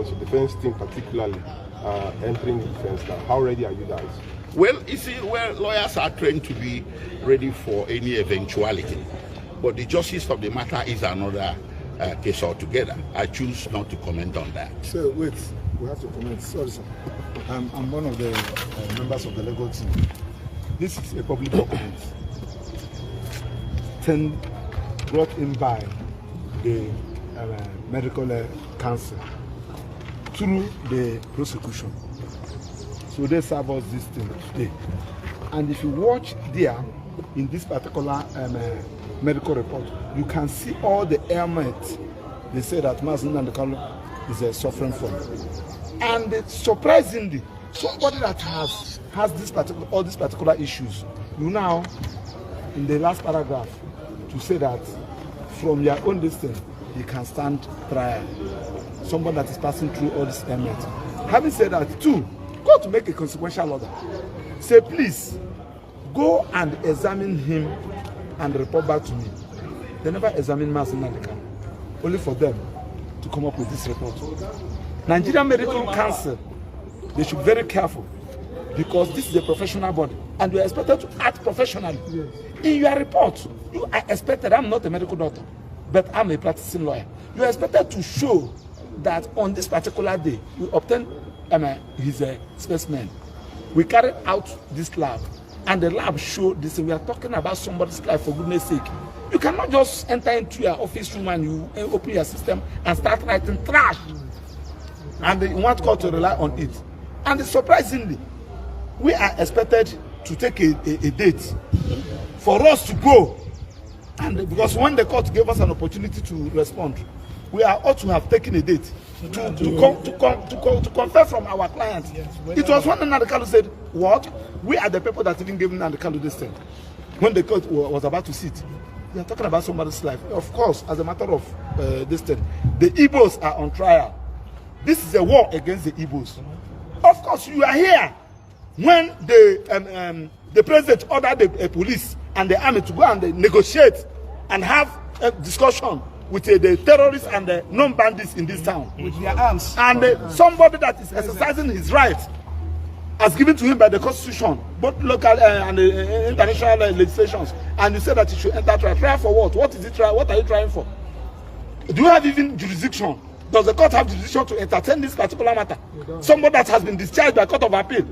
Council defense team particularly entering the defense now? How ready are you guys? Well, you see, lawyers are trained to be ready for any eventuality. But the justice of the matter is another case altogether. I choose not to comment on that. So, wait, we have to comment. Sorry, sir. I'm one of the members of the legal team. This is a public document brought in by the medical council through the prosecution. So they serve us this thing today. And if you watch there, in this particular medical report, you can see all the ailments they say that Nnamdi Kanu is suffering from. And surprisingly, somebody that has all these particular issues, you now, in the last paragraph, to say that from your own distance, you can stand trial. Somebody that is passing through all these ailments. Having said that, too, go to make a consequential order. Say, please, go and examine him and report back to me. They never examine Nnamdi Kanu, only for them to come up with this report. Nigerian Medical Council, they should be very careful, because this is a professional body and you are expected to act professionally. Yes. In your report, you are expected, I'm not a medical doctor, but I'm a practicing lawyer. You are expected to show that on this particular day, you obtain his specimen. We carried out this lab, and the lab showed this. We are talking about somebody's life, for goodness sake. You cannot just enter into your office room and you open your system and start writing trash. And you want court to rely on it. And surprisingly, we are expected to take a date for us to go. And because when the court gave us an opportunity to respond, we are ought to have taken a date to confer from our client. It was when Nnamdi Kanu said, what? We are the people that even gave Nnamdi Kanu this thing. When the court was about to sit, we are talking about somebody's life. Of course, as a matter of this thing, the Igbos are on trial. This is a war against the Igbos. Of course, you are here when the president ordered the police and the army to go and negotiate and have a discussion with the terrorists and the non-bandits in this town. With their arms. And somebody that is exercising his rights as given to him by the constitution, both local and international legislations, and you say that he should enter trial. Trial for what? What is it? What are you trying for? Do you have even jurisdiction? Does the court have jurisdiction to entertain this particular matter? Somebody that has been discharged by court of appeal.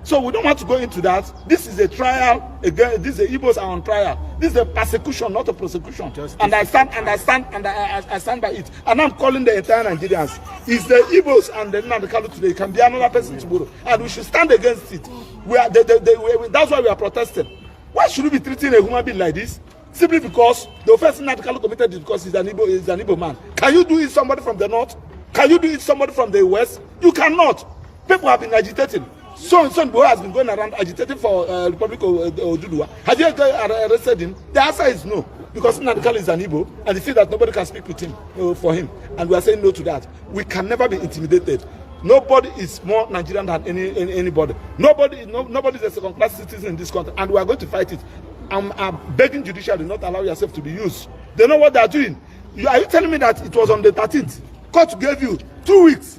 So we don't want to go into that. This is a trial again. These Igbos are on trial. This is a persecution, not a prosecution. And I stand by it. And I'm calling the entire Nigerians. It's the Igbos and the Nnamdi Kanu today. It can be another person tomorrow, and we should stand against it. That's why we are protesting. Why should we be treating a human being like this? Simply because the offense Nnamdi Kanu committed is because he's an Igbo man. Can you do it somebody from the north? Can you do it somebody from the west? You cannot. People have been agitating. Mbah has been going around agitating for Republic of Oduduwa. Have you arrested him? The answer is no. Because Nnamdi Kanu is an Igbo, and he feels that nobody can speak with him, for him. And we are saying no to that. We can never be intimidated. Nobody is more Nigerian than anybody. Nobody is a second-class citizen in this country, and we are going to fight it. I'm begging judiciary not allow yourself to be used. They know what they are doing. Are you telling me that it was on the 13th? Court gave you 2 weeks.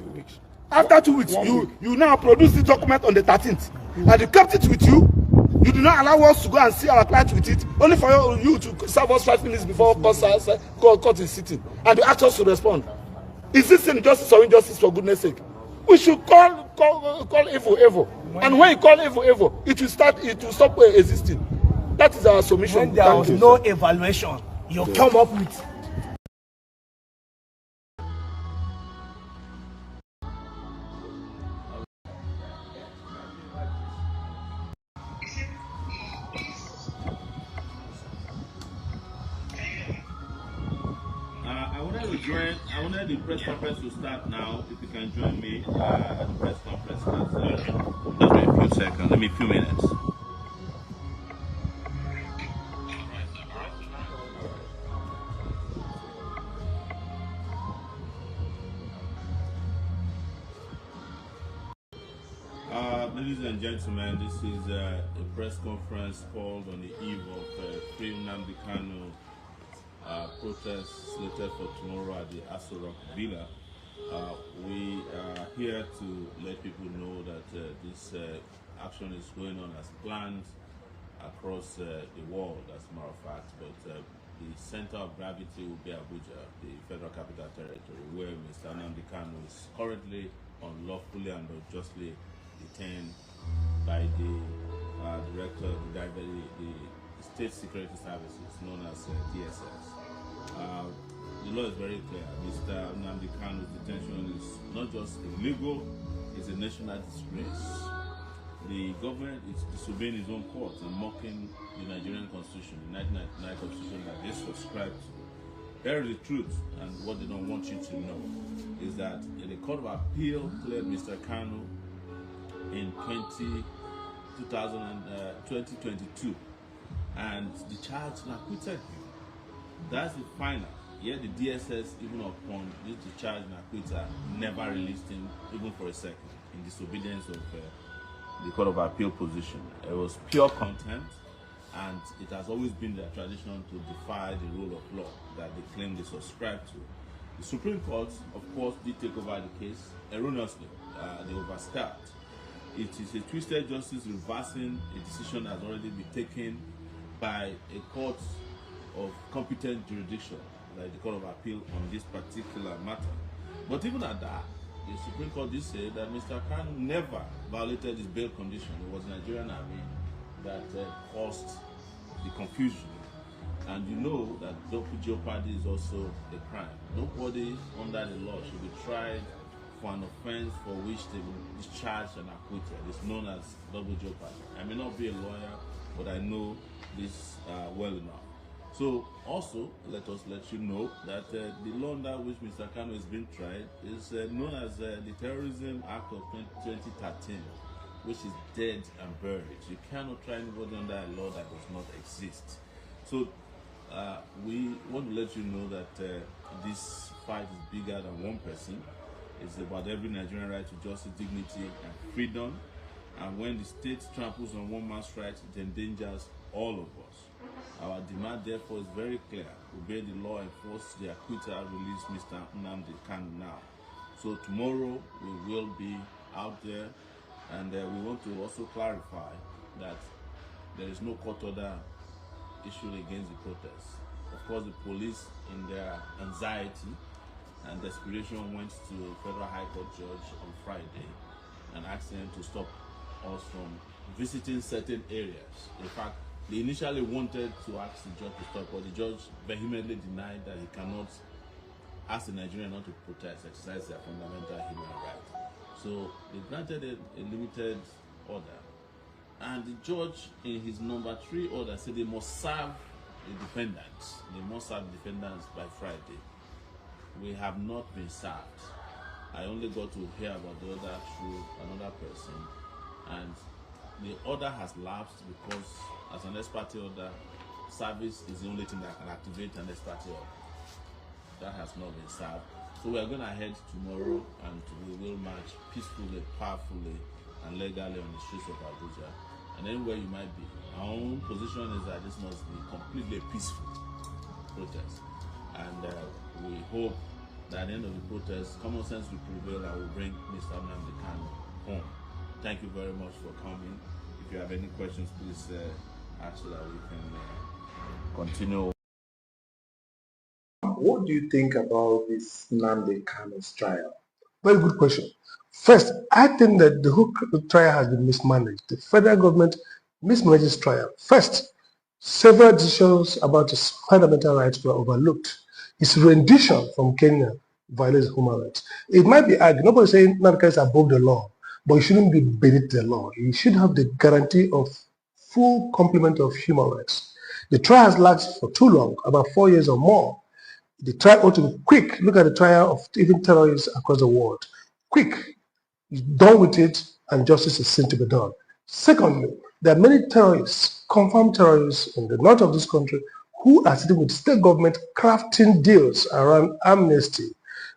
After 2 weeks, you now produce the document on the 13th. And you kept it with you. You do not allow us to go and see our client with it, only for you to serve us 5 minutes before court is sitting. And you ask us to respond. Is this injustice or injustice, for goodness sake? We should call evil. And when you call evil, it will stop existing. That is our submission. When there was no evaluation, you come up with. I wanted the press conference to start now. If you can join me at the press conference. Just wait a few seconds. Let me a few minutes. Ladies and gentlemen, this is a press conference called on the eve of Free Nnamdi Kanu protest slated for tomorrow at the Aso Rock Villa. We are here to let people know that this action is going on as planned across the world, as a matter of fact, but the center of gravity will be Abuja, the Federal Capital Territory, where Mr. Nnamdi Kanu is currently unlawfully and unjustly detained by the director of the State Security Services, known as DSS. The law is very clear. Mr. Nnamdi Kanu's detention is not just illegal, it's a national disgrace. The government is disobeying its own court and mocking the Nigerian constitution, the 1999 constitution that they subscribe to. Here is the truth, and what they don't want you to know is that the Court of Appeal cleared Mr. Kanu in 2022, and the charge acquitted him. That's the final. Yet the DSS, even upon this discharge and acquittal, never released him even for a second, in disobedience of the Court of Appeal position. It was pure contempt, and it has always been their tradition to defy the rule of law that they claim they subscribe to. The Supreme Court, of course, did take over the case erroneously. They overstepped. It is a twisted justice reversing a decision that has already been taken by a court of competent jurisdiction, like the Court of Appeal, on this particular matter. But even at that, the Supreme Court did say that Mr. Kanu never violated his bail condition. It was the Nigerian Army that caused the confusion. And you know that double jeopardy is also a crime. Nobody under the law should be tried for an offense for which they will discharge and acquitted. It's known as double jeopardy. I may not be a lawyer, but I know this well enough. So also, let us let you know that the law under which Mr. Kanu is being tried is known as the Terrorism Act of 2013, which is dead and buried. You cannot try anybody under a law that does not exist. So we want to let you know that this fight is bigger than one person. It's about every Nigerian right to justice, dignity, and freedom. And when the state tramples on one man's rights, it endangers all of us. Our demand, therefore, is very clear. Obey the law, enforce the acquittal, release Mr. Nnamdi Kanu now. So tomorrow we will be out there, and we want to also clarify that there is no court order issued against the protests. Of course, the police, in their anxiety and desperation, went to a federal high court judge on Friday and asked him to stop us from visiting certain areas. In fact, they initially wanted to ask the judge to stop, but the judge vehemently denied that he cannot ask the Nigerians not to protest, exercise their fundamental human right. So they granted a limited order, and the judge, in his number 3 order, said they must serve the defendants. They must serve the defendants by Friday. We have not been served. I only got to hear about the order through another person, and the order has lapsed because, as an ex parte order, service is the only thing that can activate an ex parte order. That has not been served. So we are going to head tomorrow, and we will march peacefully, powerfully, and legally on the streets of Abuja. And anywhere you might be, our own position is that this must be completely peaceful protest. And we hope that at the end of the protest, common sense will prevail and will bring Mr. Nnamdi Kanu home. Thank you very much for coming. If you have any questions, please ask so that we can continue. What do you think about this Nnamdi Kanu's trial? Very good question. First, I think that the whole trial has been mismanaged. The federal government mismanages trial. First, several decisions about his fundamental rights were overlooked. His rendition from Kenya violates human rights. It might be argued, nobody's saying Nnamdi Kanu is above the law, but he shouldn't be beneath the law. He should have the guarantee of full complement of human rights. The trial has lasted for too long, about 4 years or more. The trial ought to be quick. Look at the trial of even terrorists across the world. Quick. Done with it, and justice is seen to be done. Secondly, there are many terrorists, confirmed terrorists in the north of this country, who are sitting with state government crafting deals around amnesty.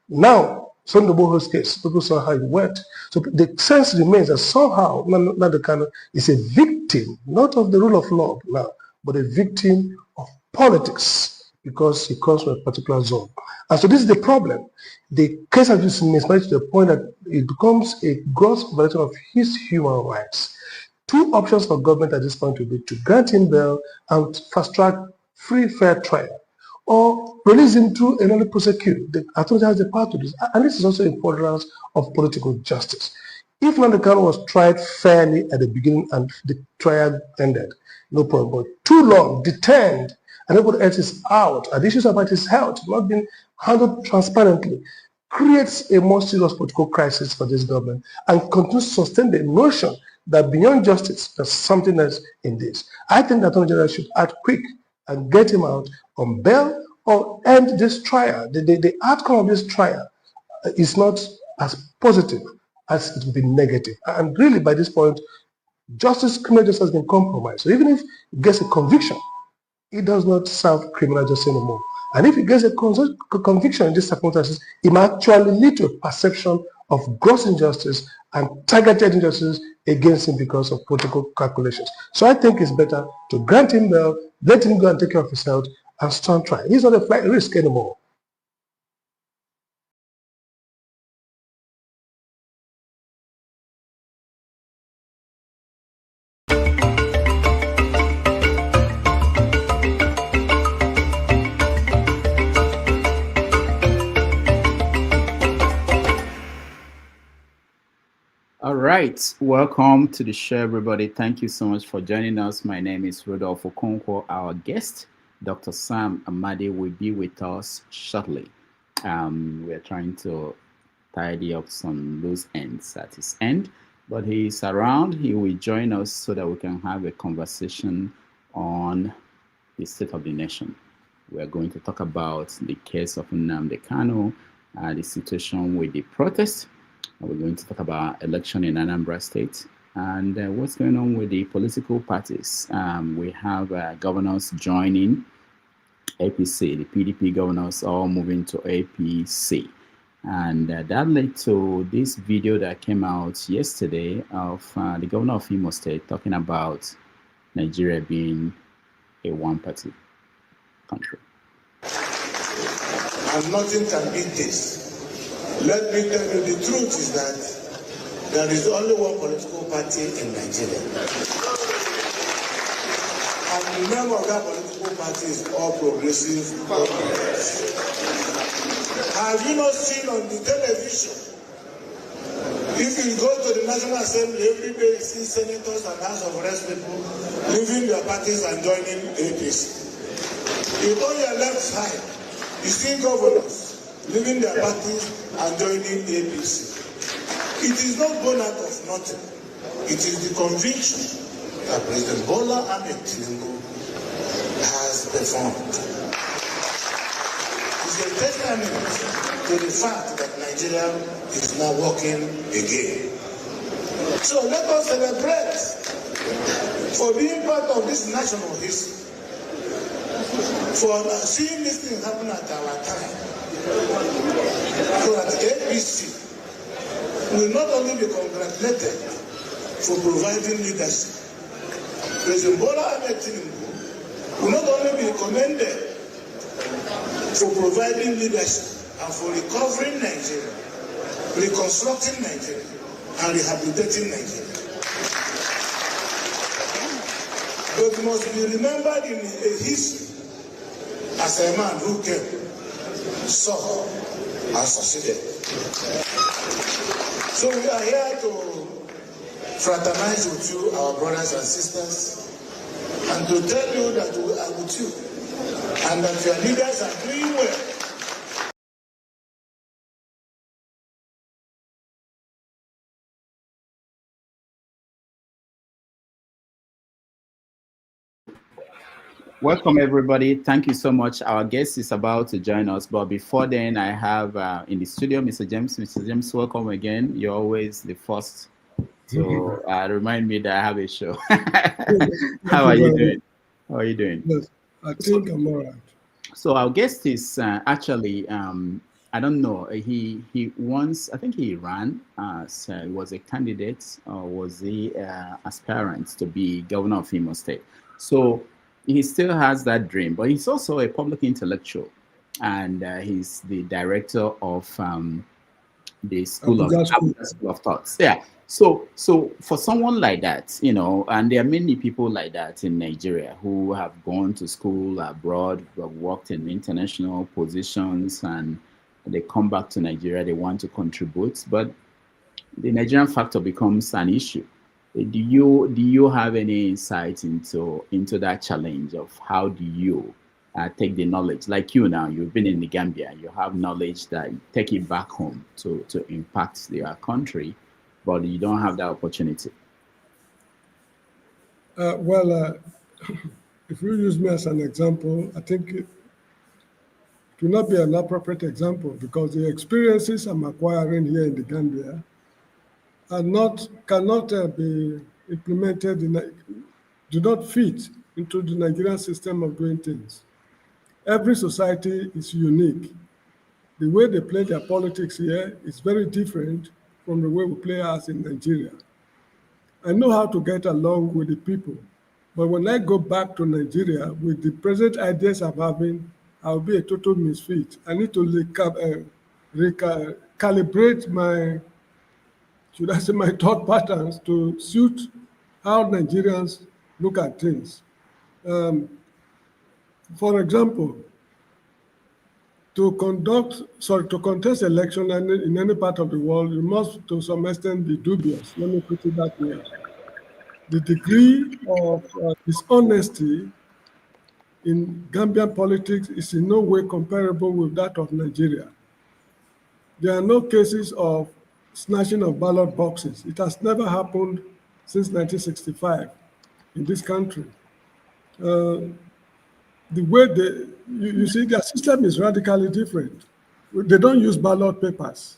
Now, Sondoboho's case, people saw how it went. So the sense remains that somehow Nnamdi Kanu is a victim, not of the rule of law now, but a victim of politics. because he comes from a particular zone. And so this is the problem. The case has been mismanaged to the point that it becomes a gross violation of his human rights. Two options for government at this point would be to grant him bail and fast-track free, fair trial, or release him through another prosecute. The authority has the power to do this, and this is also in furtherance of political justice. If Nnamdi Kanu was tried fairly at the beginning and the trial ended, no problem. But too long, detained, and everybody else is out, and issues about his health not being handled transparently, creates a more serious political crisis for this government and continues to sustain the notion that beyond justice, there's something else in this. I think that Attorney General should act quick and get him out on bail or end this trial. The outcome of this trial is not as positive as it would be negative. And really, by this point, criminal justice has been compromised. So even if he gets a conviction, it does not serve criminal justice anymore. And if he gets a conviction in these circumstances, it may actually lead to a perception of gross injustice and targeted injustice against him because of political calculations. So I think it's better to grant him bail, let him go and take care of his health, and stand trial. He's not a flight risk anymore. All right, welcome to the show, everybody. Thank you so much for joining us. My name is Rodolfo Okonkwo. Our guest, Dr. Sam Amadi, will be with us shortly. We're trying to tidy up some loose ends at his end, but he's around. He will join us so that we can have a conversation on the state of the nation. We're going to talk about the case of Nnamdi Kanu, the situation with the protest. We're going to talk about election in Anambra State and what's going on with the political parties. We have governors joining APC, the PDP governors all moving to APC. And that led to this video that came out yesterday of the governor of Imo State talking about Nigeria being a one-party country. And nothing can beat this. Let me tell you, the truth is that there is only one political party in Nigeria. And the name of that political party is All Progressive Congress. Have you not seen on the television? If you go to the National Assembly, every day you see senators and House of Reps people leaving their parties and joining APC. You go on your left side, you see governors leaving their parties and joining APC. It is not born out of nothing. It is the conviction that President Bola Ahmed Tinubu has performed. It's a testament to the fact that Nigeria is now working again. So let us celebrate for being part of this national history, for seeing this thing happen at our time. So that APC will not only be congratulated for providing leadership, President Bola Ahmed Tinubu will not only be commended for providing leadership and for recovering Nigeria, reconstructing Nigeria, and rehabilitating Nigeria. But must be remembered in a history as a man who came, saw, and succeeded. So we are here to fraternize with you, our brothers and sisters, and to tell you that we are with you and that your leaders are doing well. Welcome, everybody. Thank you so much. Our guest is about to join us, but before then, I have in the studio Mr. James. Mr. James, welcome again. You're always the first to remind me that I have a show. How are you doing? How are you doing? Yes, I think I'm all right. So our guest is actually, I don't know, he once, I think he ran, so he was a candidate, or was he aspirant to be governor of Imo State. So he still has that dream, but he's also a public intellectual, and he's the director of the Abuja School of Thoughts. Yeah. So for someone like that, you know, and there are many people like that in Nigeria who have gone to school abroad, who have worked in international positions, and they come back to Nigeria, they want to contribute, but the Nigerian factor becomes an issue. Do you have any insight into that challenge of how do you take the knowledge, like you now, you've been in the Gambia, you have knowledge that you take it back home to impact your country, but you don't have that opportunity? If you use me as an example, I think it will not be an appropriate example because the experiences I'm acquiring here in the Gambia cannot be implemented do not fit into the Nigerian system of doing things. Every society is unique. The way they play their politics here is very different from the way we play ours in Nigeria. I know how to get along with the people, but when I go back to Nigeria with the present ideas I'm having, I'll be a total misfit. I need to recalibrate my thought patterns to suit how Nigerians look at things. For example, to contest election in any part of the world, you must, to some extent, be dubious. Let me put it that way. The degree of dishonesty in Gambian politics is in no way comparable with that of Nigeria. There are no cases of snatching of ballot boxes. It has never happened since 1965 in this country. The way you see, their system is radically different. They don't use ballot papers.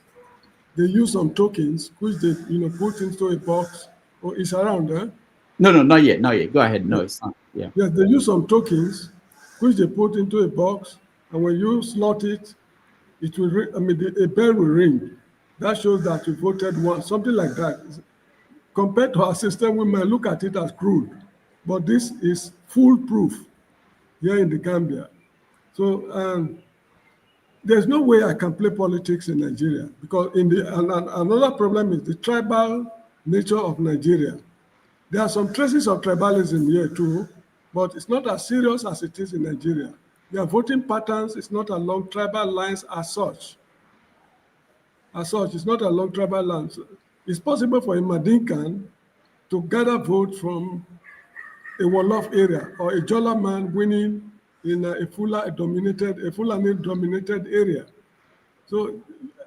They use some tokens, which they put into a box. Or it's around there. No, not yet. Go ahead. No, it's not. Yeah. Yeah, they use some tokens, which they put into a box, and when you slot it, it will ring. I mean, a bell will ring. That shows that you voted once, something like that. Compared to our system, we might look at it as crude, but this is foolproof here in the Gambia. So there's no way I can play politics in Nigeria because another problem is the tribal nature of Nigeria. There are some traces of tribalism here too, but it's not as serious as it is in Nigeria. Their voting patterns is not along tribal lines as such. It's not along tribal lines. It's possible for a Madinkan to gather votes from a Wolof area or a Jola man winning in a Fulani-dominated area. So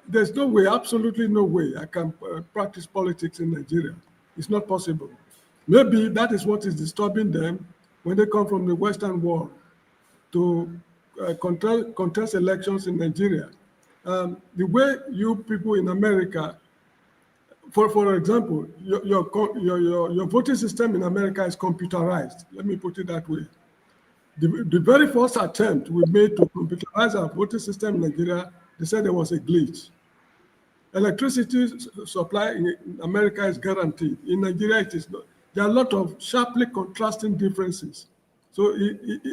there's no way, absolutely no way I can practice politics in Nigeria. It's not possible. Maybe that is what is disturbing them when they come from the Western world to contest elections in Nigeria. The way you people in America, for example, your voting system in America is computerized. Let me put it that way. The very first attempt we made to computerize our voting system in Nigeria, they said there was a glitch. Electricity supply in America is guaranteed. In Nigeria, it is not. There are a lot of sharply contrasting differences. So,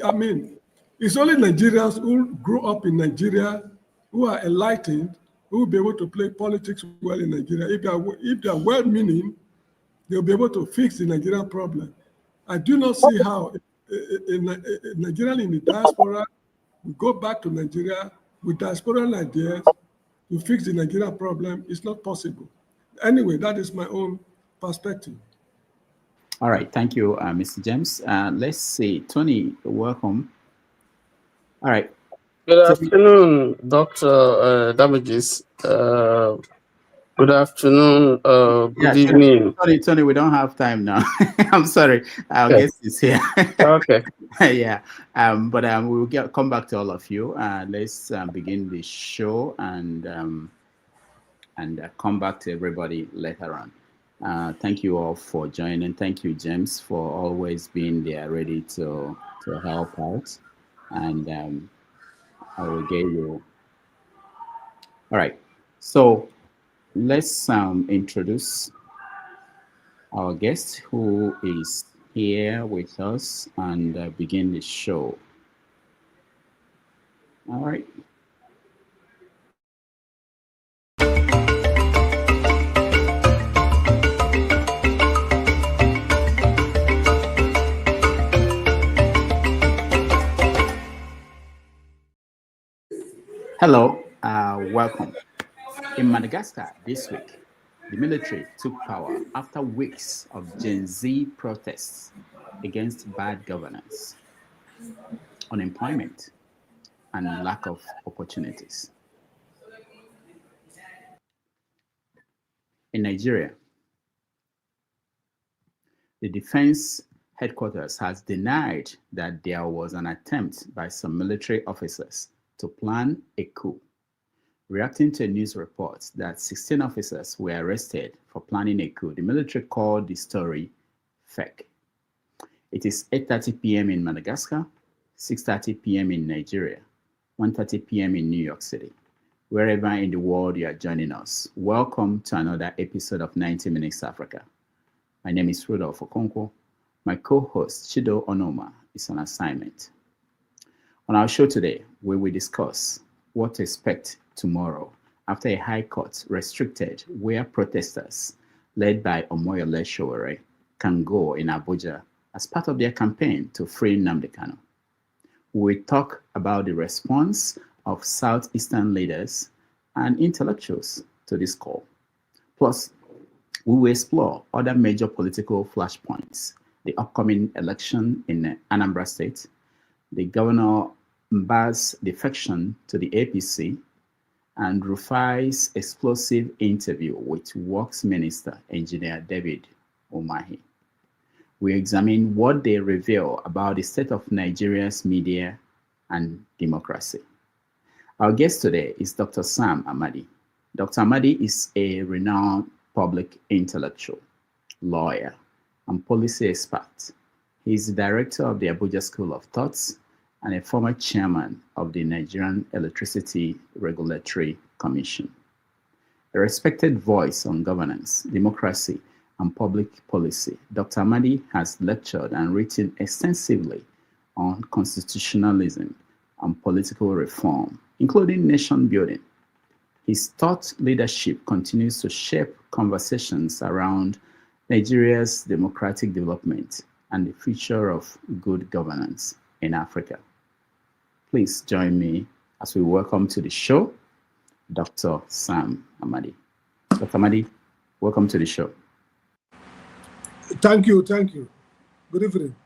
I mean, it's only Nigerians who grew up in Nigeria, who are enlightened, who will be able to play politics well in Nigeria. If they are well-meaning, they'll be able to fix the Nigerian problem. I do not see how a Nigerian in the diaspora will go back to Nigeria with diasporan ideas to fix the Nigerian problem. It's not possible. Anyway, that is my own perspective. All right, thank you, Mr. James. Let's see, Tony, welcome. All right. Good afternoon, Dr. Damages. Good afternoon, good evening. Tony, we don't have time now. I'm sorry, our guest is here. Okay. Yeah, but we will come back to all of you. Let's begin the show and come back to everybody later on. Thank you all for joining. Thank you, James, for always being there, ready to help out. And I will get you. All right. So let's introduce our guest, who is here with us and begin the show. All right. Hello, welcome. In Madagascar this week, the military took power after weeks of Gen Z protests against bad governance, unemployment, and lack of opportunities. In Nigeria, the defense headquarters has denied that there was an attempt by some military officers to plan a coup, reacting to a news report that 16 officers were arrested for planning a coup. The military called the story fake. It is 8:30 p.m. in Madagascar, 6:30 p.m. in Nigeria, 1:30 p.m. in New York City. Wherever in the world you are joining us, welcome to another episode of 90 Minutes Africa. My name is Rudolph Okonkwo. My co-host, Chido Onoma, is on assignment. On our show today, we will discuss what to expect tomorrow after a high court restricted where protesters led by Omoyole Sowore can go in Abuja as part of their campaign to free Nnamdi Kanu. We will talk about the response of Southeastern leaders and intellectuals to this call. Plus, we will explore other major political flashpoints, the upcoming election in Anambra State, the Governor Mbah's defection to the APC, and Rufai's explosive interview with Works Minister Engr Umahi. We examine what they reveal about the state of Nigeria's media and democracy. Our guest today is Dr. Sam Amadi. Dr. Amadi is a renowned public intellectual, lawyer, and policy expert. He is the director of the Abuja School of Thoughts and a former chairman of the Nigerian Electricity Regulatory Commission. A respected voice on governance, democracy, and public policy, Dr. Amadi has lectured and written extensively on constitutionalism and political reform, including nation building. His thought leadership continues to shape conversations around Nigeria's democratic development and the future of good governance in Africa. Please join me as we welcome to the show Dr. Sam Amadi. Dr. Amadi, welcome to the show. Thank you. Good evening. Thank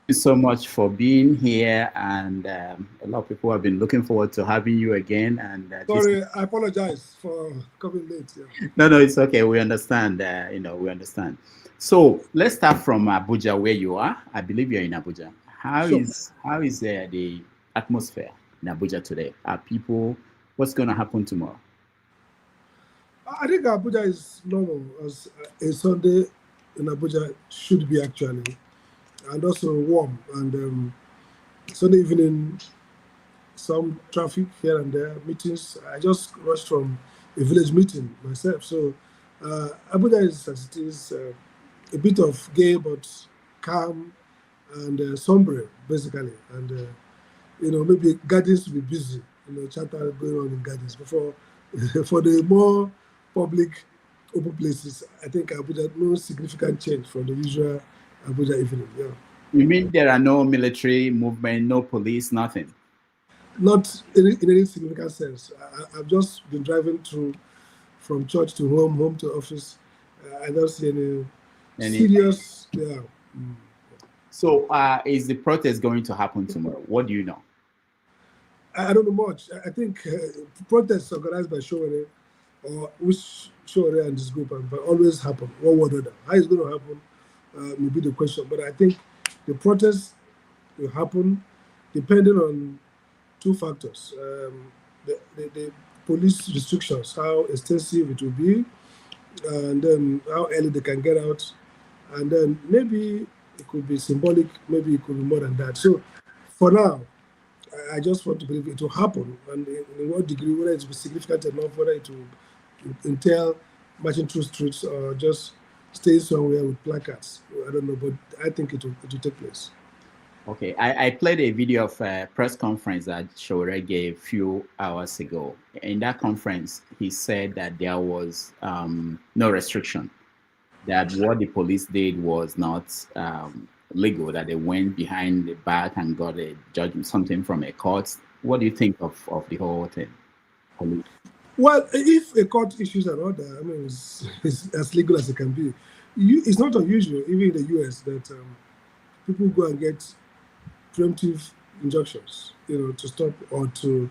you so much for being here, and a lot of people have been looking forward to having you again. And sorry, I apologize for coming late. Yeah. No, it's okay. We understand. We understand. So let's start from Abuja, where you are. I believe you're in Abuja. How is the atmosphere in Abuja today? Are people? What's going to happen tomorrow? I think Abuja is normal, as a Sunday in Abuja should be actually, and also warm. And Sunday evening, some traffic here and there, meetings. I just rushed from a village meeting myself. So Abuja is, as it is, a bit of gay but calm and sombre, basically. And maybe gardens will be busy. Chatter going on in gardens before for the more public open places. I think Abuja, no significant change from the usual Abuja evening. Yeah. You mean there are no military movement, no police, nothing? Not in any significant sense. I've just been driving through from church to home to office. I don't see any serious. Yeah. So, is the protest going to happen tomorrow? What do you know? I don't know much. I think protests organized by Sowore, or which Sowore and his group have always happen, one way or another. How it's going to happen may be the question. But I think the protests will happen depending on two factors. The police restrictions, how extensive it will be, and then how early they can get out. And then maybe it could be symbolic, maybe it could be more than that. So for now, I just want to believe it will happen, and in what degree, whether it will be significant enough, whether it will entail marching through streets or just staying somewhere with placards. I don't know, but I think it will take place. Okay, I played a video of a press conference that Sowore gave a few hours ago. In that conference, he said that there was no restriction, that what the police did was not legal, that they went behind the back and got a judgment, something from a court. What do you think of the whole thing? Police? Well, if a court issues an order, I mean, it's as legal as it can be. It's not unusual, even in the US, that people go and get preemptive injunctions, to stop or to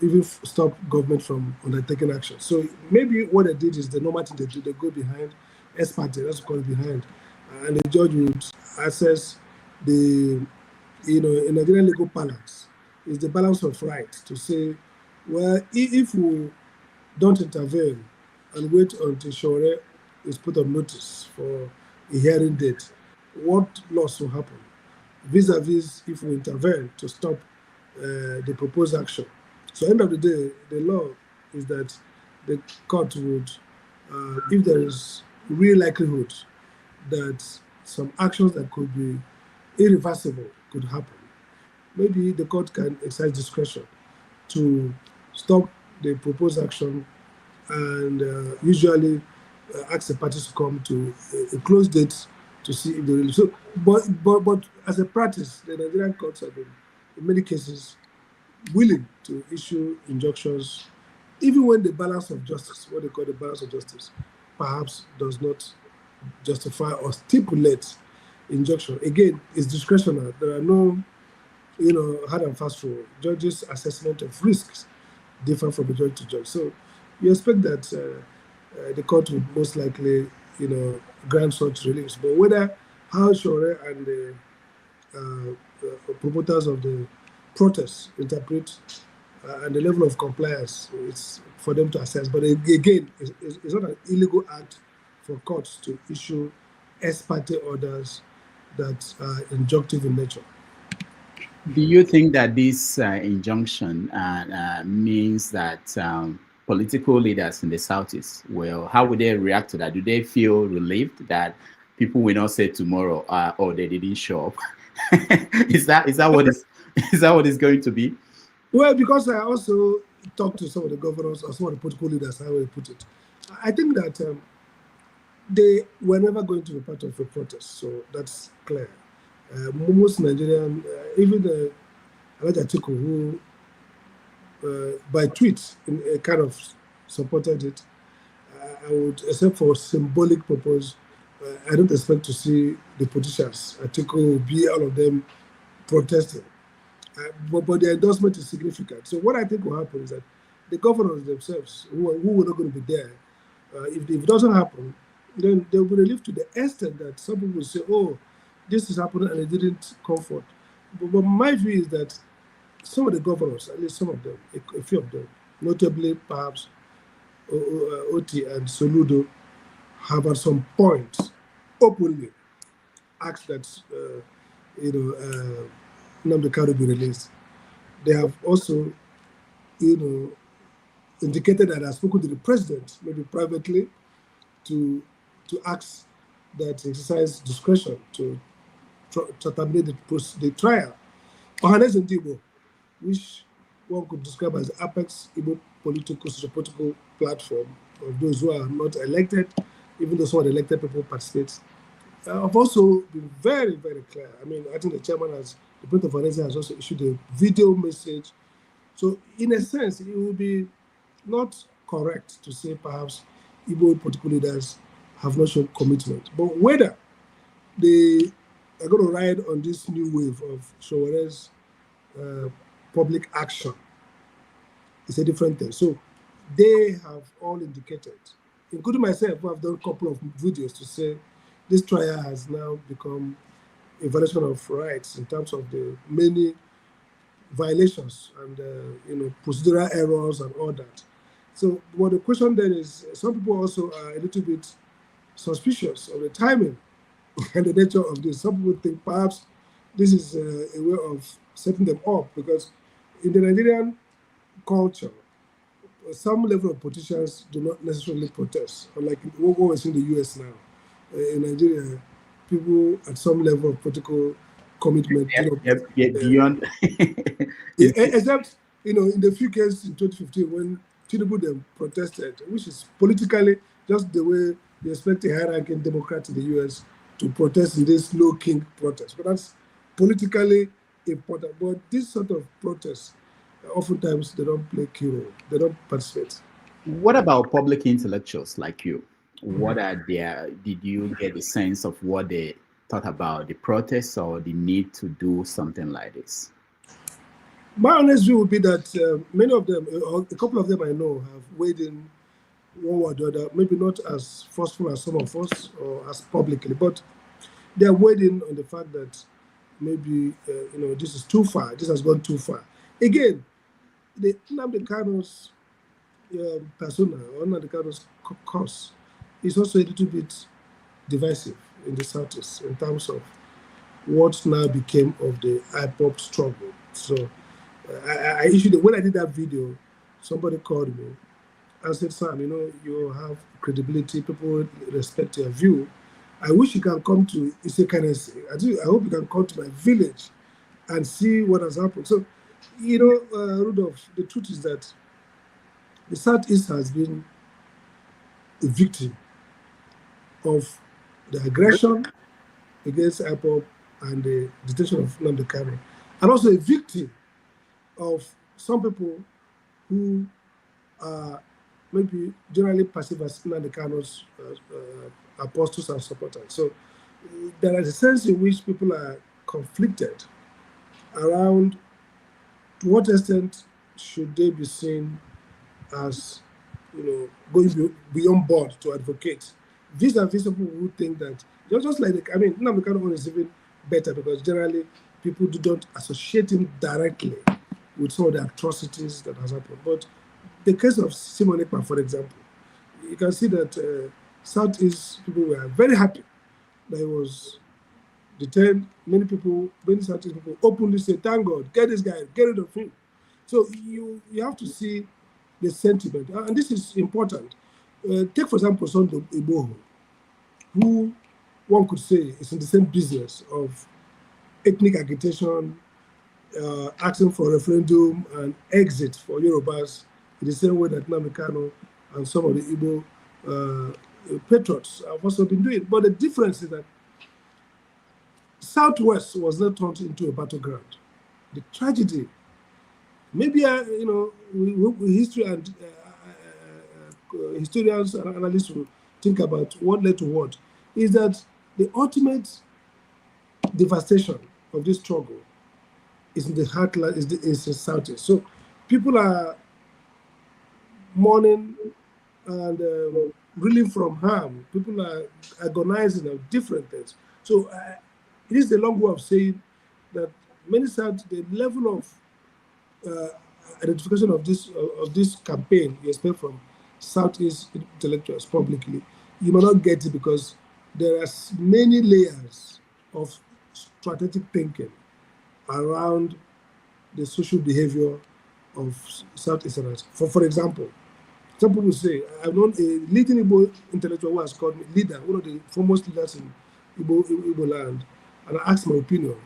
even stop government from undertaking action. So maybe what they did is the normal thing they do, they go behind, ex parte, that's called behind, and the judge would assess the, in Nigerian legal balance, is the balance of rights to say, well, if we don't intervene and wait until Sowore is put on notice for a hearing date, what loss will happen? Vis-a-vis if we intervene to stop the proposed action. So end of the day, the law is that the court would, if there is real likelihood that some actions that could be irreversible could happen, maybe the court can exercise discretion to stop the proposed action and usually ask the parties to come to a closed date to see if they really. So, but as a practice, the Nigerian courts have been, in many cases, willing to issue injunctions, even when the balance of justice, what they call the balance of justice, perhaps does not justify or stipulate injunction. Again, it's discretionary. There are no, hard and fast rule. Judges' assessment of risks differ from the judge to judge. So you expect that the court would most likely, grant such reliefs. But whether how Sowore and the promoters of the protests interpret and the level of compliance, it's for them to assess. But again, it's not an illegal act for courts to issue ex parte orders that are injunctive in nature. Do you think that this injunction means that political leaders in the Southeast how would they react to that? Do they feel relieved that people will not say tomorrow, oh, they didn't show up? is that what is going to be? Well, because I also talked to some of the governors or some of the political leaders, how I put it. I think that they were never going to be part of a protest, so that's clear. Most Nigerian, even Alhaji Atiku, who by tweets kind of supported it, I would, except for symbolic purpose, I don't expect to see the politicians, Atiku, Obi, all of them protesting. But the endorsement is significant. So what I think will happen is that the governors themselves, who are not going to be there, if it doesn't happen, then they'll be relieved to the extent that some people will say, oh, this is happening and it didn't come forth. But my view is that some of the governors, at least some of them, a few of them, notably perhaps Oti and Soludo, have at some point openly asked that Nnamdi Kanu be released. They have also, indicated that I have spoken to the president, maybe privately, to ask that exercise discretion to terminate the trial. Ohanes Ndibo, which one could describe as the apex Igbo political, socio-political platform of those who are not elected, even though some of the elected people participate, have also been very, very clear. I mean, I think the chairman the president of Ohanes has also issued a video message. So, in a sense, it would be not correct to say perhaps Igbo political leaders have not shown commitment. But whether they are going to ride on this new wave of Sowore's public action is a different thing. So they have all indicated, including myself, who have done a couple of videos to say this trial has now become a violation of rights in terms of the many violations and procedural errors and all that. So what the question then is, some people also are a little bit suspicious of the timing and the nature of this. Some people think perhaps this is a way of setting them up, because in the Nigerian culture, some level of politicians do not necessarily protest, unlike what we see in the US now. in Nigeria, people at some level of political commitment. Beyond. Except, in the few cases in 2015 when Tinubu then protested, which is politically just the way you expect a high-ranking Democrat in the U.S. to protest in this low-king protest. But that's politically important. But this sort of protests, oftentimes they don't play key role. They don't participate. What about public intellectuals like you? What are their? Did you get a sense of what they thought about the protests or the need to do something like this? My honest view would be that many of them, or a couple of them I know, have weighed in one way or the other, maybe not as forceful as some of us or as publicly, but they're weighed in on the fact that maybe, this is too far, this has gone too far. Again, the Nnamdi Kanu's persona, or Nnamdi Kanu's cause, is also a little bit divisive in the Southeast in terms of what now became of the IPOP struggle. So I issued, when I did that video, somebody called me and said, Sam, you have credibility, people respect your view. I wish you can come to Isekanese. I hope you can come to my village and see what has happened. So, Rudolph, the truth is that the Southeast has been a victim of the aggression against IPOP and the detention of Nnamdi Kanu, and also a victim of some people who are maybe generally passive as Nnamdi Kanu's apostles and supporters. So there is a sense in which people are conflicted around to what extent should they be seen as, going beyond board to advocate. These are people who think that, just like, Nnamdi Kanu is even better because generally people don't associate him directly with some of the atrocities that has happened. But the case of Simon Ekpa, for example, you can see that Southeast people were very happy that he was detained. Many Southeast people openly say, thank God, get this guy, get rid of him. So you have to see the sentiment, and this is important. Take, for example, Sunday Igboho, who one could say is in the same business of ethnic agitation, asking for referendum and exit for Yorubas in the same way that Nnamdi Kanu and some of the Igbo patriots have also been doing. But the difference is that Southwest was not turned into a battleground. The tragedy, maybe, history and historians and analysts will think about what led to what, is that the ultimate devastation of this struggle is in the heartland, is the Southeast. So people are mourning and reeling from harm. People are agonizing of different things. So it is the long way of saying that many South, the level of identification of this campaign you expect from Southeast intellectuals publicly, you may not get it because there are many layers of strategic thinking around the social behavior of Southeasterners. For example, some people say, I've known a leading Igbo intellectual who has called me leader, one of the foremost leaders in Igbo land, and I asked my opinion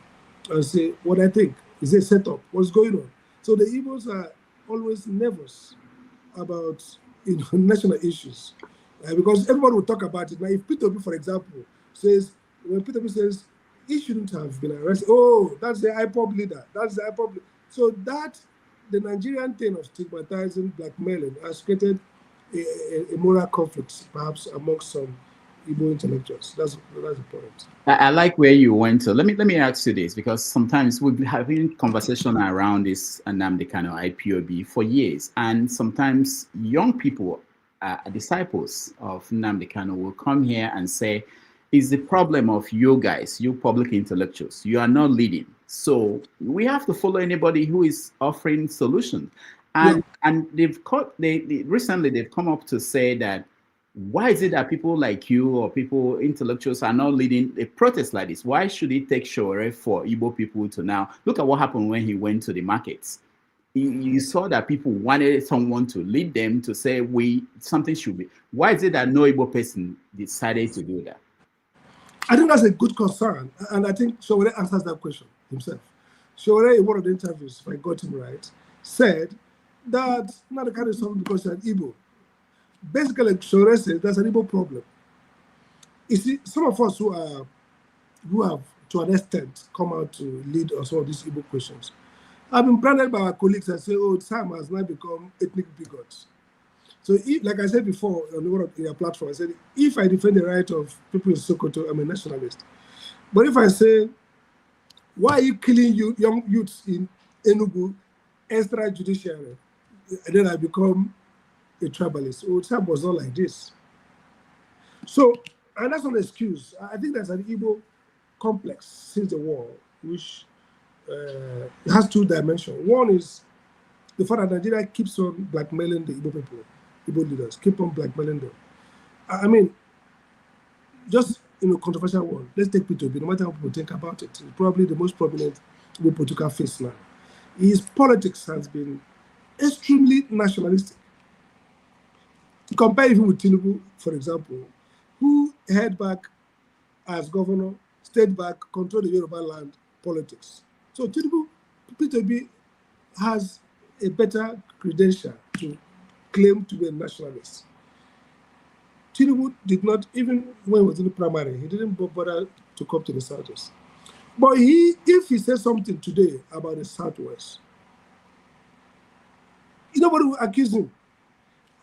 and say what I think. Is there a setup? What's going on? So the Igbos are always nervous about national issues because everyone will talk about it. Now, if Peter B, for example, says, when Peter B says he shouldn't have been arrested, oh, that's the IPOP leader, that's the IPOP leader. So that, the Nigerian thing of stigmatizing, blackmailing, has created a moral conflict, perhaps, amongst some Igbo intellectuals. That's the point. I like where you went to. Let me ask you this, because sometimes we've been having conversation around this Nnamdi Kanu IPOB for years, and sometimes young people, disciples of Nnamdi Kanu, will come here and say, "It's the problem of you guys, you public intellectuals. You are not leading, so we have to follow anybody who is offering solutions." And recently they've come up to say that, why is it that people like you or people, intellectuals, are not leading a protest like this? Why should it take Sowore for Igbo people to now look at what happened when he went to the markets? You saw that people wanted someone to lead them to say something should be. Why is it that no Igbo person decided to do that? I think that's a good concern, and I think Sowore answers that question himself. Sowore, in one of the interviews, if I got him right, said that Nnamdi Kanu is suffering because he's an Igbo. Basically, Sowore says there's an Igbo problem. You see, some of us who have, to an extent, come out to lead on some of these Igbo questions, have been branded by our colleagues and say, oh, Sam has now become ethnic bigots. So, if, like I said before on one of your platform, I said, if I defend the right of people in Sokoto, I'm a nationalist. But if I say, why are you killing young youths in Enugu extrajudiciary? And then I become a tribalist. Oh, Sam was not like this. So, and that's not an excuse. I think there's an Igbo complex since the war, which has two dimensions. One is the fact that Nigeria keeps on blackmailing the Igbo people. Igbo leaders keep on blackmailing them. I mean, just in a controversial one, let's take P2B, no matter how people think about it, it's probably the most prominent Igbo political face now. His politics has been extremely nationalistic. To compare even with Tinubu, for example, who held back as governor, stayed back, controlled the Yoruba land politics. So Tinubu, P2B has a better credential to claim to be a nationalist. Tinubu did not, even when he was in the primary, he didn't bother to come to the Southwest. But if he says something today about the Southwest, nobody will accuse him.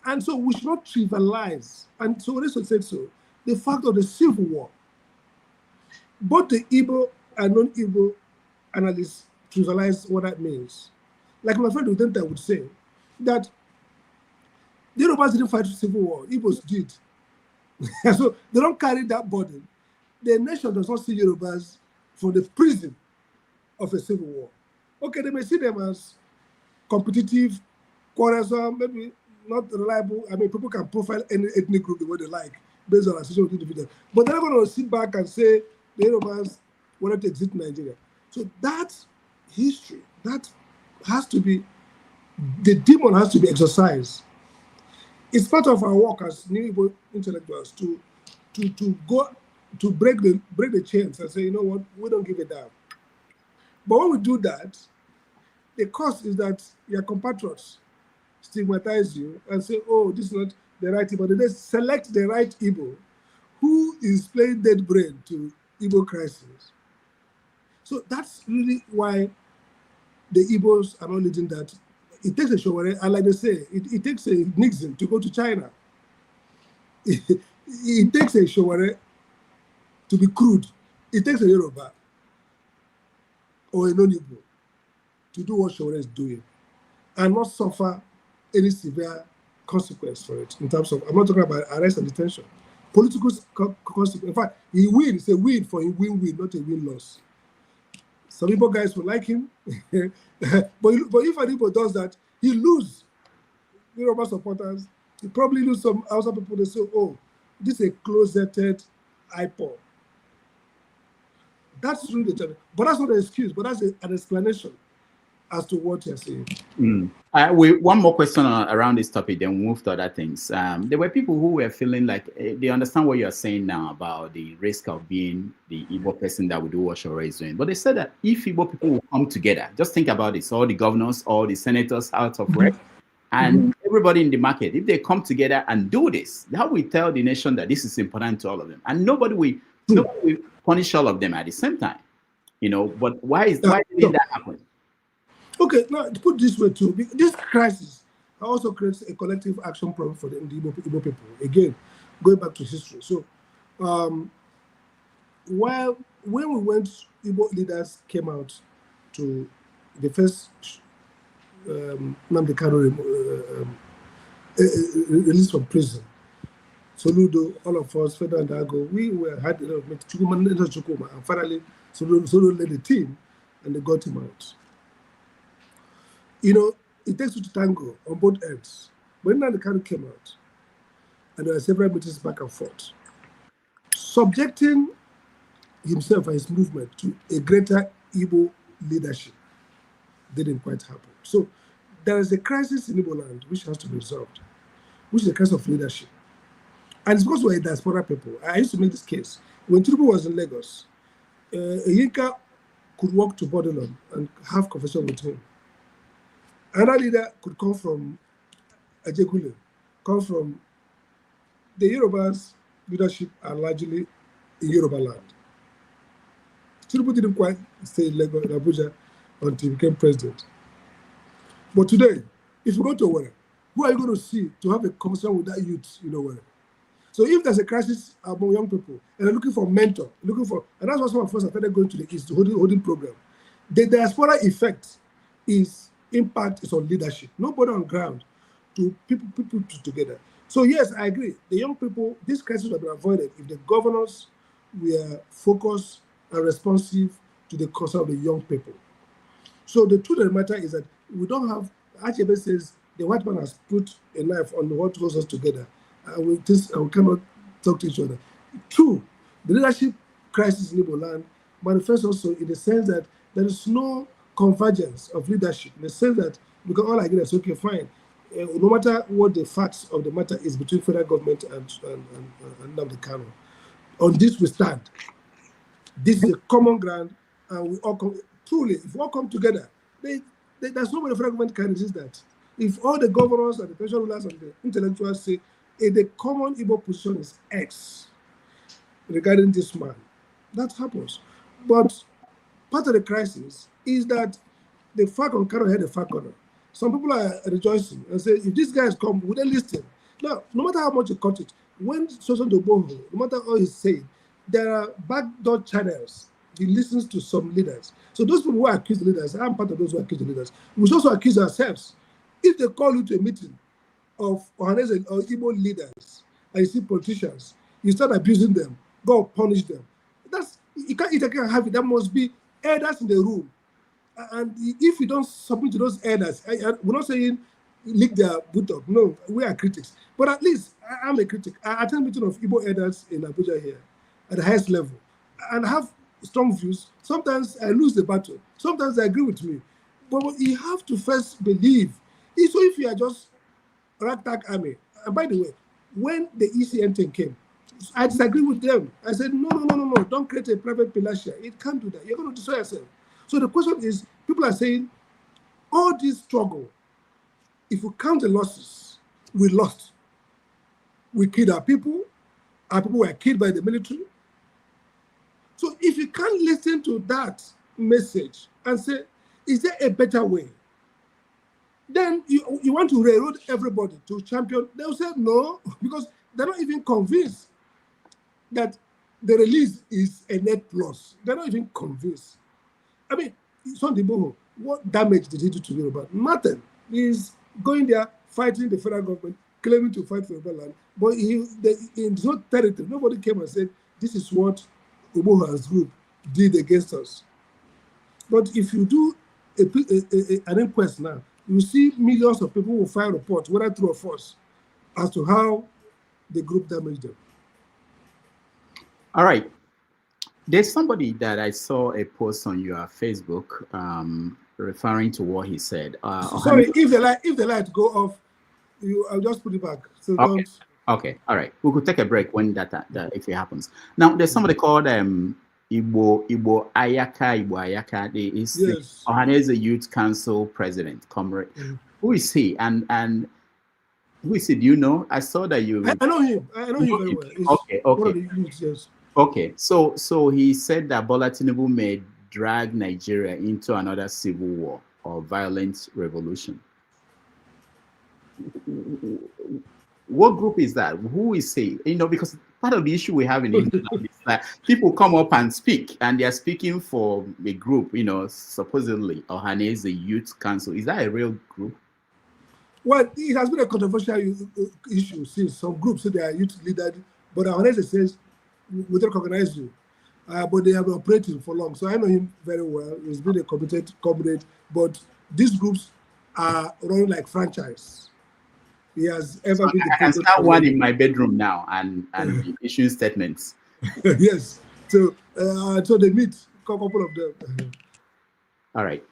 And so we should not trivialize, and so this said so, the fact of the Civil War. Both the Igbo and non-Igbo analysts trivialize what that means. Like my friend Udenta would say, that the Yorubas didn't fight the Civil War, Igbos did. So they don't carry that burden. The nation does not see Yorubas from the prison of a civil war. Okay, they may see them as competitive, quarrelsome, maybe not reliable. I mean, people can profile any ethnic group the way they like, based on association with individuals. But they're not going to sit back and say the Yorubas wanted to exit Nigeria. So that history, that has to be, the demon has to be exorcised. It's part of our work as new Igbo intellectuals to go to break the chains and say, you know what, we don't give a damn. But when we do that, the cost is that your compatriots stigmatize you and say, oh, this is not the right Igbo. They select the right Igbo who is playing dead brain to Igbo crisis. So that's really why the Igbos are not leading that. It takes a Sowore, and like they say, it takes a Nixon to go to China. It takes a Sowore to be crude. It takes a Yoruba or a non-Igbo to do what Sowore is doing and not suffer any severe consequence for it in terms of, I'm not talking about arrest and detention, political consequence. In fact, he win, it's a win for him, win-win, not a win-loss. Some Igbo guys will like him, but if an Igbo does that, he lose Yoruba supporters. He probably lose some Hausa people. They say, oh, this is a closeted IPOB. That's really the challenge. But that's not an excuse, but that's an explanation as to what you're saying. One more question around this topic, then we'll move to other things. There were people who were feeling like they understand what you're saying now about the risk of being the Igbo person that would do what Sowore is doing. But they said that if Igbo people will come together, just think about this, all the governors, all the senators out of rep, and everybody in the market, if they come together and do this, how we tell the nation that this is important to all of them, and nobody will punish all of them at the same time, you know. But why did that happen? Okay, now to put this way too, this crisis also creates a collective action problem for the Igbo people. Again, going back to history. So, when we went, Igbo leaders came out to the first Nnamdi Kanu released from prison. Soludo, all of us, Federal and Dago, we had a lot of Chukuma, and finally, Soludo led the team, and they got him out. You know, it takes two to tango on both ends. When Nnamdi Kanu came out, and there were several meetings back and forth, subjecting himself and his movement to a greater Igbo leadership didn't quite happen. So there is a crisis in Igbo land which has to be resolved, which is a crisis of leadership. And it's because we're diaspora people. I used to make this case. When Tinubu was in Lagos, Yinka could walk to Bordelon and have conversation with him. Another leader could come from Ajekule, come from the Yorubas. Leadership are largely in Yoruba land. Tinubu didn't quite stay in Lagos, in Abuja, until he became president. But today, if you go to Sowore, who are you going to see to have a conversation with that youth in Sowore? So if there's a crisis among young people and they're looking for a mentor, and that's what some of us have started going to the East, holding program. The diaspora effect impact is on leadership. Nobody on ground to people together. So yes, I agree. The young people, this crisis would have been avoided if the governors were focused and responsive to the concern of the young people. So the truth of the matter is that we don't have, Achebe says, the white man has put a knife on what holds us together. And we cannot talk to each other. Two, the leadership crisis in Igbo land manifests also in the sense that there is no convergence of leadership, in the sense that we can all agree that, okay, fine, no matter what the facts of the matter is between federal government and Nnamdi Kanu, on this we stand. This is a common ground, and we all come, truly, if we all come together, there's no way the federal government can resist that. If all the governors and the pension rulers and the intellectuals say, the common Igbo position is X regarding this man, that happens. But part of the crisis is that the Falcon cannot hear the Falconer. Some people are rejoicing and say, if these guys come, would they listen? Now, no matter how much you cut it, when Sosan Doboho, no matter all he's saying, there are backdoor channels. He listens to some leaders. So those people who accuse the leaders, I'm part of those who accuse the leaders. We should also accuse ourselves. If they call you to a meeting of Ohanese or Igbo leaders, and you see politicians, you start abusing them, go punish them. You can't have it. There must be elders in the room. And if you don't submit to those elders, we're not saying lick their boot up. No, we are critics. But at least I'm a critic. I attend a meeting of Igbo elders in Abuja here at the highest level and have strong views. Sometimes I lose the battle. Sometimes they agree with me. But you have to first believe. So if you are just ragtag army, and by the way, when the ECN thing came, I disagree with them. I said, no, don't create a private militia. It can't do that. You're going to destroy yourself. So the question is, people are saying, all this struggle, if we count the losses, we lost. We killed our people were killed by the military. So if you can't listen to that message and say, is there a better way? Then you want to railroad everybody to champion. They'll say no, because they're not even convinced that the release is a net loss. They're not even convinced. I mean, Sunday Boho, what damage did he do to Yoruba? Nothing. He's going there, fighting the federal government, claiming to fight for Yoruba land. But in his own territory, nobody came and said, this is what Umahi's group did against us. But if you do an inquest now, you see millions of people will file reports, whether true or false, as to how the group damaged them. All right. There's somebody that I saw a post on your Facebook referring to what he said. Sorry, if the light go off, I'll just put it back. So okay. Don't. Okay. All right. We could take a break when that if it happens. Now, there's somebody called Igbo Ayaka. Is Yes. Ohanese Youth Council President, comrade. Who is he? And who is he? Do you know? I saw that you. I know him. I know him very well. He's okay. one of the youths, yes. Okay, so he said that Bola Tinubu may drag Nigeria into another civil war or violent revolution. What group is that? Who is he? You know, because part of the issue we have in England is that people come up and speak, and they are speaking for a group, you know, supposedly Ohanese Youth Council. Is that a real group? Well, it has been a controversial issue since some groups say they are youth leaders, but Ohanese says, we don't recognize you. But they have been operating for long. So I know him very well. He's been a competent comrade. But these groups are running like franchise. He has ever been. I can start one in my bedroom now and issue statements. Yes. So they meet, a couple of them. All right.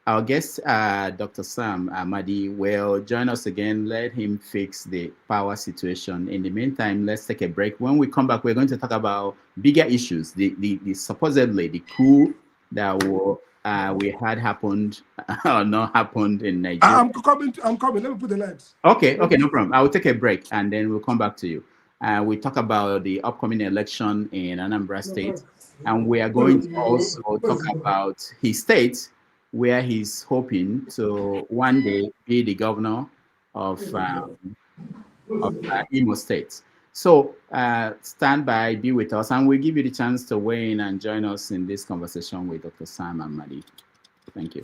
our guest, Dr. Sam Amadi, will join us again. Let him fix the power situation. In the meantime, let's take a break. When we come back, we're going to talk about bigger issues, the supposedly the coup that we had happened or not happened in Nigeria. I'm coming. Let me put the lights. Okay, no problem. I will take a break and then we'll come back to you. We talk about the upcoming election in Anambra State, and we are going to also talk about his state, where he's hoping to one day be the governor of Imo State. So stand by, be with us, and we'll give you the chance to weigh in and join us in this conversation with Dr. Sam Amadi. Thank you.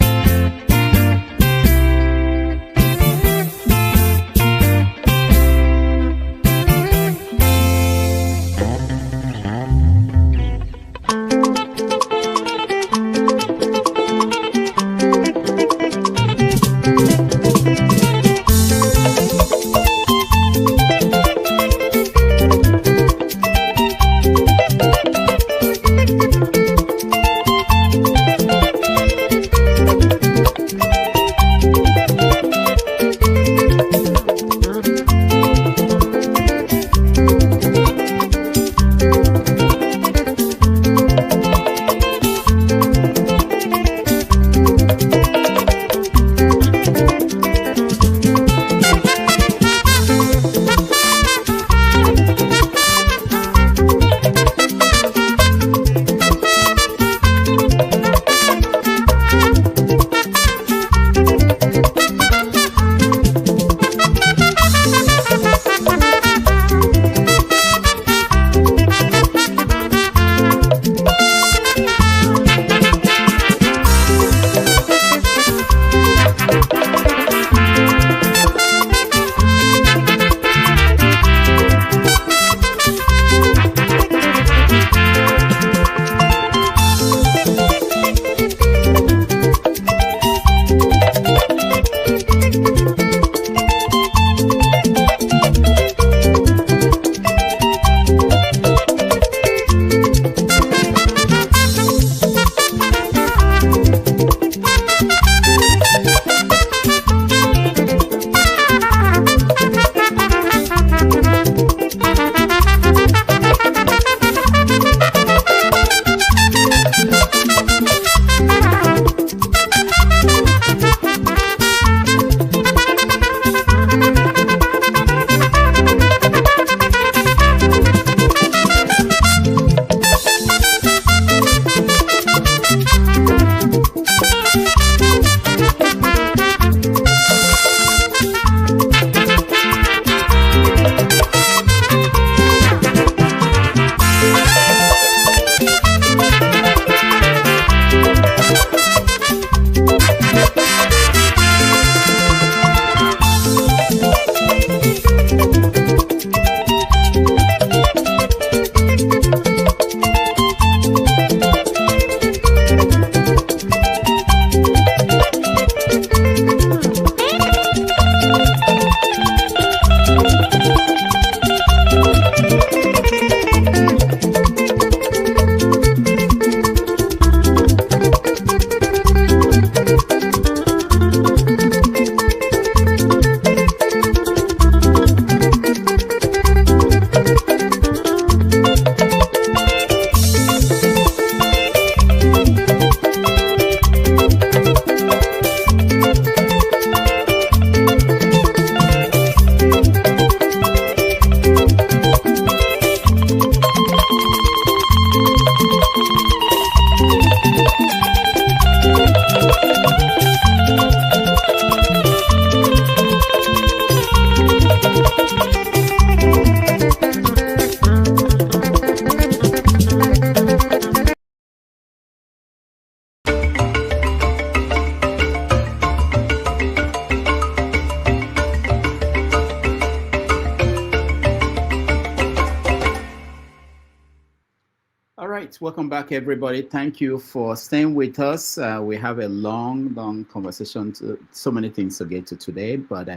Welcome back, everybody. Thank you for staying with us. We have a long conversation, so many things to get to today. But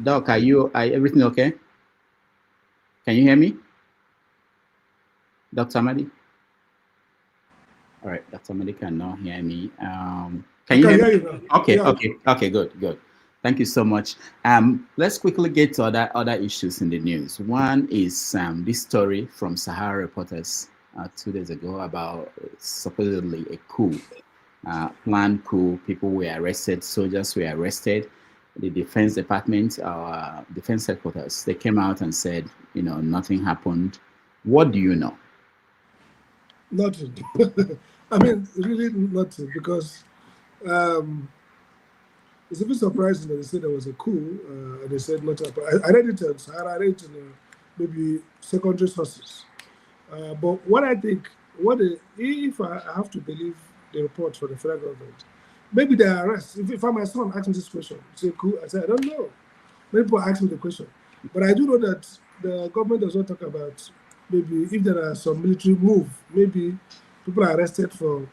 Doc, are everything okay? Can you hear me, Dr. Amadi? All right, Dr. Amadi cannot hear me. Can you hear you me? now. Okay, Yeah. okay, good. Thank you so much. Let's quickly get to other issues in the news. One is this story from Sahara Reporters 2 days ago about supposedly a coup, planned coup. People were arrested, soldiers were arrested. The Defense Department, Defense Headquarters, they came out and said, nothing happened. What do you know? Nothing. I mean, really nothing, because it's a bit surprising that they said there was a coup, and they said nothing happened. I read it on Sahara, I read it in maybe secondary sources. But what I think, if I have to believe the report for the federal government, maybe the arrest. If my son asked me this question, say coup, I said I don't know. Many people ask me the question, but I do know that the government does not talk about maybe if there are some military move. Maybe people are arrested for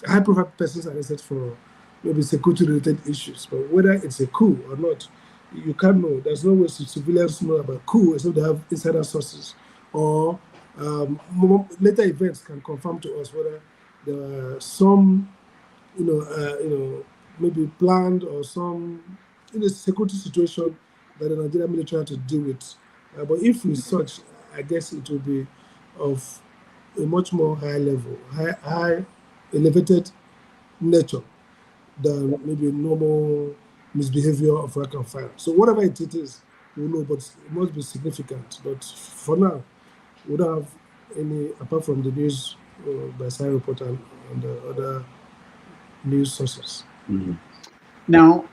high-profile persons are arrested for maybe security-related issues. But whether it's a coup or not, you can't know. There's no way civilians know about coup except they have insider sources, or later events can confirm to us whether there are some, maybe planned or some security situation that the Nigerian military had to deal with. But if it's such, I guess it will be of a much more high level, high elevated nature than maybe normal misbehavior of rank and file. So whatever it is, we'll know, but it must be significant. But for now, we don't have any, apart from the news by Sahara Report and the other news sources. Mm-hmm. Now,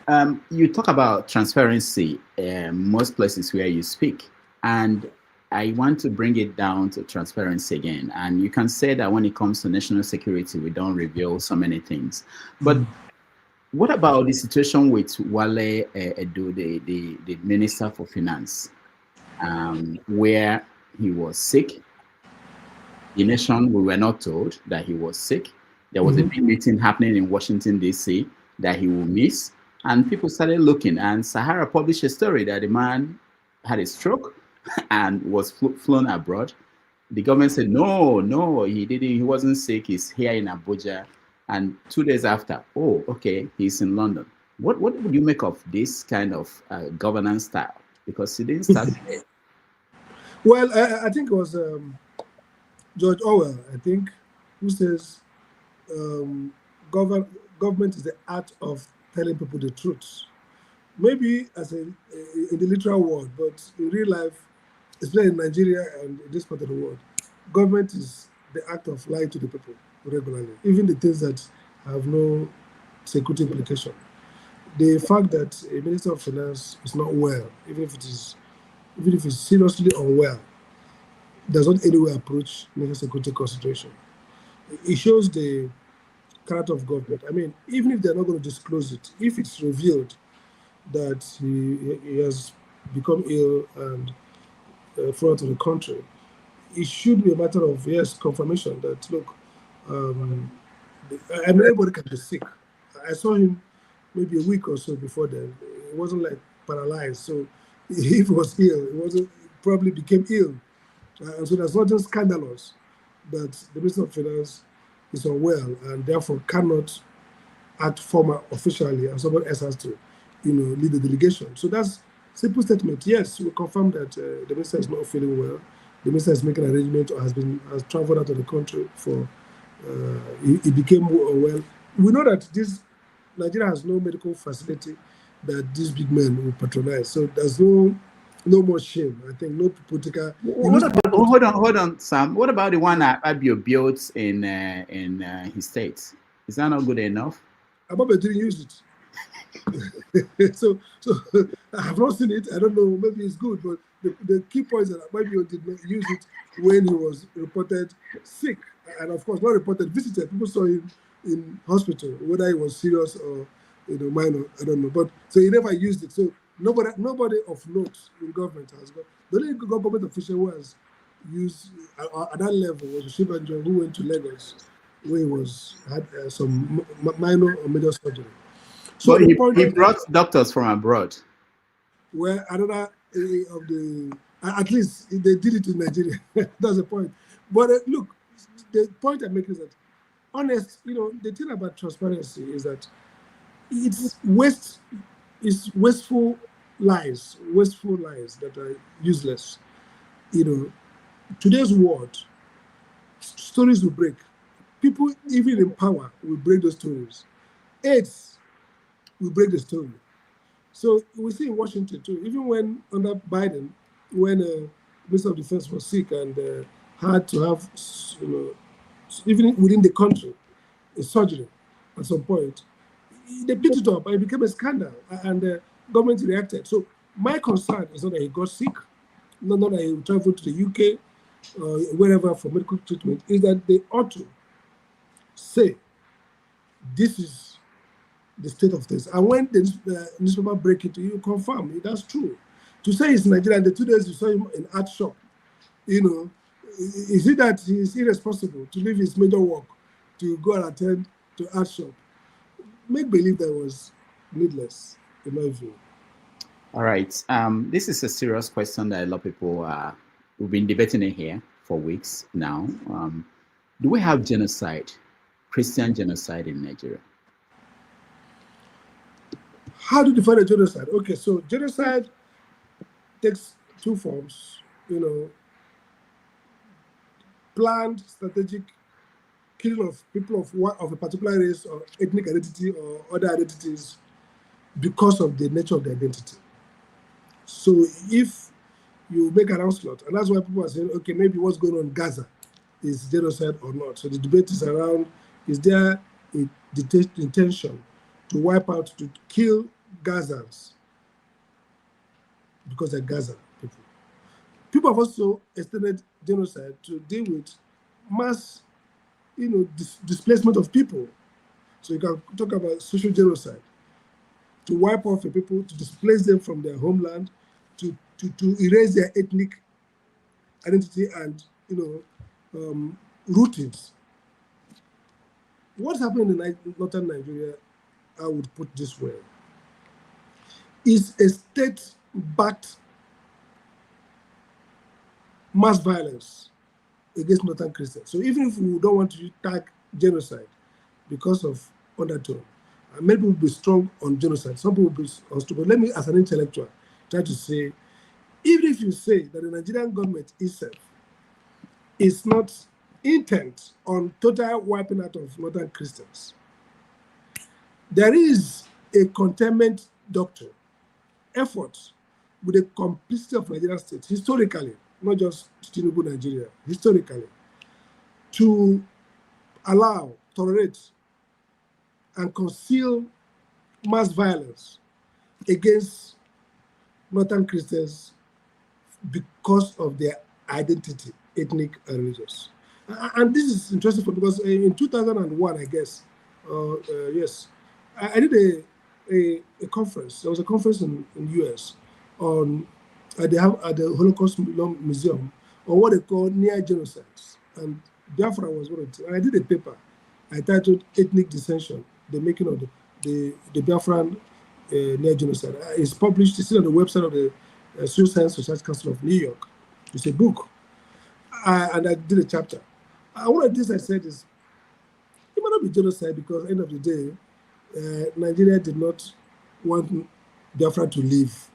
you talk about transparency in most places where you speak, and I want to bring it down to transparency again. And you can say that when it comes to national security, we don't reveal so many things. But what about the situation with Wale Edo, the Minister for Finance, where he was sick? The nation, we were not told that he was sick. There was a big meeting happening in Washington, D.C. that he will miss. And people started looking, and Sahara published a story that the man had a stroke and was flown abroad. The government said, no, he didn't. He wasn't sick. He's here in Abuja. And 2 days after, oh, okay, he's in London. What would you make of this kind of governance style? Because he didn't start there. Well, I think it was George Orwell, I think, who says government is the art of telling people the truth. Maybe in the literal world, but in real life, especially in Nigeria and in this part of the world, government is the act of lying to the people regularly, even the things that have no security implication. The fact that a Minister of Finance is not well, even if it's seriously unwell, does not anywhere approach national security consideration. It shows the character of government. I mean, even if they're not going to disclose it, if it's revealed that he has become ill and flown to the country, it should be a matter of, yes, confirmation that, look, everybody can be sick. I saw him maybe a week or so before then. It wasn't like paralyzed. So if he was ill, it probably became ill. And so there's nothing scandalous that the Minister of Finance is unwell and therefore cannot act formal officially, and somebody else has to, lead the delegation. So that's simple statement. Yes, we confirm that the minister is not feeling well. The minister is making an arrangement or has traveled out of the country for. He became unwell. We know that Nigeria has no medical facility that these big men will patronize. So there's no more shame. I think no political. Hold on, Sam. What about the one that Abio built in his state? Is that not good enough? Ababa didn't use it. so I have not seen it. I don't know. Maybe it's good, but the key point is that Ababa did not use it when he was reported sick, and of course not reported visited. People saw him in hospital, whether he was serious or minor. I don't know. But so he never used it. So nobody of note in government has got. The only government official who has used at that level was Shibanjo, who went to Lagos, where he had some minor or major surgery. So he brought doctors from abroad. Well, another of the, at least they did it in Nigeria. That's the point. But look, the point I'm making is that honest, the thing about transparency is that it's wasteful lies that are useless. Today's world, stories will break. People, even in power, will break those stories. AIDS will break the story. So we see in Washington too, even when under Biden, when Minister of Defense was sick and had to have, even within the country, a surgery at some point, they picked it up and it became a scandal, and the government reacted. So my concern is not that he got sick, not that he traveled to the UK or wherever for medical treatment, is that they ought to say, this is the state of things. And when the newspaper break it, you confirm that's true. To say he's Nigerian, the 2 days you saw him in art shop, is it that he's irresponsible to leave his major work to go and attend to art shop? Make believe that was needless, in my view. All right. This is a serious question that a lot of people we've been debating it here for weeks now. Do we have genocide, Christian genocide in Nigeria? How do you define a genocide? Okay, so genocide takes two forms, planned, strategic killing of people of a particular race or ethnic identity or other identities because of the nature of the identity. So if you make an onslaught, and that's why people are saying, okay, maybe what's going on in Gaza is genocide or not. So the debate is around, is there a intention to wipe out, to kill Gazans because they're Gaza people? People have also extended genocide to deal with mass, displacement of people. So you can talk about social genocide, to wipe off the people, to displace them from their homeland, to erase their ethnic identity and rootings. What's happening in northern Nigeria, I would put this way, is a state-backed mass violence against northern Christians. So even if we don't want to tag genocide because of undertone, many people will be strong on genocide, some people will be on stupid. Let me, as an intellectual, try to say, even if you say that the Nigerian government itself is not intent on total wiping out of northern Christians, there is a containment doctrine, effort with the complicity of Nigerian state, historically, not just Tinubu Nigeria, historically, to allow, tolerate, and conceal mass violence against northern Christians because of their identity, ethnic and religious. And this is interesting because in 2001, I guess, yes, I did a conference. There was a conference in the US on at the Holocaust Museum on what they call near genocides. And Biafra was one of it. I did a paper I titled Ethnic Dissension, the making of the Biafran near genocide. It's published, it's on the website of the Social Science Society Council of New York. It's a book. And I did a chapter. One of the things I said is, it might not be genocide because at the end of the day, Nigeria did not want Biafra to leave.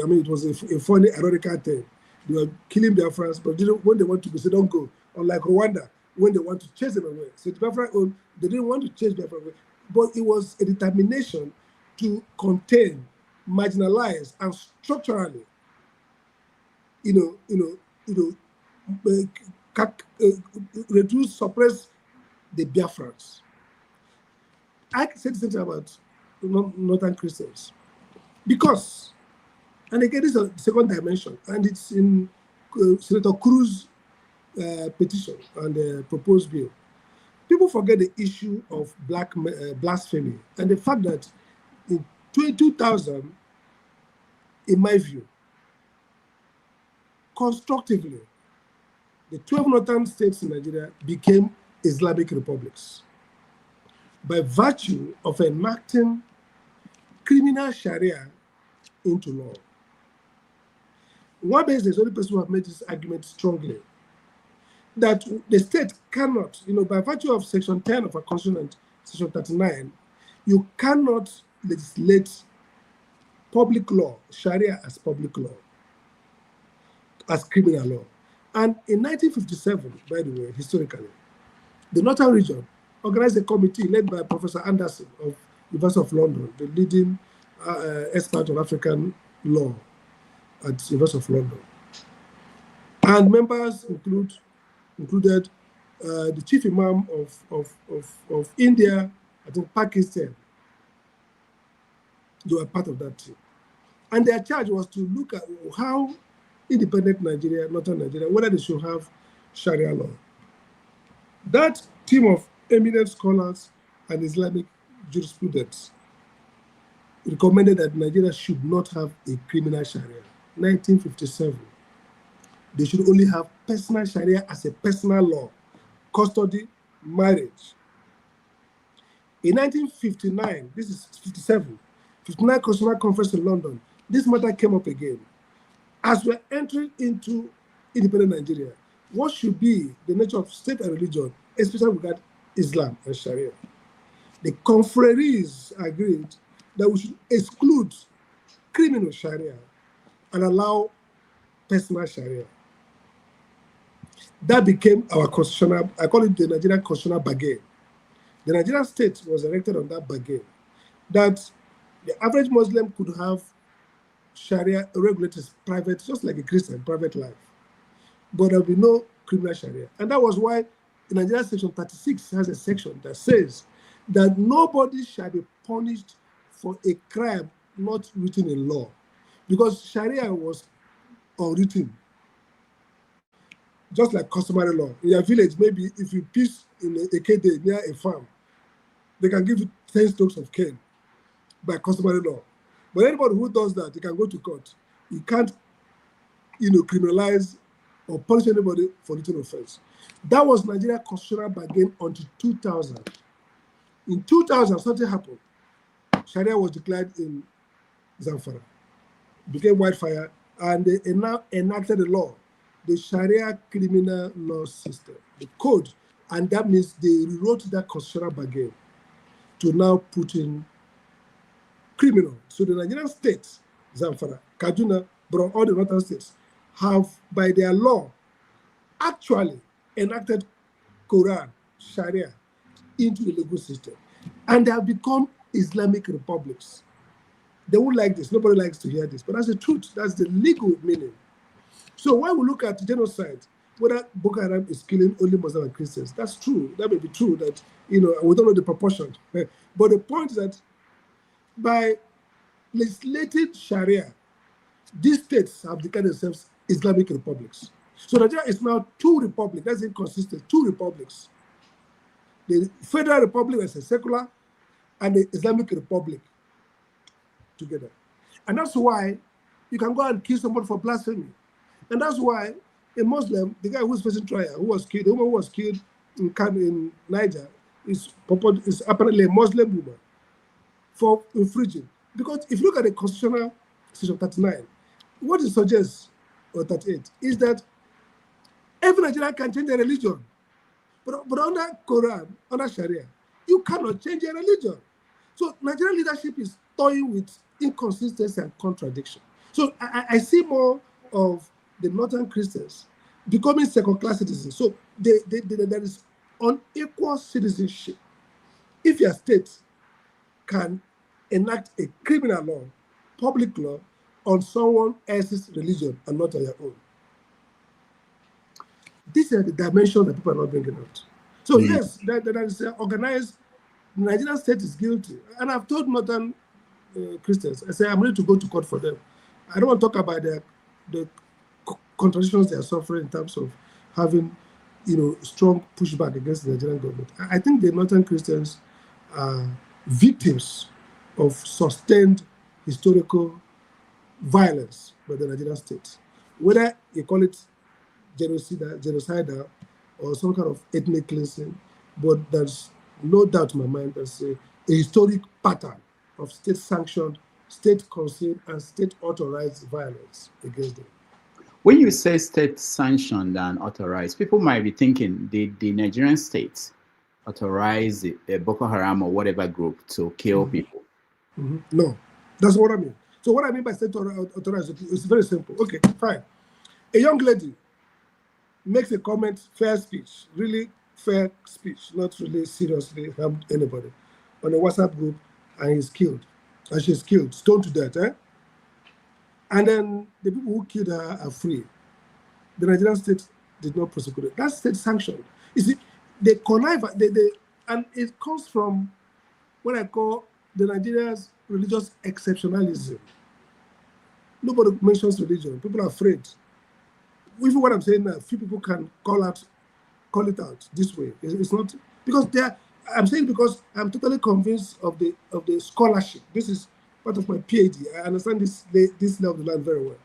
I mean, it was a funny, ironical thing. They were killing Biafrans, but when they want to go, they don't go. Unlike Rwanda, when they want to chase them away. So the Biafra, they didn't want to chase Biafra away, but it was a determination to contain, marginalize, and structurally, reduce, suppress the Biafrans. I said something about northern Christians because, and again, this is a second dimension, and it's in Senator Cruz's petition and proposed bill. People forget the issue of blasphemy and the fact that in 2000, in my view, constructively, the 12 northern states in Nigeria became Islamic republics by virtue of enacting criminal Sharia into law. One is the only person who have made this argument strongly. that the state cannot, by virtue of Section 10 of our Constitution and Section 39, you cannot legislate public law, Sharia as public law, as criminal law. And in 1957, by the way, historically, the Northern region organized a committee led by Professor Anderson of University of London, the leading expert on African law at University of London. And members included the chief imam of India, I think Pakistan. They were part of that team. And their charge was to look at how independent Nigeria, Northern Nigeria, whether they should have Sharia law. That team of eminent scholars and Islamic jurisprudence recommended that Nigeria should not have a criminal Sharia. 1957. They should only have personal Sharia as a personal law, custody, marriage. In 1959, this is 57, 59 Constitutional Conference in London, this matter came up again. As we're entering into independent Nigeria, what should be the nature of state and religion, especially regarding Islam and Sharia? The conferees agreed that we should exclude criminal Sharia and allow personal Sharia. That became our constitutional, I call it the Nigerian constitutional bargain. The Nigerian state was erected on that bargain, that the average Muslim could have Sharia regulated private, just like a Christian, private life. But there will be no criminal Sharia. And that was why in Nigeria Section 36 has a section that says that nobody shall be punished for a crime not written in law. Because Sharia was unwritten, just like customary law. In your village, maybe if you piss in a K-day near a farm, they can give you 10 strokes of cane by customary law. But anybody who does that, they can go to court. You can't, criminalize or punish anybody for written offense. That was Nigeria constitutional bargain until 2000. In 2000, something happened. Sharia was declared in Zamfara, became wildfire, and they enacted the law, the Sharia criminal law system, the code, and that means they rewrote that constitutional bargain to now put in criminal. So the Nigerian states, Zamfara, Kaduna, but all the northern states, have, by their law, actually enacted Quran, Sharia, into the legal system. And they have become Islamic republics. They won't like this. Nobody likes to hear this. But that's the truth. That's the legal meaning. So when we look at genocide, whether Boko Haram is killing only Muslims and Christians, that's true. That may be true that, we don't know the proportion. But the point is that by legislating Sharia, these states have declared themselves Islamic republics. So Nigeria is now two republics. That's inconsistent. Two republics. The Federal Republic as a secular and the Islamic Republic together. And that's why you can go and kill somebody for blasphemy. And that's why a Muslim, the guy who's facing trial, who was killed, the woman who was killed in Niger, is apparently a Muslim woman for infringing. Because if you look at the constitutional section 39, what it suggests, or 38, is that every Nigerian can change their religion. But under Quran, under Sharia, you cannot change your religion. So Nigerian leadership is toying with inconsistency and contradiction. So I see more of the northern Christians becoming second-class citizens. So there is unequal citizenship. If your state can enact a criminal law, public law, on someone else's religion and not on your own. These are the dimensions that people are not bringing out. So yes, that is organized. The Nigerian state is guilty. And I've told northern Christians, I say I'm ready to go to court for them. I don't want to talk about the contradictions they are suffering in terms of having, strong pushback against the Nigerian government. I think the northern Christians are victims of sustained historical violence by the Nigerian state. Whether you call it genocidal or some kind of ethnic cleansing, but there's no doubt in my mind there's a historic pattern of state-sanctioned, state-concealed, and state-authorized violence against them. When you say state sanctioned and authorized, people might be thinking the Nigerian state authorize a Boko Haram or whatever group to kill people. No, that's what I mean. So what I mean by state authorized is very simple. Okay, fine. A young lady makes a comment, fair speech, really fair speech, not really seriously harmed anybody, on a WhatsApp group, and he's killed. And she's killed, stoned to death. And then the people who killed her are free. The Nigerian state did not prosecute it. That's state sanctioned. You see, they connive, and it comes from what I call the Nigeria's religious exceptionalism. Nobody mentions religion. People are afraid. Even what I'm saying now, few people can call it out this way. It's not because I'm saying because I'm totally convinced of the scholarship. This is part of my PhD. I understand this level of the land very well,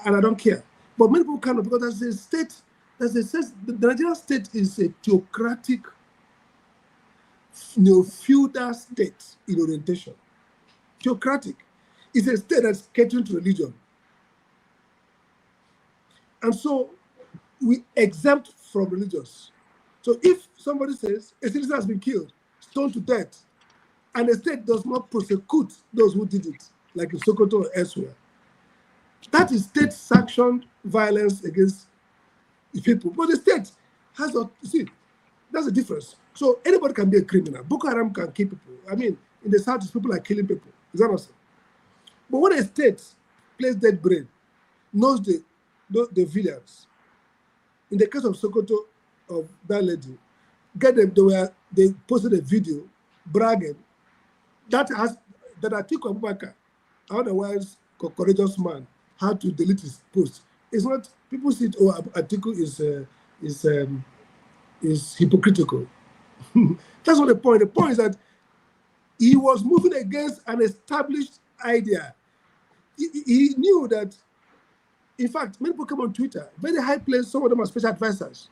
and I don't care. But many people cannot, because as a state, the Nigerian state is a theocratic, feudal state in orientation. Theocratic. It's a state that's catering to religion. And so we exempt from religious. So if somebody says a citizen has been killed, stoned to death, and the state does not prosecute those who did it, like in Sokoto or elsewhere, that is state-sanctioned violence against the people. But the state has a, see, that's the difference. So anybody can be a criminal. Boko Haram can kill people. I mean, in the south, people are killing people. Is that what I'm saying? But when a state plays dead brain, knows the villains, in the case of Sokoto, of that lady, they posted a video bragging that Atiku Abubakar, otherwise courageous man, had to delete his post. It's not, people see it, oh, Atiku is hypocritical. That's not the point. The point is that he was moving against an established idea. He knew that, in fact, many people come on Twitter, very high placed, some of them are special advisors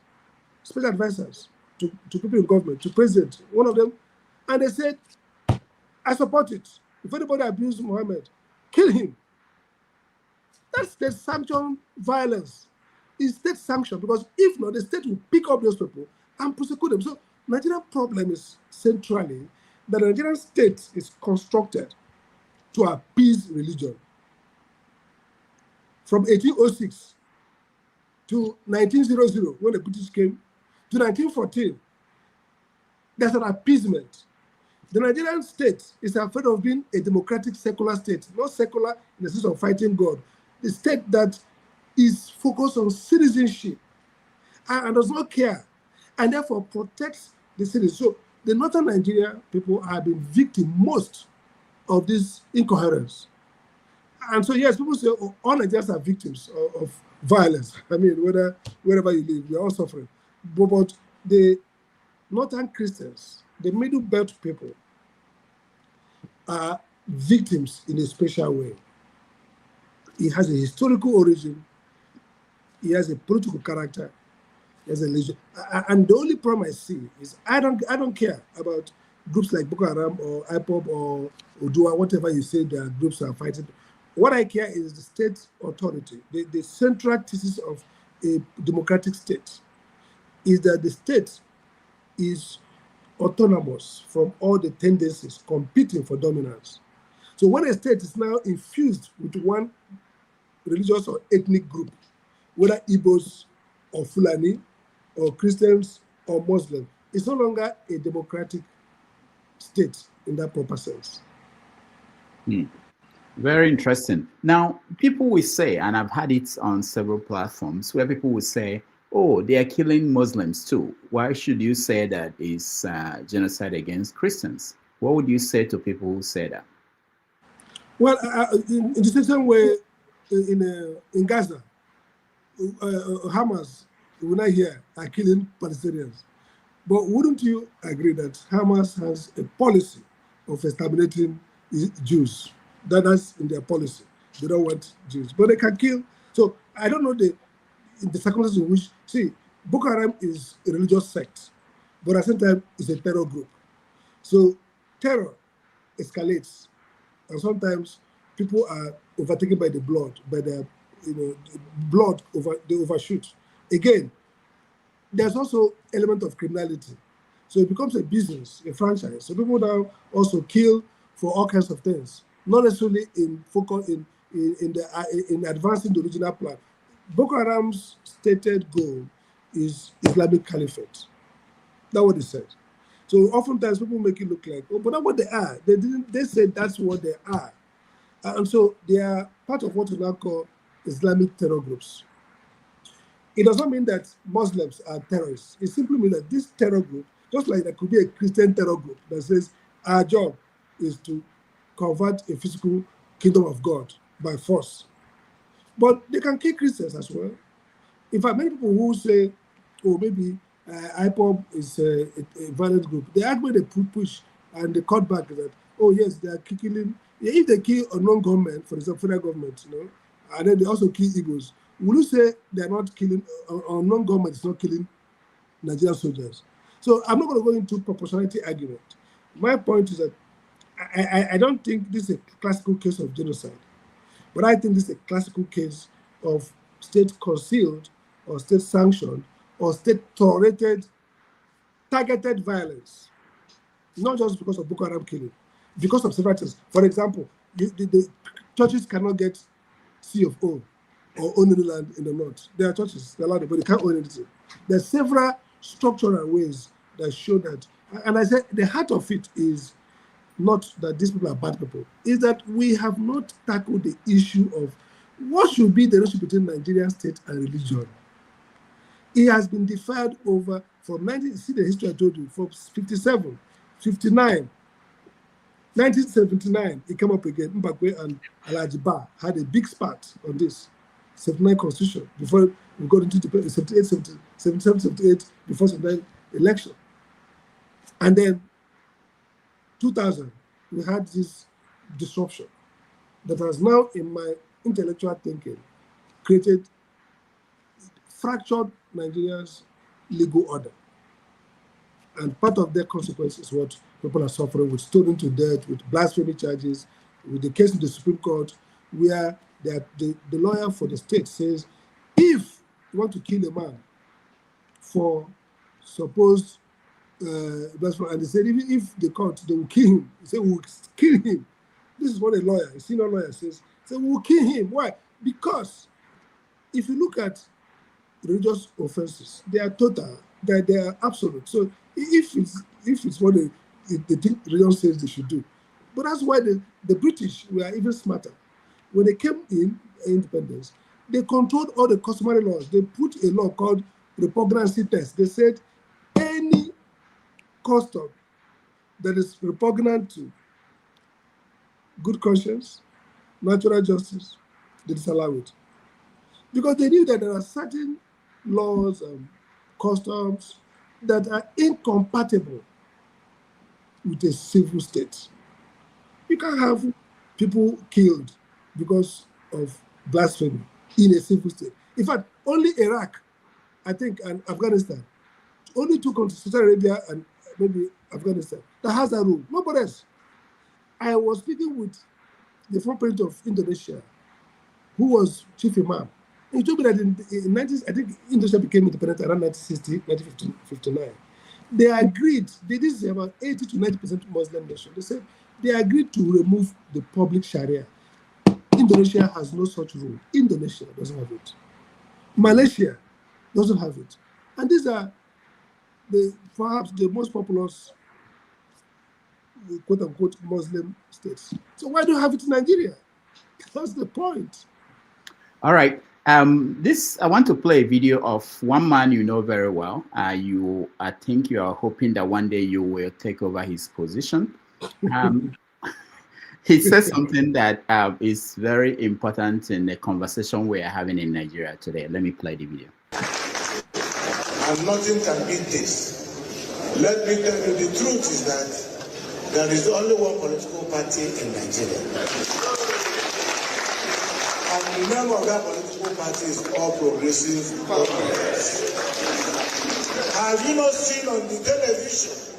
to people in government, to president, one of them, and they said, I support it. If anybody abuses Mohammed, kill him. That's the sanctioned violence. It's state sanctioned, because if not, the state will pick up those people and prosecute them. So Nigerian problem is centrally that the Nigerian state is constructed to appease religion. From 1806 to 1900, when the British came, to 1914, there's an appeasement. The Nigerian state is afraid of being a democratic secular state, not secular in the sense of fighting God. The state that is focused on citizenship and does not care, and therefore protects the citizens. So the northern Nigeria people have been victim most of this incoherence. And so yes, people say, oh, all Nigerians are victims of violence. I mean, wherever you live, we're all suffering. But the northern Christians, the middle belt people, are victims in a special way. It has a historical origin. It has a political character. It has a religion. And the only problem I see is I don't care about groups like Boko Haram or IPOB or Odua, whatever you say their groups are fighting. What I care is the state authority. The central thesis of a democratic state is that the state is autonomous from all the tendencies competing for dominance. So when a state is now infused with one religious or ethnic group, whether Igbos or Fulani or Christians or Muslim, it's no longer a democratic state in that proper sense. Very interesting. Now, people will say, and I've had it on several platforms, where people will say, oh, they are killing Muslims too. Why should you say that is genocide against Christians? What would you say to people who say that? Well, in the same way, in Gaza, Hamas, we're not here, are killing Palestinians. But wouldn't you agree that Hamas has a policy of exterminating Jews? That's in their policy. They don't want Jews, but they can kill. So I don't know the circumstances in which, see, Boko Haram is a religious sect, but at the same time, it's a terror group. So terror escalates, and sometimes people are overtaken by the blood, by the blood they overshoot. Again, there's also element of criminality. So it becomes a business, a franchise. So people now also kill for all kinds of things, not necessarily in focus in advancing the original plan. Boko Haram's stated goal is Islamic Caliphate. That's what they said. So oftentimes people make it look like, oh, but that's what they are. They said that's what they are. And so they are part of what we now call Islamic terror groups. It does not mean that Muslims are terrorists. It simply means that this terror group, just like there could be a Christian terror group that says our job is to convert a physical kingdom of God by force. But they can kill Christians as well. In fact, many people who say, oh, maybe IPOB is a violent group, the argument they push and they cut back that, oh yes, they are killing. If they kill unknown government, for example, federal government, and then they also kill Igbos, will you say they're not killing, unknown government is not killing Nigerian soldiers? So I'm not going to go into proportionality argument. My point is that I don't think this is a classical case of genocide, but I think this is a classical case of state concealed or state sanctioned or state tolerated targeted violence, not just because of Boko Haram killing, because of several things. For example, the churches cannot get C of O or own any land in the north. There are churches, they're allowed, but they can't own anything. There are several structural ways that show that. And I said the heart of it is not that these people are bad people, is that we have not tackled the issue of what should be the relationship between Nigerian state and religion. It has been deferred over from 19, see the history I told you, from 57, 59, 1979, it came up again. Mbakwe and Alhaji Bah had a big spat on this 79 constitution before we got into the 77, 78 before 79 election. And then 2000, we had this disruption that has now, in my intellectual thinking, created fractured Nigeria's legal order. And part of their consequence is what people are suffering with stoning to death, with blasphemy charges, with the case in the Supreme Court, where the lawyer for the state says, if you want to kill a man for supposed blasphemy, and they said, even if the court, they will kill him. They say, we'll kill him. This is what a lawyer, a senior lawyer says. Say, we'll kill him. Why? Because if you look at religious offenses, they are total, they are absolute. So if it's what they think religion says they should do. But that's why the British were even smarter. When they came in independence, they controlled all the customary laws. They put a law called repugnancy test. They said any custom that is repugnant to good conscience, natural justice, they disallow it. Because they knew that there are certain laws and customs that are incompatible with a civil state. You can't have people killed because of blasphemy in a civil state. In fact, only Iraq, I think, and Afghanistan, only two countries, Saudi Arabia and maybe Afghanistan, that has that rule. Nobody else. I was speaking with the former president of Indonesia, who was chief imam. He told me that in 19, I think Indonesia became independent around 1960, 1959. They agreed, this is about 80 to 90% Muslim nation. They said they agreed to remove the public Sharia. Indonesia has no such rule. Indonesia doesn't have it. Malaysia doesn't have it. And these are perhaps the most populous, quote unquote, Muslim states. So why do you have it in Nigeria? That's the point. All right. I want to play a video of one man you know very well. I think you are hoping that one day you will take over his position. He says something that is very important in the conversation we are having in Nigeria today. Let me play the video. And nothing can beat this. Let me tell you, the truth is that there is only one political party in Nigeria. And the name of that political party is All Progressive Congress. Have you not seen on the television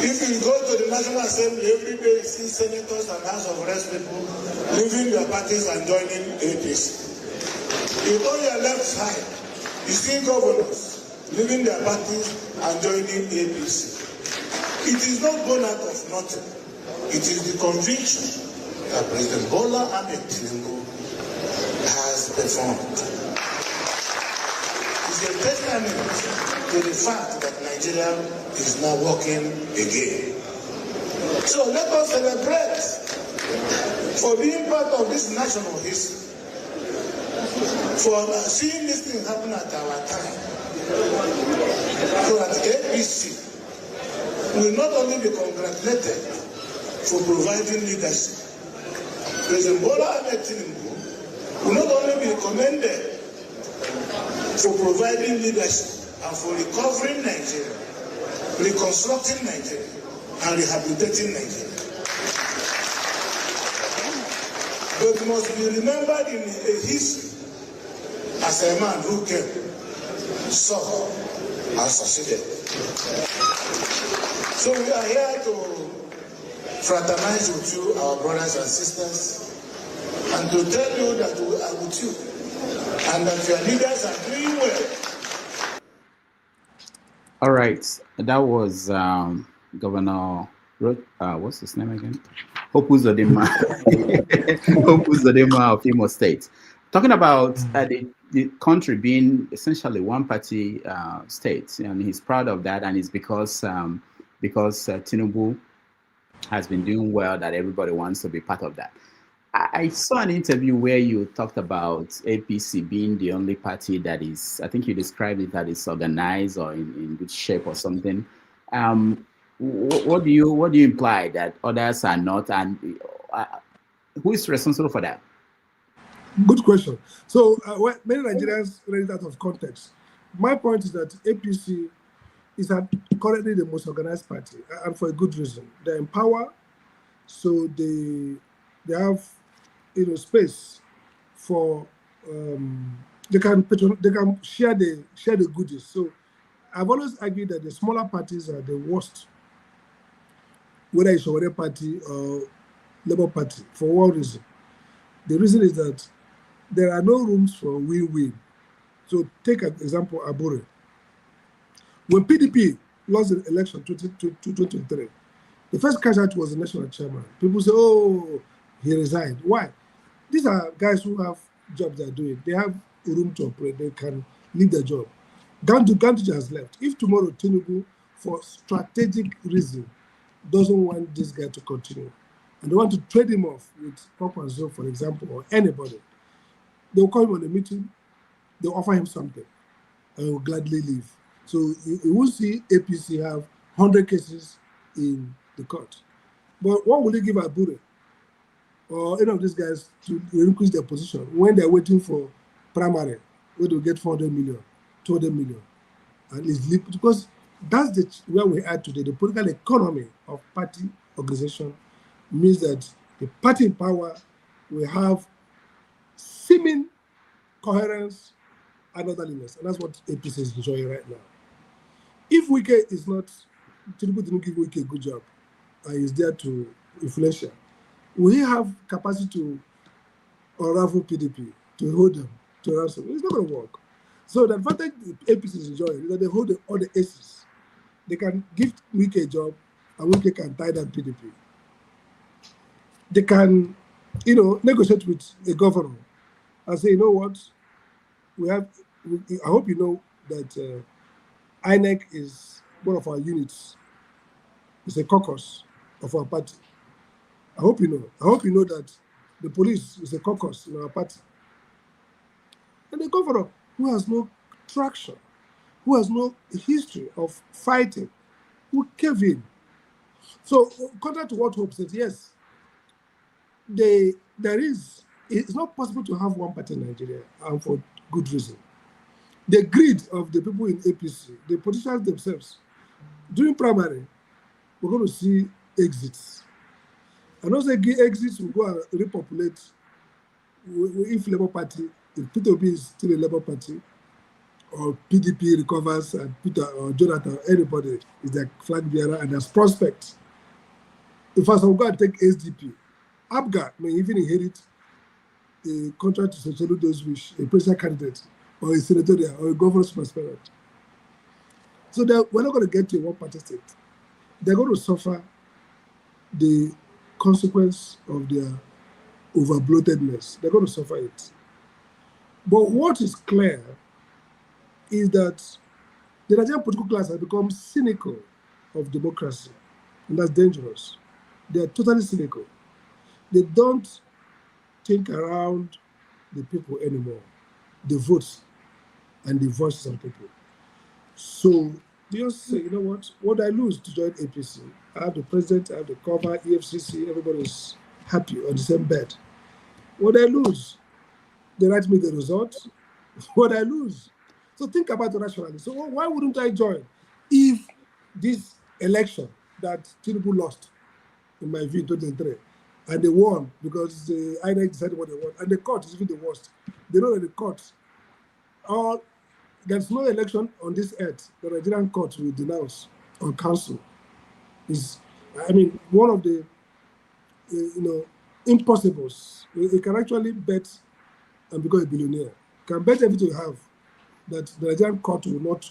If you go to the National Assembly, every day you see senators and House of Reps people leaving their parties and joining APC. You go on your left side, you see governors leaving their parties and joining APC. It is not born out of nothing. It is the conviction that President Bola Ahmed Tinubu has performed. It's a testament to the fact that Nigeria is now working again. So let us celebrate for being part of this national history, for seeing this thing happen at our time, so that APC will not only be congratulated for providing leadership. President Bola Ahmed Tinubu will not only be commended for providing leadership and for recovering Nigeria, reconstructing Nigeria, and rehabilitating Nigeria. But it must be remembered in a history as a man who came, saw, and succeeded. So we are here to fraternize with you, our brothers and sisters, and to tell you that we are with you and that your leaders are doing well. All right, that was Governor, what's his name again? Hopu Uzodinma. Hopu Uzodinma of Imo State. Talking about the country being essentially one-party state, and he's proud of that, and it's because Tinubu has been doing well that everybody wants to be part of that. I saw an interview where you talked about APC being the only party that is, I think you described it that is organized or in good shape or something. What do you imply that others are not, and who is responsible for that? Good question. So many Nigerians read it out of context. My point is that APC is currently the most organized party, and for a good reason. They're in power, so they have space for they can share the goodies. So I've always argued that the smaller parties are the worst, whether it's Sowore party or Labour Party, for one reason. The reason is that there are no rooms for win-win. So take an example, Abure. When PDP lost the election 2023, the first cash out was the national chairman. People say, oh, he resigned. Why? These are guys who have jobs they're doing. They have a room to operate. They can leave their job. Gandhi has left. If tomorrow Tinubu, for strategic reason, doesn't want this guy to continue, and they want to trade him off with Kwakwanzo, for example, or anybody, they'll call him on a meeting, they'll offer him something, and he'll gladly leave. So you will see APC have 100 cases in the court. But what will they give Abure or any of these guys to increase their position when they're waiting for primary, where they'll get 400 million, 200 million, and it's because that's where we are today. The political economy of party organization means that the party in power will have seeming coherence and orderliness, and that's what APC is enjoying right now. If Wike is not, Tinubu didn't give Wike a good job, and is there to influential, will he have capacity to unravel PDP, to hold them, to ransom? It's not going to work. So the advantage APC is enjoying is that they hold all the aces. They can give Wike a job, and Wike can tie down PDP. They can, negotiate with a governor and say, you know what, I hope you know that INEC is one of our units. It's a caucus of our party. I hope you know. I hope you know that the police is a caucus in our party. And the governor, who has no traction, who has no history of fighting, who cave in. So, contrary to what Hope said, yes, it's not possible to have one party in Nigeria, and for good reason. The greed of the people in APC, the politicians themselves, during primary, we're going to see exits. And also exits will go and repopulate if Labour Party, if P2B is still a Labour Party, or PDP recovers and Peter or Jonathan, anybody is their flag bearer and there's prospects. If I go and take SDP, Abga may even inherit a contract to Sosolu those wish, a presidential candidate, or a senatorial, or a governor's aspirant. So we're not going to get to a one-party state. They're going to suffer the consequence of their over-bloatedness. They're going to suffer it. But what is clear is that the Nigerian political class has become cynical of democracy, and that's dangerous. They are totally cynical. They don't think around the people anymore, the votes and the voices of people. So they just say, you know what I lose to join APC? I have the president, I have the cover, EFCC, everybody's happy on the same bed. What I lose? They write me the results. What I lose? So think about it rationally. So why wouldn't I join if this election that Tinubu lost, in my view, in 2003, and they won because the INEC decided what they want, and the court is even the worst. They know that the courts, there's no election on this earth the Nigerian court will denounce or cancel. One of the impossibles. You can actually bet and become a billionaire. You can bet everything you have that the Nigerian court will not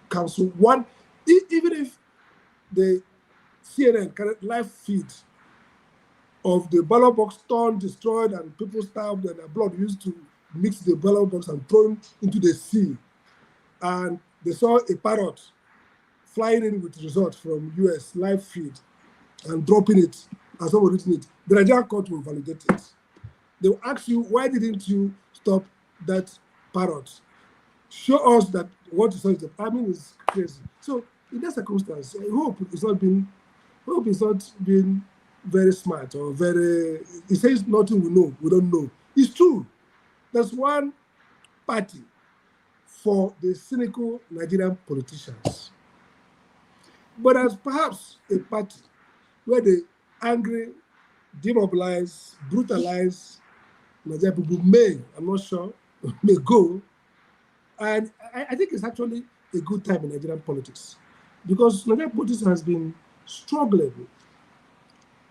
cancel one, even if the CNN can live feed of the ballot box torn, destroyed, and people stabbed, and their blood used to mix the ballot box and thrown into the sea. And they saw a parrot flying in with results from US live feed and dropping it and someone written it. The Nigerian court will validate it. They will ask you, why didn't you stop that parrot? Show us that what you saw is is crazy. So in that circumstance, I hope it's not been very smart or very, it says nothing we don't know. It's true. There's one party for the cynical Nigerian politicians. But as perhaps a party where the angry, demobilize, brutalize Nigerian people I'm not sure, may go. And I think it's actually a good time in Nigerian politics because Nigerian politics has been struggling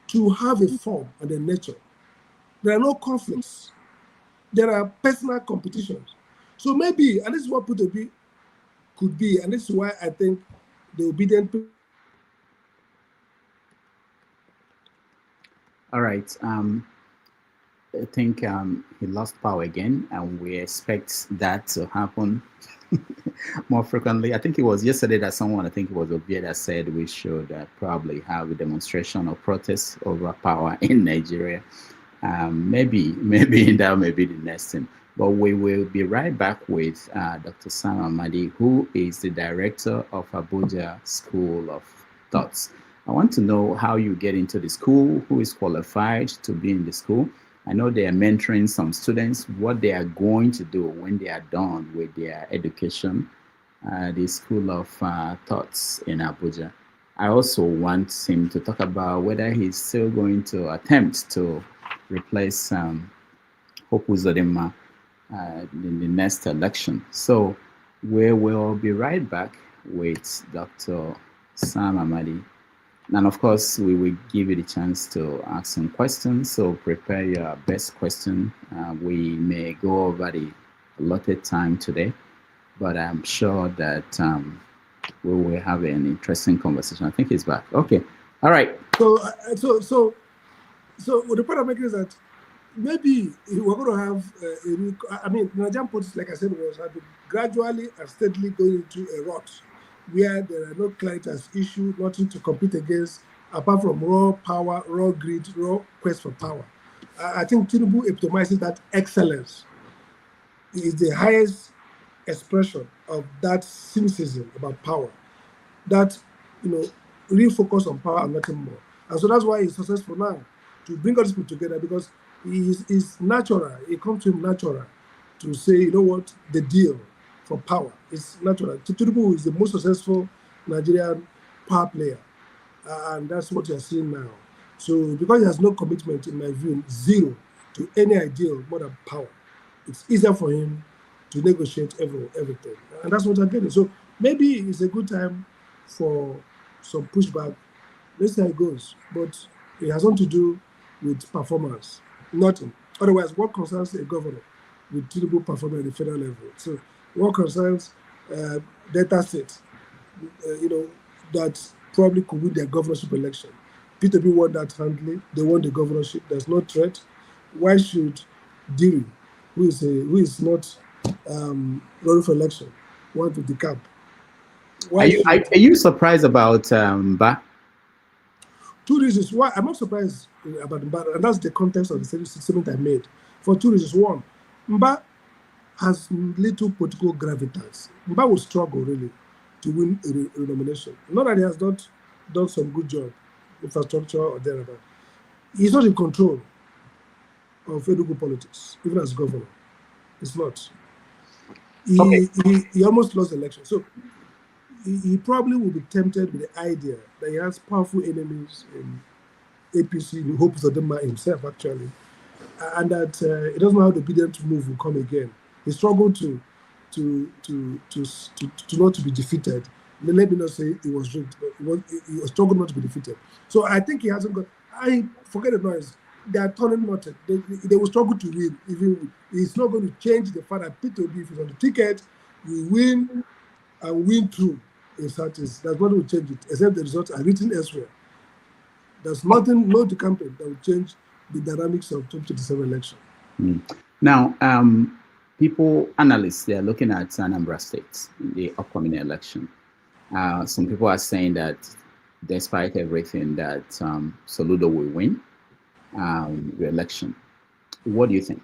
to have a form and a nature. There are no conflicts. There are personal competitions. So maybe, and this is what Putin could be, and this is why I think the obedient people. All right. I think he lost power again, and we expect that to happen more frequently. I think it was yesterday that someone, I think it was Obia, that said we should probably have a demonstration or protest over power in Nigeria. Maybe that may be the next thing. But we will be right back with Dr. Sam Amadi, who is the director of Abuja School of Thoughts. I want to know how you get into the school, who is qualified to be in the school. I know they are mentoring some students, what they are going to do when they are done with their education, the School of Thoughts in Abuja. I also want him to talk about whether he's still going to attempt to replace Hope Uzodinma in the next election. So we will be right back with Dr. Sam Amadi. And of course, we will give you the chance to ask some questions. So prepare your best question. We may go over the allotted time today, but I'm sure that we will have an interesting conversation. I think he's back. Okay. All right. So the point I'm making is that maybe we're going to have Nigerian politics, like I said, have been gradually and steadily going into a rut where there are no clients as issue, nothing to compete against, apart from raw power, raw greed, raw quest for power. I think Tinubu epitomizes that excellence. It is the highest expression of that cynicism about power, that real focus on power and nothing more. And so that's why he's successful now, to bring all these people together, because it's natural. It comes to him natural to say, the deal for power. It's natural. Tinubu is the most successful Nigerian power player. And that's what you're seeing now. So because he has no commitment, in my view, zero to any ideal more than power, it's easier for him to negotiate everything. And that's what I'm getting. So maybe it's a good time for some pushback. Let's see how it goes. But it has nothing to do with performance. Nothing. Otherwise, what concerns a governor with Tinubu performing at the federal level? So what concerns Delta State, that probably could win their governorship election. P2B won that handily. They won the governorship. There's no threat. Why should Diri, who is not running for election, want to decamp? Are you surprised about Mbah? Two reasons why I'm not surprised about Mbah, and that's the context of the statement I made. For two reasons. One, Mbah has little political gravitas. Mbah will struggle really to win a nomination. Not that he has not done some good job, infrastructure or thereabout. He's not in control of Enugu politics, even as governor. It's not. He almost lost the election. So he probably will be tempted with the idea that he has powerful enemies in APC, in hopes of them himself, actually, and that he doesn't know how the obedient move will come again. He struggled to not to be defeated. Let me not say he was rigged, but he was struggled not to be defeated. So I think he hasn't got. I forget the noise. They are turning nothing. They will struggle to win. Even it's not going to change the fact that P2B, if he's on the ticket, we win and win through. In Southeast, that's what will change it. Except the results are written elsewhere. There's nothing, no campaign that will change the dynamics of 2027 election. Now, analysts, they are looking at Anambra State, the upcoming election. Some people are saying that despite everything, that Soludo will win the election. What do you think?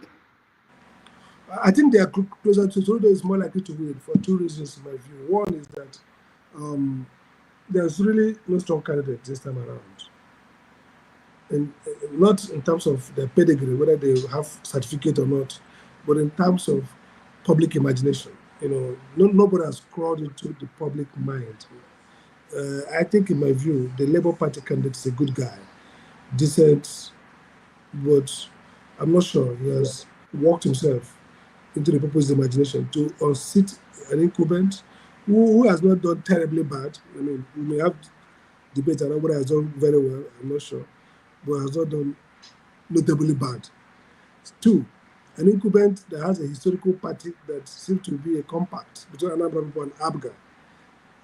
I think they are closer to Soludo is more likely to win for two reasons in my view. One is that there's really no strong candidate this time around. And not in terms of their pedigree, whether they have certificate or not, but in terms of public imagination. Nobody has crawled into the public mind. I think, in my view, the Labour Party candidate is a good guy, decent, but I'm not sure he has worked himself into the people's imagination to unseat an incumbent who has not done terribly bad. I mean, we may have debate around whether has done very well, I'm not sure, but has not done notably bad. Two, an incumbent that has a historical party that seems to be a compact between Anambra people and Abga.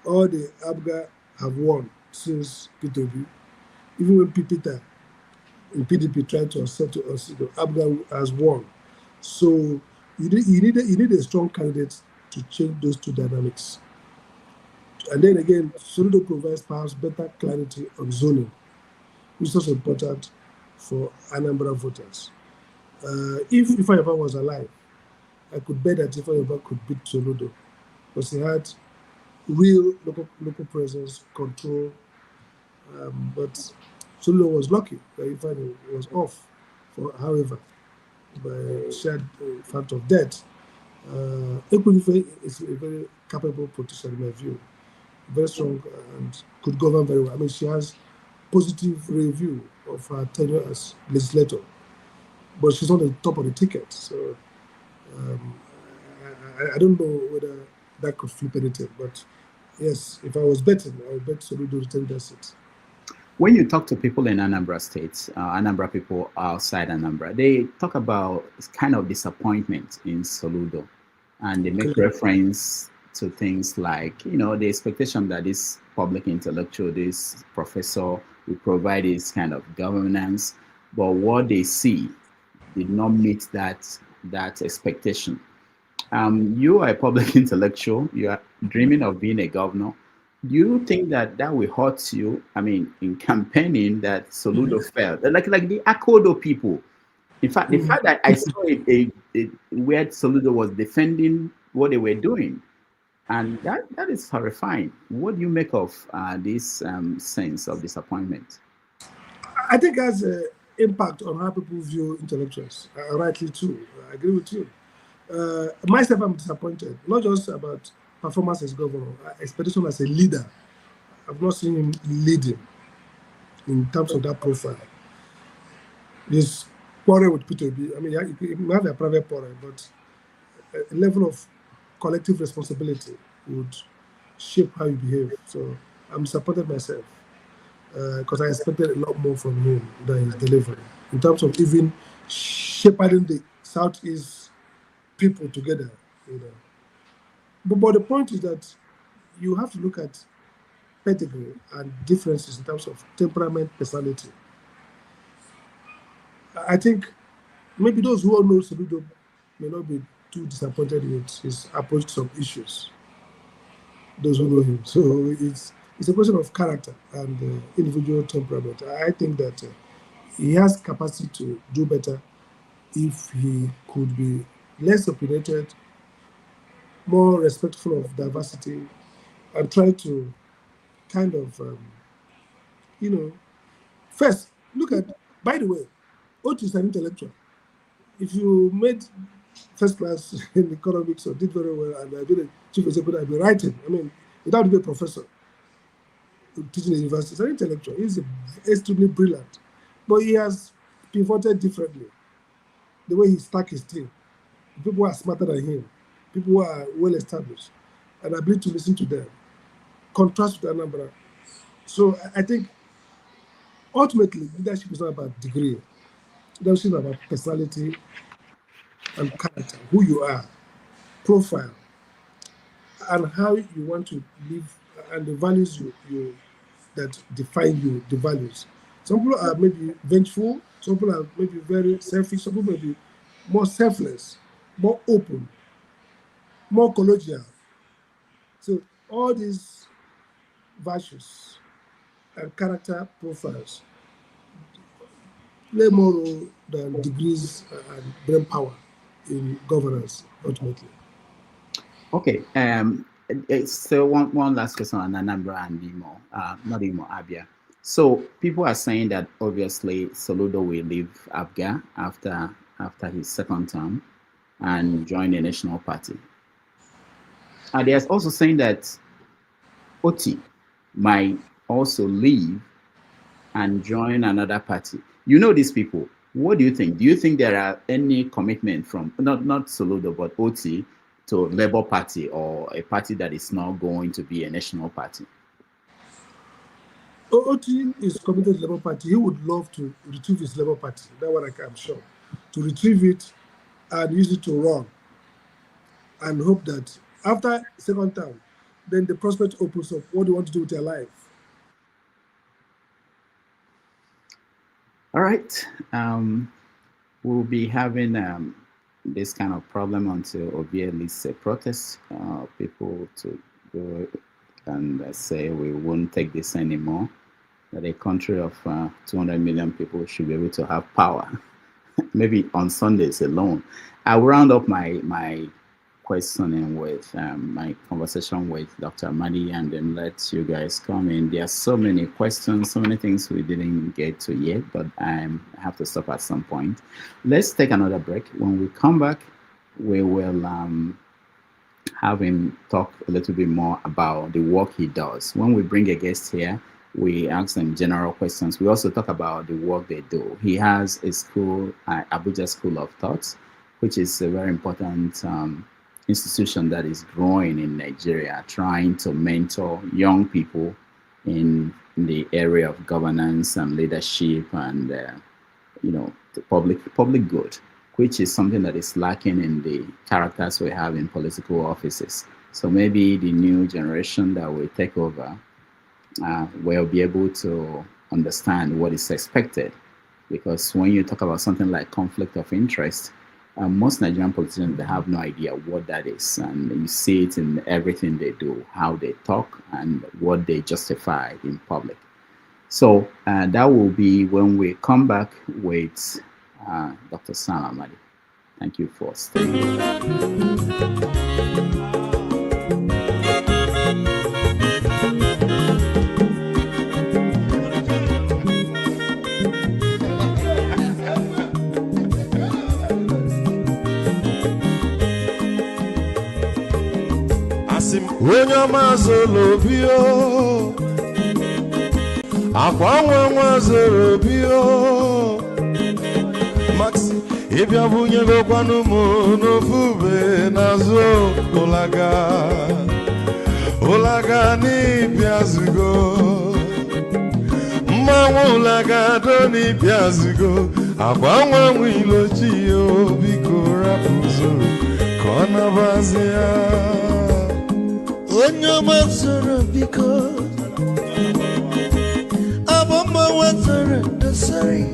All the Abga have won since P2B. Even when Peter in PDP tried to unsettle us, Abga has won. So you need a strong candidate to change those two dynamics. And then again, Soludo provides perhaps better clarity on zoning, which is also important for Anambra voters. If Ifeanyi was alive, I could bet that Ifeanyi could beat Soludo because he had real local presence, control. But Soludo was lucky that Ifeanyi was off, however, by shared fact of death. Ekunife is a very capable politician in my view, very strong and could govern very well. I mean, she has positive review of her tenure as legislator, but she's not at the top of the ticket. So I don't know whether that could flip anything. But yes, if I was betting, I would bet Soludo to retain that seat. When you talk to people in Anambra State, Anambra people outside Anambra, they talk about kind of disappointment in Soludo. And they make reference to things like, the expectation that this public intellectual, this professor will provide this kind of governance, but what they see did not meet that expectation. You are a public intellectual, you are dreaming of being a governor. Do you think that will hurt you? I mean, in campaigning that Soludo failed, like the Akodo people. In fact, the fact that I saw where Soludo was defending what they were doing, and that is horrifying. What do you make of this sense of disappointment? I think it has an impact on how people view intellectuals, rightly too. I agree with you. Myself, I'm disappointed, not just about performance as governor, expectation as a leader. I've not seen him leading in terms of that profile. This quarrel with P2B, I mean, you have a private quarrel, but a level of collective responsibility would shape how you behave. So I'm disappointed myself because I expected a lot more from him than he's delivering in terms of even shepherding the Southeast people together. But the point is that you have to look at pedigree and differences in terms of temperament, personality. I think maybe those who all know Soludo may not be too disappointed with his approach to some issues. Those who know him. So it's a question of character and individual temperament. I think that he has capacity to do better if he could be less opinionated, more respectful of diversity, and try to kind of, first, look at, by the way, Oti is an intellectual. If you made first class in economics or did very well and I did a chief executive, I'd be writing. I mean, without to be a professor teaching in university, he's an intellectual. He's extremely brilliant. But he has pivoted differently. The way he stacked his team. People who are smarter than him, people who are well established, and ability to listen to them. Contrast with Anambra. So I think ultimately leadership is not about degree. Leadership is about personality and character, who you are, profile, and how you want to live, and the values you that define you, the values. Some people are maybe vengeful, some people are maybe very selfish, some people may be more selfless, more open, more collegial. So all these virtues and character profiles play more role than degrees and brain power in governance ultimately. Okay. So one last question on Anambra and Abia. So people are saying that obviously Soludo will leave Abga after his second term and join the National Party. And there's also saying that Oti might also leave and join another party. You know these people. What do you think? Do you think there are any commitment from not Soludo but Oti to Labour Party or a party that is not going to be a national party? Oti is committed to Labour Party. He would love to retrieve his Labour Party. That's what I'm sure. To retrieve it and use it to run and hope that after second term, then the prospect opens up. What do you want to do with your life? All right. We'll be having this kind of problem until Obi leads a protest. People to go and say we won't take this anymore. That a country of 200 million people should be able to have power. Maybe on Sundays alone. I'll round up my questioning with my conversation with Dr. Amadi and then let you guys come in. There are so many questions, so many things we didn't get to yet, but I have to stop at some point. Let's take another break. When we come back, we will have him talk a little bit more about the work he does. When we bring a guest here, we ask them general questions. We also talk about the work they do. He has a school, Abuja School of Thoughts, which is a very important institution that is growing in Nigeria, trying to mentor young people in the area of governance and leadership and the public good, which is something that is lacking in the characters we have in political offices. So maybe the new generation that will take over will be able to understand what is expected, because when you talk about something like conflict of interest, most Nigerian politicians, they have no idea what that is, and you see it in everything they do, how they talk and what they justify in public. So that will be when we come back with Dr. Sam Amadi. Thank you for staying. Onye mazolo bio akwa nwa zoro bio Max ibia bunye go kwanu mo no fube nazo ulaga ulaga ni biazigo mmanwụ ulaga doni biazigo agwa nwa nwilochi yo biko rapụzoro ka ọ nabazi ya onye ọma zoro biko abụmma nwatara ndasari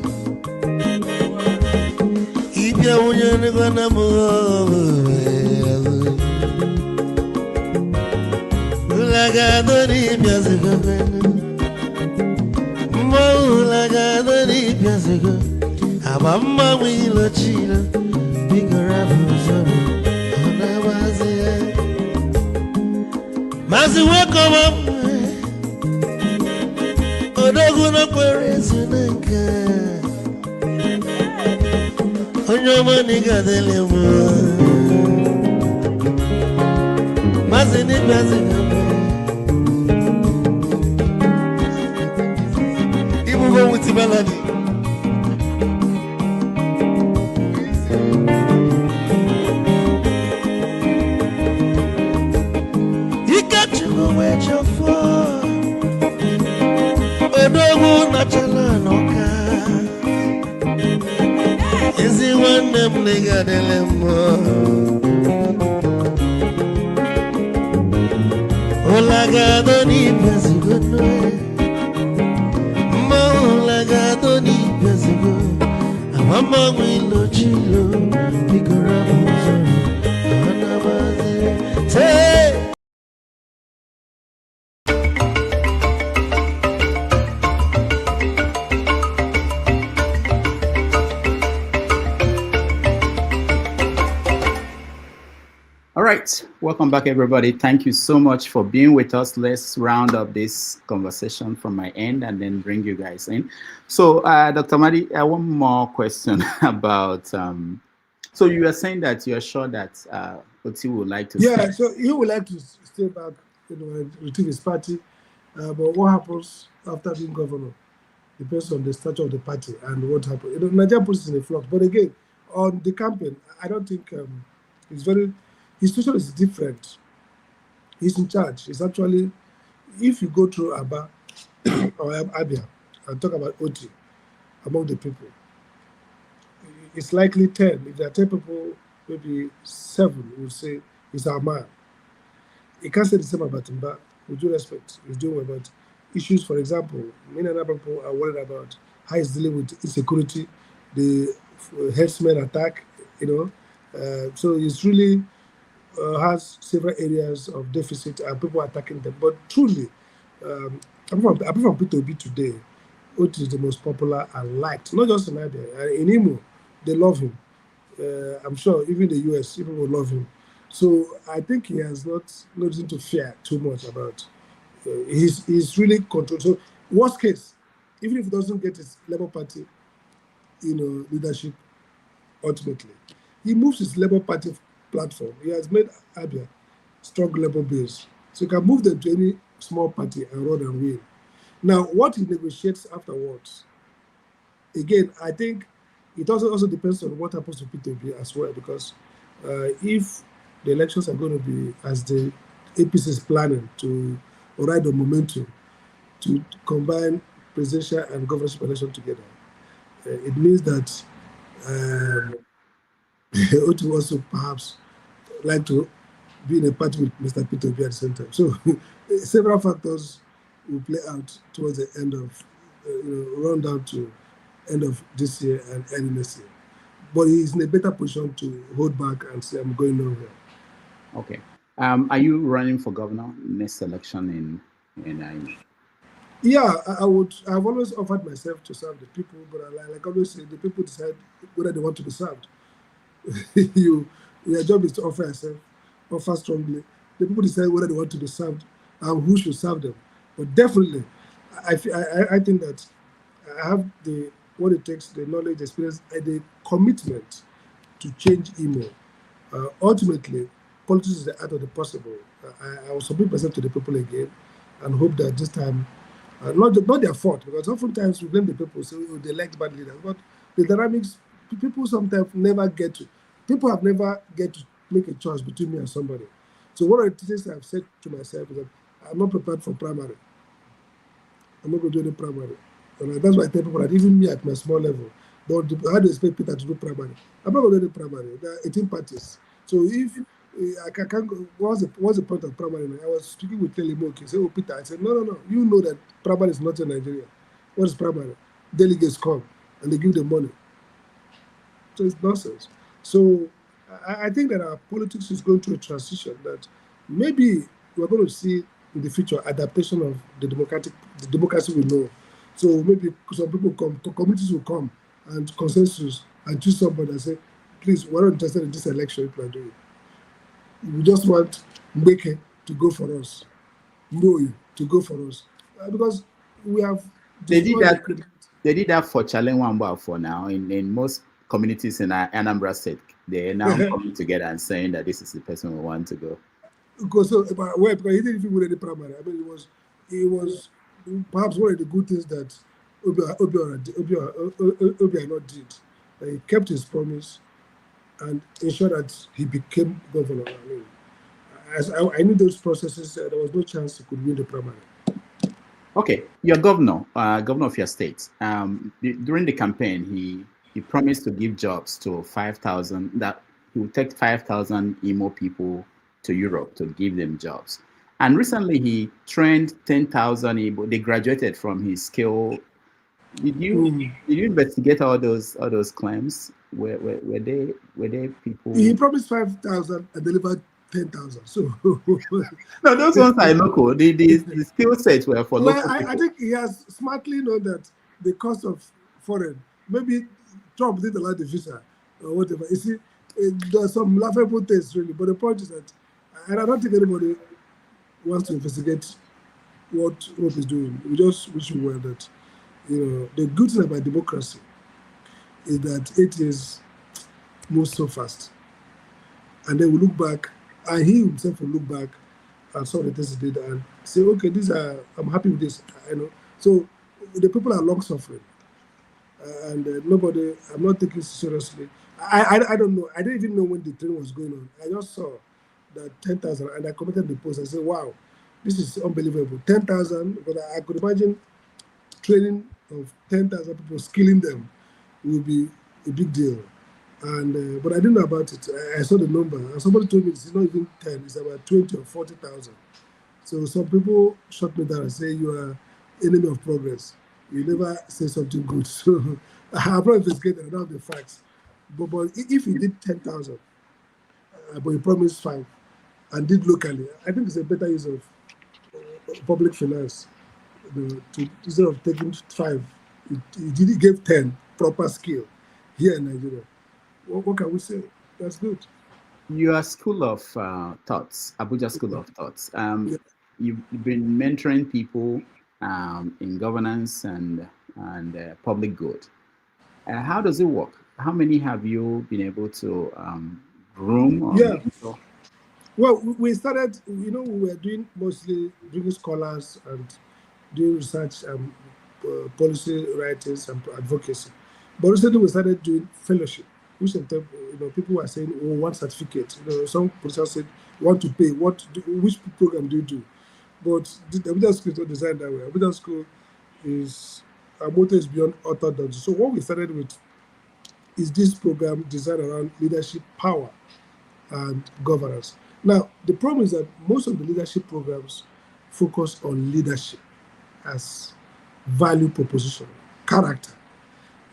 ibia onye nigwa na mụ ulaga doni biazigo mmanwụ ulaga doni biazigo abụmma nwilochi yo biko rapụzoro ka ọ nabazi ya Mazi welcome up Odogu no kwere zinenke Onyomo niga dele mo Mazi ni mazi gambe Ibu go with melody Where's your phone? Odogu na chala noka. Is it one them nigga delemo? Olaga doni pesigo no. Ma olaga doni pesigo. Amama wilo chilo. Bigora buzo. Anabazi. Say. All right, welcome back, everybody. Thank you so much for being with us. Let's round up this conversation from my end and then bring you guys in. So, Dr. Amadi, I have one more question about. So you are saying that you are sure that Oti would like to. Yeah, so he would like to stay back, and retrieve his party. But what happens after being governor depends on the stature of the party and what happens. Nigeria puts it in a flux. But again, on the campaign, I don't think it's very. His situation is different. He's in charge. It's actually, if you go through Aba or Abia and talk about Oti among the people, it's likely 10. If there are 10 people, maybe 7 will say he's our man. You can't say the same about Mbah. With due respect, he's doing about issues. For example, many other people are worried about how he's dealing with insecurity, the herdsmen attack. So he's really. Has several areas of deficit and people attacking them. But truly, apart from P2B today, Oti is the most popular and liked, not just in Abia. In Imo, they love him. I'm sure even the US, people will love him. So I think he has no reason to fear too much about. He's really controlled. So worst case, even if he doesn't get his Labour Party, leadership, ultimately, he moves his Labour Party platform. He has made Abia strong Labour base. So he can move them to any small party and run and win. Now, what he negotiates afterwards, again, I think it also depends on what happens to P2B as well, because if the elections are going to be, as the APC is planning, to ride the momentum to combine presidential and governorship election together, it means that Oti also perhaps like to be in a party with Mr. P2B at the same time. So several factors will play out towards the end of, run down to end of this year and early next year. But he's in a better position to hold back and say, I'm going nowhere. Okay. Are you running for governor next election in Yeah, I would. I've always offered myself to serve the people, but like I always say, the people decide whether they want to be served. Your job is to offer yourself, offer strongly. The people decide whether they want to be served and who should serve them. But definitely, I think that I have what it takes, the knowledge, the experience, and the commitment to change Imo. Ultimately, politics is the art of the possible. I will submit myself to the people again and hope that this time, not their fault, because oftentimes we blame the people, say they elect bad leaders, but the dynamics, people sometimes never get to, people have never get to make a choice between me and somebody. So one of the things I've said to myself is that I'm not prepared for primary. I'm not going to do any primary. And that's why I tell people that even me at my small level, how do you expect Peter to do primary? I'm not going to do any primary. There are 18 parties. So if I can't go, what's the point of primary? I was speaking with Telemo. He said, oh, Peter. I said, no. You know that primary is not in Nigeria. What is primary? Delegates come and they give them money. So it's nonsense. So I think that our politics is going through a transition that maybe we're going to see in the future adaptation of the democracy we know. So maybe some people communities will come and consensus and choose somebody and say, please, we're not interested in this election people are doing. We just want Mbeke to go for us, Moi to go for us. Because we have... They did that for Challenge Wamba for now. In most communities in Anambra State, they are now coming together and saying that this is the person we want to go. Because he didn't even win any primary. I mean, it was perhaps one of the good things that Obiano did. He kept his promise and ensured that he became governor. I mean, as I knew those processes, there was no chance he could win the primary. Okay, your governor of your state, during the campaign, he promised to give jobs to 5,000, that he would take 5,000 Imo people to Europe to give them jobs. And recently he trained 10,000 Igbo. They graduated from his skill. Did you investigate all those claims? Were they people? He promised 5,000 and delivered 10,000. So no, those ones are local. The skill sets were for local people. I think he has smartly known that the cost of foreign. Maybe Trump didn't allow the visa or whatever. You see, there's some laughable things really. But the point is that, and I don't think anybody wants to investigate what Trump is doing. We just wish we were that. The good thing about democracy is that it is moves so fast. And then we look back, and he himself will look back and saw the things he did and say, okay, I'm happy with this. So the people are long suffering. And I'm not taking it seriously. I don't know. I didn't even know when the train was going on. I just saw that 10,000 and I commented the post. I said, wow, this is unbelievable. 10,000, because I could imagine training of 10,000 people, skilling them would be a big deal. And but I didn't know about it. I saw the number, and somebody told me it's not even 10, it's about 20 or 40,000. So some people shut me down and say you are enemy of progress. You never say something good. So I probably investigated, I don't have the facts. But if he did 10,000, but he promised 5 and did locally, I think it's a better use of public finance. Instead of taking 5, he gave 10 proper skill here in Nigeria. What can we say? That's good. Your School of Thoughts, Abuja School of Thoughts. You've been mentoring people in governance and public good. How does it work? How many have you been able to groom? Well, we started, we were doing mostly bringing scholars and doing research and policy writings and advocacy. But recently we started doing fellowship, which sometimes people were saying, oh, one certificate. Some politicians said, you want to pay, which program do you do? But the Abuja School is not designed that way. Abuja School our motto is beyond orthodoxy. So what we started with is this program designed around leadership, power, and governance. Now, the problem is that most of the leadership programs focus on leadership as value proposition, character,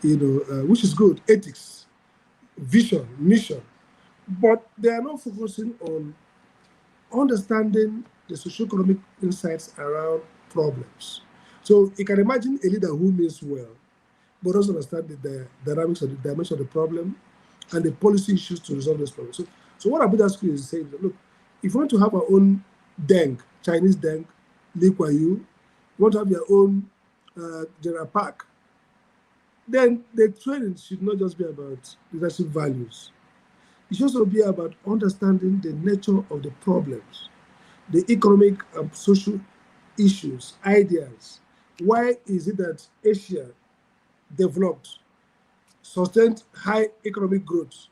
which is good, ethics, vision, mission, but they are not focusing on understanding the socio-economic insights around problems. So you can imagine a leader who means well, but also understand the dynamics of the dimension of the problem and the policy issues to resolve those problems. So what Abuja School is saying, look, if you want to have our own Deng, Chinese Deng, Lee Kuan Yew, you want to have your own General Park, then the training should not just be about leadership values. It should also be about understanding the nature of the problems, the economic and social issues, ideas. Why is it that Asia developed, sustained high economic growth,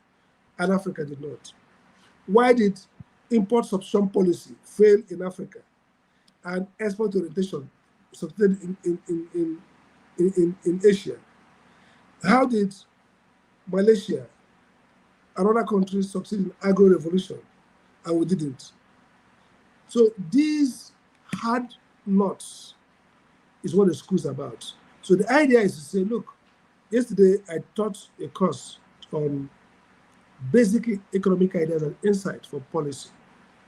and Africa did not? Why did import substitution policy failed in Africa and export orientation succeeded in Asia? How did Malaysia and other countries succeed in agro-revolution and we didn't? So these hard knots is what the school's about. So the idea is to say, look, yesterday I taught a course on basic economic ideas and insight for policy.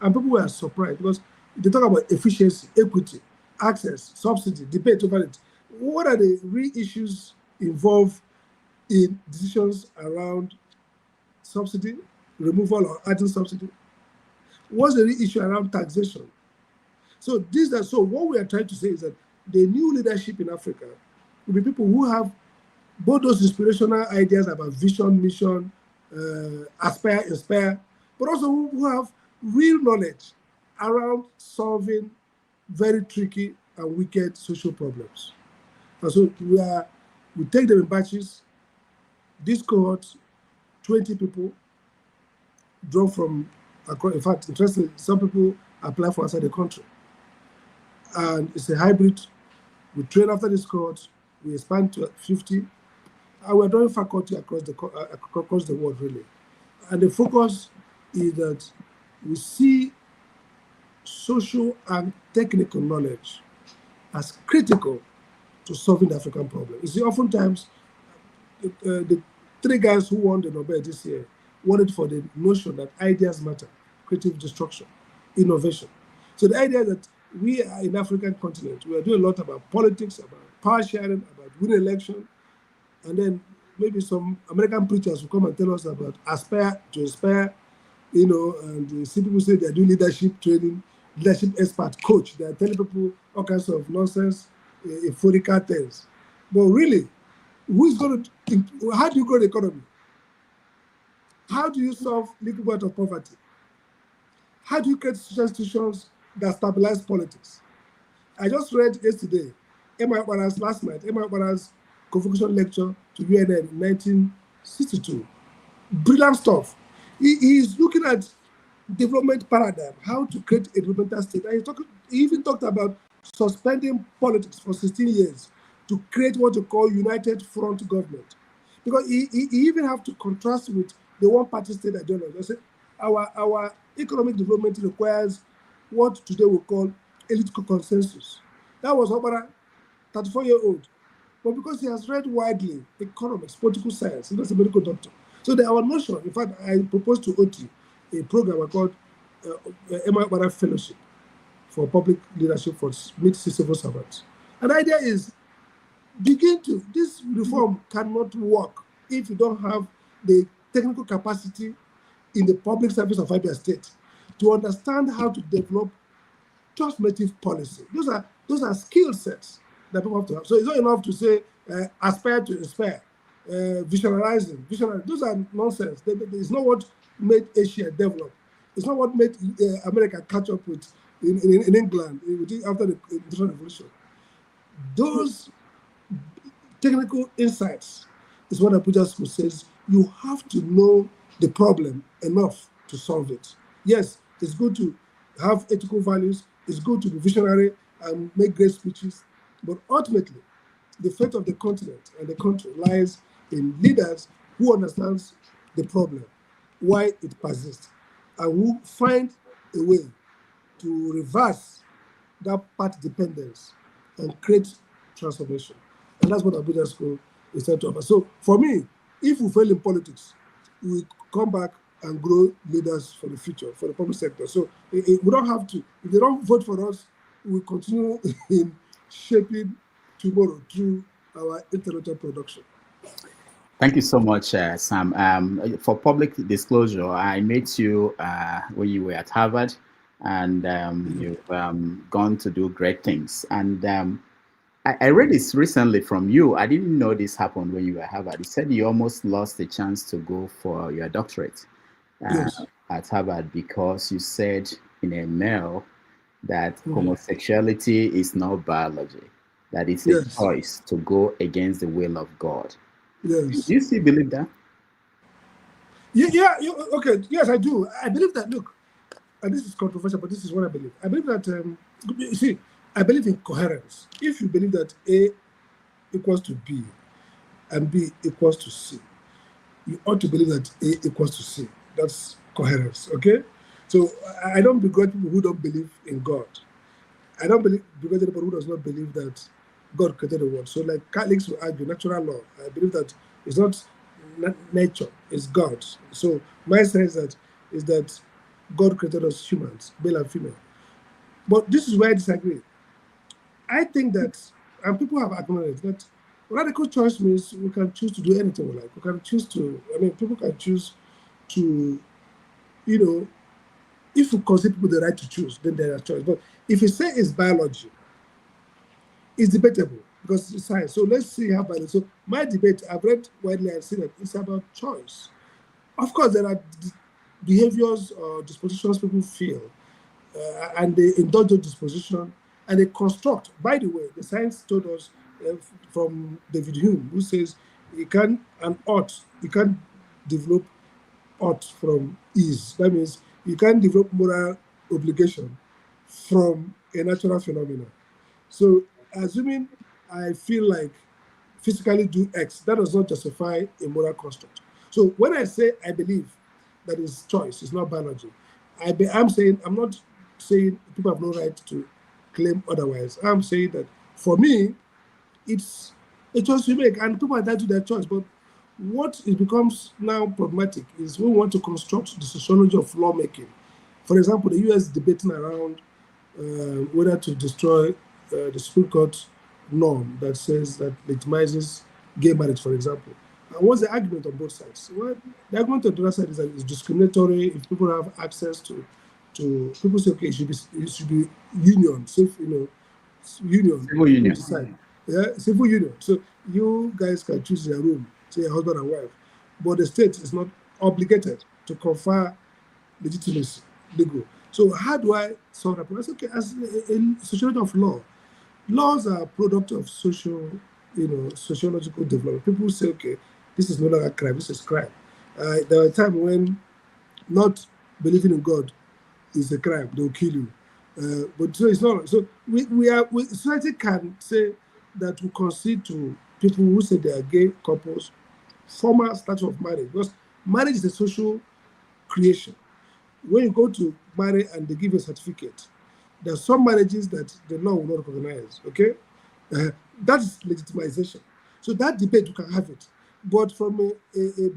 And people were surprised because they talk about efficiency, equity, access, subsidy, debate over it. What are the real issues involved in decisions around subsidy, removal or adding subsidy? What's the real issue around taxation? So what we are trying to say is that the new leadership in Africa will be people who have both those inspirational ideas about vision, mission, aspire, inspire, but also who have real knowledge around solving very tricky and wicked social problems. And so we take them in batches. This cohort, 20 people, drawn from across. In fact, interestingly, some people apply for outside the country. And it's a hybrid. We train after this cohort, we expand to 50, and we're doing faculty across the world, really. And the focus is that we see social and technical knowledge as critical to solving the African problem. You see, oftentimes, the 3 guys who won the Nobel this year wanted for the notion that ideas matter, creative destruction, innovation. So the idea that we are in the African continent, we are doing a lot about politics, about power sharing, about winning election, and then maybe some American preachers will come and tell us about aspire to inspire, and you see people say they're doing leadership training, leadership expert coach. They're telling people all kinds of nonsense, euphorical things. But really, how do you grow the economy? How do you solve little bit of poverty? How do you create social institutions that stabilize politics? I just read yesterday, last night, Emma Okpara's convocation lecture to UNN in 1962. Brilliant stuff. He is looking at development paradigm, how to create a developmental state. And he even talked about suspending politics for 16 years to create what you call united front government. Because he even have to contrast with the one-party state ideology. I said, our economic development requires what today we call elite consensus. That was Okpara, 34-year-old. But because he has read widely economics, political science, he was a medical doctor. So our notion, in fact, I proposed to OT a program called Emma Okpara Fellowship for Public Leadership for mid-civil servants. And the idea is, this reform cannot work if you don't have the technical capacity in the public service of Abia State to understand how to develop transformative policy. Those are skill sets that people have to have. So it's not enough to say aspire to inspire, visualizing. Those are nonsense. It's not what made Asia develop. It's not what made America catch up with in England after the Industrial Revolution. Those technical insights is what Abuja School says. You have to know the problem enough to solve it. Yes, it's good to have ethical values. It's good to be visionary and make great speeches. But ultimately, the fate of the continent and the country lies in leaders who understand the problem, why it persists, and who find a way to reverse that path dependence and create transformation. And that's what Abuja School is trying to offer. So for me, if we fail in politics, we come back and grow leaders for the future, for the public sector. So we don't have to, if they don't vote for us, we continue in shaping tomorrow through our intellectual production. Thank you so much, Sam. For public disclosure, I met you when you were at Harvard, and you've gone to do great things. And I read this recently from you. I didn't know this happened when you were at Harvard. You said you almost lost the chance to go for your doctorate at Harvard because you said in a mail that homosexuality is not biology, that it's a choice to go against the will of God. Yes. Do you still believe that? Yeah, okay. Yes, I do. I believe that. Look, and this is controversial, but this is what I believe. I believe that, you see, I believe in coherence. If you believe that A equals to B and B equals to C, you ought to believe that A equals to C. That's coherence, okay? So I don't begrudge people who don't believe in God. I don't begrudge anybody who does not believe that God created the world. So like Catholics will argue, natural law, I believe that it's not nature, it's God. So my sense is that God created us humans, male and female. But this is where I disagree. I think that, and people have acknowledged that radical choice means we can choose to do anything we like. We can choose to, people can choose to, if you consider people the right to choose, then there is choice. But if you say it's biology, it's debatable because it's science. So let's see how biology. So my debate, I've read widely and seen that it's about choice. Of course, there are behaviors or dispositions people feel, and they indulge those disposition, and they construct. By the way, the science told us from David Hume, who says you can't develop ought from ease. That means you can't develop moral obligation from a natural phenomenon. So assuming I feel like physically do X, that does not justify a moral construct. So when I say I believe that is choice, it's not biology, I'm not saying people have no right to claim otherwise. I'm saying that for me, it's a choice you make, and people are entitled to their choice. But what it becomes now problematic is we want to construct the sociology of lawmaking. For example, the US debating around whether to destroy the Supreme Court norm that says that legitimizes gay marriage, for example. And what's the argument on both sides? Well, the argument on the other side is that it's discriminatory if people have access to people say, okay, it should be union, union. Civil union. Yeah, civil union. So you guys can choose your room, say a husband and wife, but the state is not obligated to confer legitimacy, legal. So how do I solve that problem? Okay, as a sociology of law, laws are a product of sociological development. People say, okay, this is no longer crime, this is crime. There were times when not believing in God is a crime, they'll kill you. But so it's not. So society can say that we concede to people who say they are gay couples formal status of marriage, because marriage is a social creation. When you go to marry and they give you a certificate, there are some marriages that the law will not recognize, okay? That's legitimization. So that debate, you can have it. But from a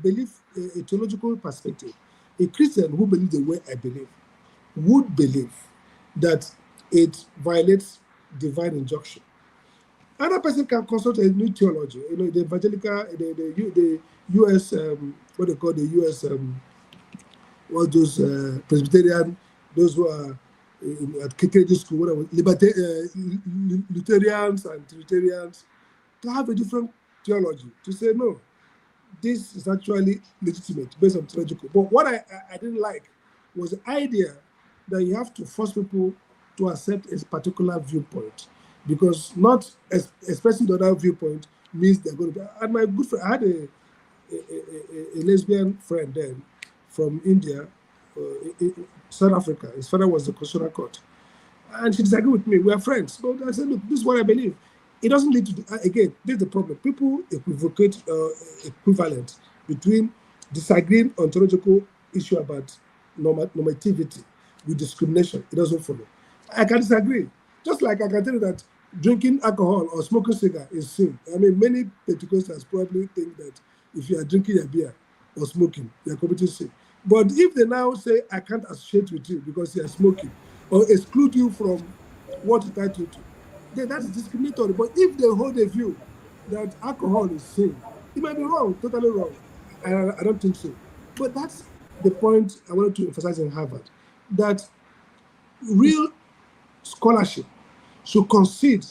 belief, a theological perspective, a Christian who believes the way I believe would believe that it violates divine injunction. Another person can consult a new theology, the evangelical, the US, what they call the US, all those Presbyterian, those who are at KKD school, whatever, Lutherans and Trinitarians, to have a different theology, to say, no, this is actually legitimate based on theological. But what I didn't like was the idea that you have to force people to accept a particular viewpoint, because not expressing the other viewpoint means they're going to be. And my good friend, I had a lesbian friend then from India, South Africa. His father was the constitutional court, and she disagreed with me. We are friends, but I said, look, this is what I believe. It doesn't lead to again. This is the problem. People equivocate equivalent between disagreeing on theological issue about normativity with discrimination. It doesn't follow. I can disagree. Just like I can tell you that drinking alcohol or smoking cigar is sin. I mean, many Pentecostals probably think that if you are drinking a beer or smoking, you are committing sin. But if they now say, I can't associate with you because you are smoking, or exclude you from what you title to, then that's discriminatory. But if they hold a view that alcohol is sin, it might be wrong, totally wrong. I don't think so. But that's the point I wanted to emphasize in Harvard, that real scholarship should concede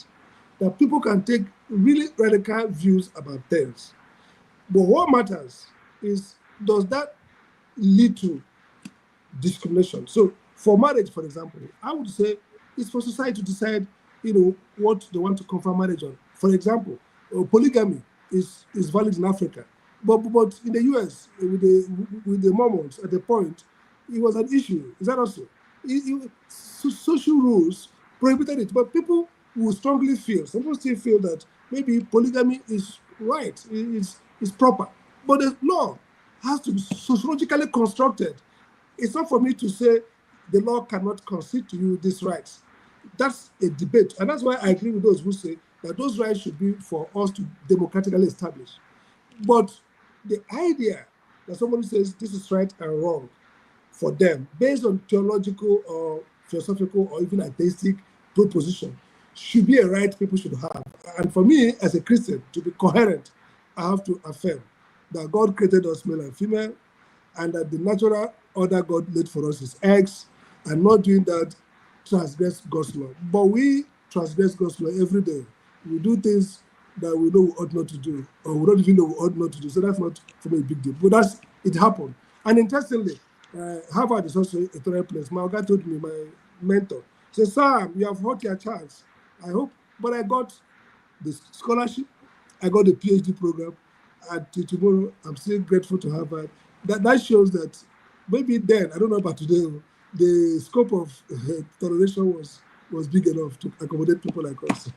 that people can take really radical views about things. But what matters is, does that lead to discrimination? So for marriage, for example, I would say it's for society to decide, what they want to confer marriage on. For example, polygamy is valid in Africa, but in the US, with the Mormons at the point, it was an issue. Is that also? social rules prohibited it, but people will strongly feel, some people still feel that maybe polygamy is right, is proper. But the law has to be sociologically constructed. It's not for me to say the law cannot concede to you these rights. That's a debate. And that's why I agree with those who say that those rights should be for us to democratically establish. But the idea that somebody says this is right and wrong for them, based on theological or philosophical or even atheistic proposition, should be a right people should have. And for me, as a Christian, to be coherent, I have to affirm that God created us male and female, and that the natural order God laid for us is eggs, and not doing that transgress God's law. But we transgress God's law every day. We do things that we know we ought not to do, or we don't even know we ought not to do. So that's not for me a big deal. But it happened. And interestingly, Harvard is also a third place. My guy told me, my mentor, said, Sam, you have had your chance. I hope. But I got the scholarship, I got the PhD program, and till tomorrow, I'm still grateful to Harvard. That shows that maybe then, I don't know about today, the scope of toleration was big enough to accommodate people like us.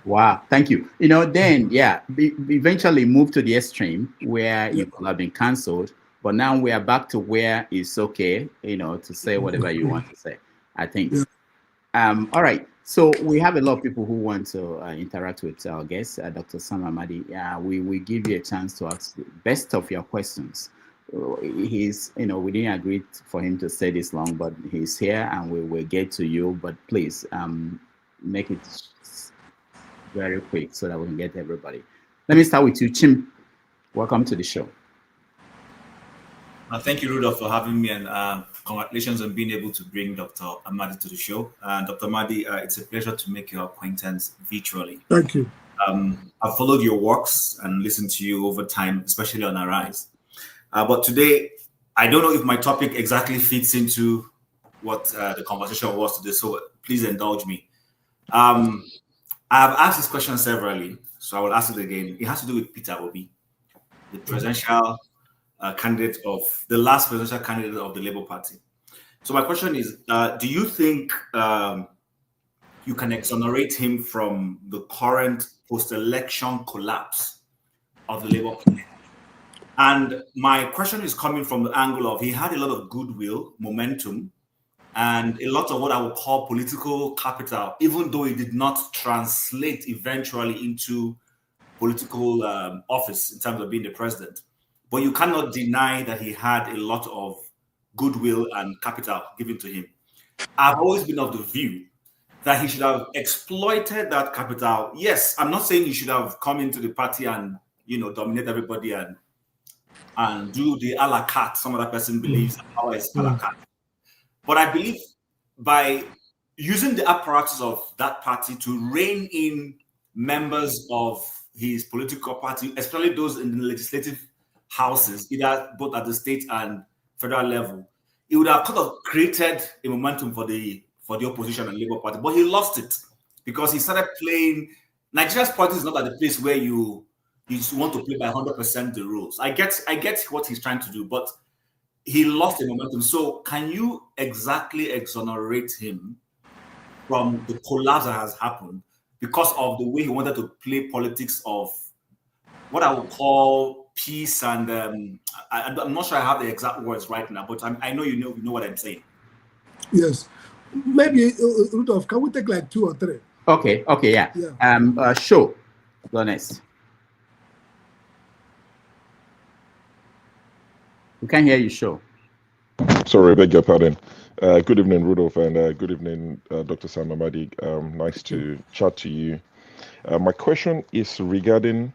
Wow, thank you. Then, yeah, we eventually moved to the extreme where you could have been cancelled, but now we are back to where it's okay, to say whatever you want to say, I think. Yeah. All right, so we have a lot of people who want to interact with our guest, Dr. Sam Amadi. We give you a chance to ask the best of your questions. He's, we didn't agree for him to stay this long, but he's here and we will get to you. But please make it very quick so that we can get everybody. Let me start with you, Chim. Welcome to the show. Thank you, Rudolph, for having me, and congratulations on being able to bring Dr. Amadi to the show. Dr. Amadi, it's a pleasure to make your acquaintance virtually. Thank you. I've followed your works and listened to you over time, especially on Arise. But today, I don't know if my topic exactly fits into what the conversation was today, so please indulge me. I have asked this question severally, so I will ask it again. It has to do with Peter Obi, the presidential candidate the last presidential candidate of the Labour Party. So my question is, do you think you can exonerate him from the current post-election collapse of the Labour Party? And my question is coming from the angle of he had a lot of goodwill, momentum, and a lot of what I would call political capital, even though it did not translate eventually into political office in terms of being the president. But you cannot deny that he had a lot of goodwill and capital given to him. I've always been of the view that he should have exploited that capital. Yes, I'm not saying he should have come into the party and dominate everybody and do the a la carte. Some other person believes how is a la carte. But I believe by using the apparatus of that party to rein in members of his political party, especially those in the legislative houses, either both at the state and federal level, it would have kind of created a momentum for the opposition and Labour Party. But he lost it because he started playing. Nigeria's politics is not at the place where you want to play by 100% the rules. I get what he's trying to do, but he lost the momentum. So can you exactly exonerate him from the collapse that has happened because of the way he wanted to play politics of what I would call peace and I'm not sure I have the exact words right now, but I know you know what I'm saying. Yes. Maybe, Rudolph, can we take like 2 or 3? Okay, yeah. Sure. Go next. We can't hear you, Sure. Sorry, I beg your pardon. Good evening, Rudolph, and good evening, Dr. Sam Amadi. Nice to chat to you. My question is regarding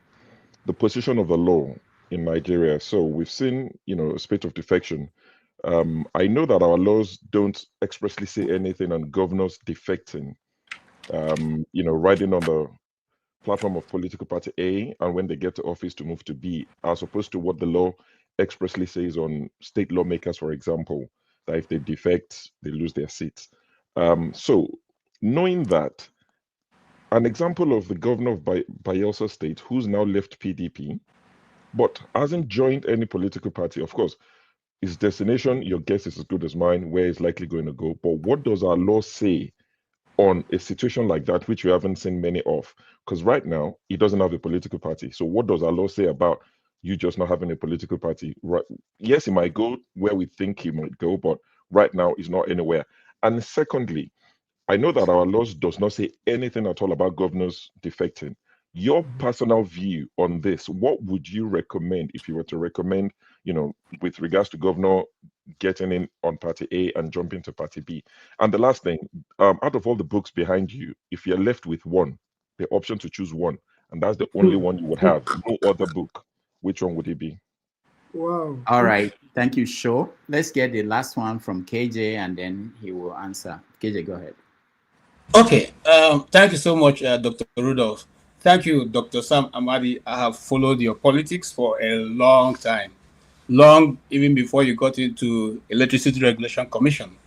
the position of the law in Nigeria. So we've seen, a spate of defection. I know that our laws don't expressly say anything on governors defecting, riding on the platform of political party A, and when they get to office to move to B, as opposed to what the law expressly says on state lawmakers, for example, that if they defect, they lose their seats. So knowing that, an example of the governor of Bayelsa State, who's now left PDP, but hasn't joined any political party. Of course, His destination, your guess is as good as mine, where it's likely going to go. But what does our law say on a situation like that, which we haven't seen many of? Because right now, he doesn't have a political party. So what does our law say about you just not having a political party? Right? Yes, he might go where we think he might go, but right now he's not anywhere. And secondly, I know that our laws does not say anything at all about governors defecting. Your personal view on this, what would you recommend if you were to recommend, with regards to governor getting in on party A and jumping to party B? And the last thing, out of all the books behind you, if you're left with one, the option to choose one, and that's the only one you would have, no other book, which one would it be? Wow. All right. Thank you, Sho. Let's get the last one from KJ, and then he will answer. KJ, go ahead. Okay. Thank you so much, Dr. Rudolph. Thank you, Dr. Sam Amadi. I have followed your politics for a long time, long even before you got into Electricity Regulation Commission,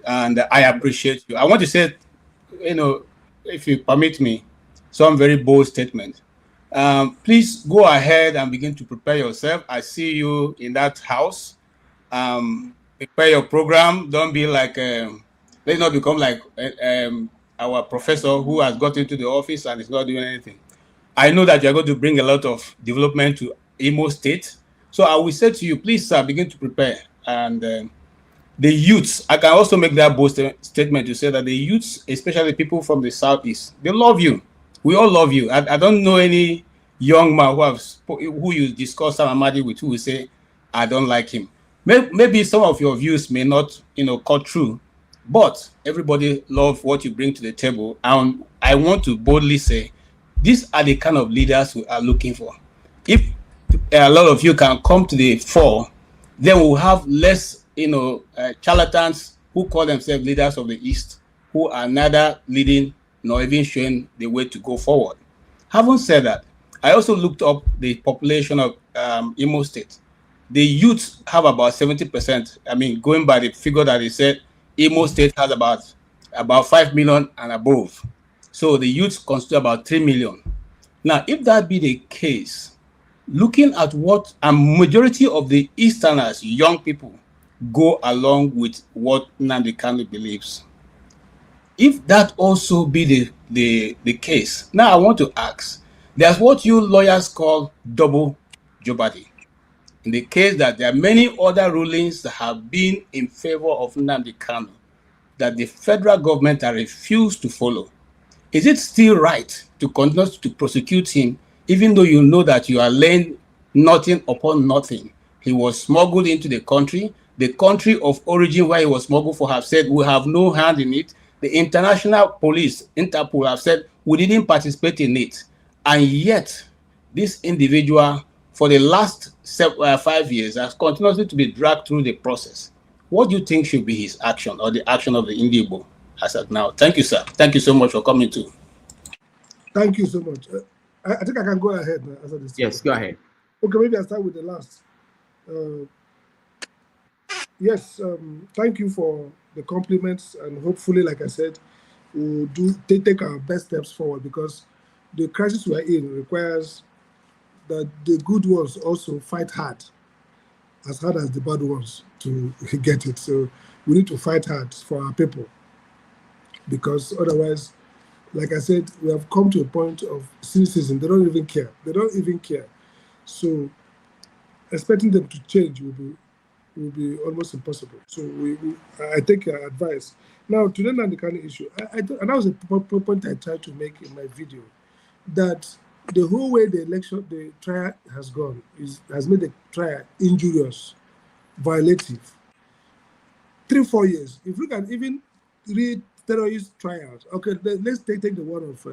and I appreciate you. I want to say, if you permit me, some very bold statement. Please go ahead and begin to prepare yourself. I see you in that house. Prepare your program. Don't be like, let's not become like our professor who has got into the office and is not doing anything. I know that you're going to bring a lot of development to Imo State. So I will say to you, please, sir, begin to prepare. And the youths, I can also make that bold statement to say that the youths, especially people from the Southeast, they love you. We all love you. I don't know any young man who you discuss Sam Amadi with who will say, I don't like him. Maybe some of your views may not, cut through, but everybody loves what you bring to the table. And I want to boldly say, these are the kind of leaders we are looking for. If a lot of you can come to the fore, then we'll have less, charlatans who call themselves leaders of the East, who are neither leading nor even showing the way to go forward. Having said that, I also looked up the population of Imo State. The youth have about 70%. I mean, going by the figure that they said, Imo State has about 5 million and above. So the youth constitute about 3 million. Now, if that be the case, looking at what a majority of the Easterners, young people, go along with what Nnamdi Kanu believes. If that also be the case, now I want to ask, there's what you lawyers call double jeopardy. In the case that there are many other rulings that have been in favor of Nnamdi Kanu that the federal government has refused to follow, is it still right to continue to prosecute him, even though you know that you are laying nothing upon nothing? He was smuggled into the country of origin where he was smuggled for have said we have no hand in it. The international police, Interpol, have said we didn't participate in it. And yet, this individual, for the last 5 years, has continued to be dragged through the process. What do you think should be his action or the action of the Indigo as of now? Thank you, sir. Thank you so much for coming too. Thank you so much. I think I can go ahead now. Yes, go ahead. Okay, maybe I'll start with the last. Yes, thank you for the compliments, and hopefully, like I said, we'll take our best steps forward, because the crisis we're in requires that the good ones also fight hard as the bad ones to get it. So we need to fight hard for our people, because otherwise, like I said, we have come to a point of cynicism. They don't even care. They don't even care. So expecting them to change will be almost impossible. So I take your advice. Now, to the Nnamdi Kanu issue, and that was a point I tried to make in my video, that the whole way the trial has gone has made the trial injurious, violative. 3-4 years. If you look at even 3 terrorist trials, okay, let's take the one of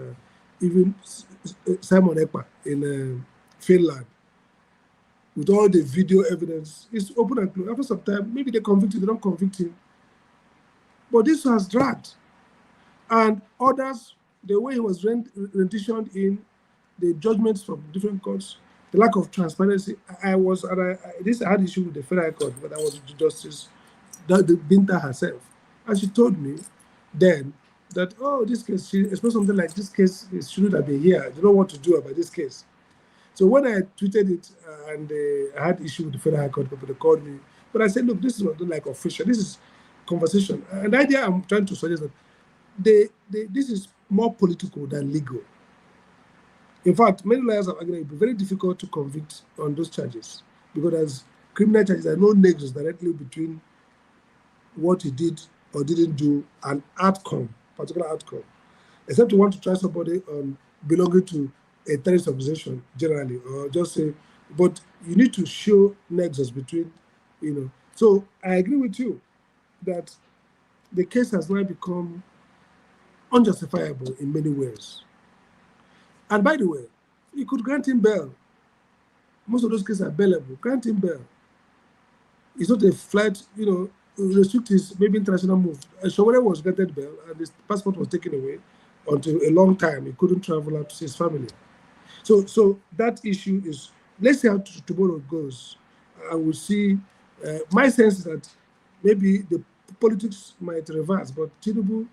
even Simon Ekpa in Finland. With all the video evidence, it's open and closed. After some time, maybe they convict him, they don't convict him. But this has dragged. And others, the way he was renditioned in the judgments from different courts, the lack of transparency. I had issue with the federal court, but I was with Justice Binta herself. And she told me then that, this case, she expressed something like, this case shouldn't have been here. I don't know what to do about this case. So when I tweeted it and I had issue with the federal court, people, they called me, But I said, look, this is not like official. This is conversation. And the idea I'm trying to suggest that this is more political than legal. In fact, many lawyers have argued it would be very difficult to convict on those charges because as criminal charges, there are no nexus directly between what he did or didn't do and outcome, particular outcome. Except you want to try somebody on belonging to a terrorist organization generally, or just say, but you need to show nexus between, So I agree with you that the case has now become unjustifiable in many ways. And by the way, you could grant him bail. Most of those cases are bailable. Grant him bail. It's not a flight, restrict his maybe international move. Sowore was granted bail and his passport was taken away until a long time. He couldn't travel out to see his family. So that issue is, let's see how tomorrow goes. And we'll see. My sense is that maybe the politics might reverse, but Tinubu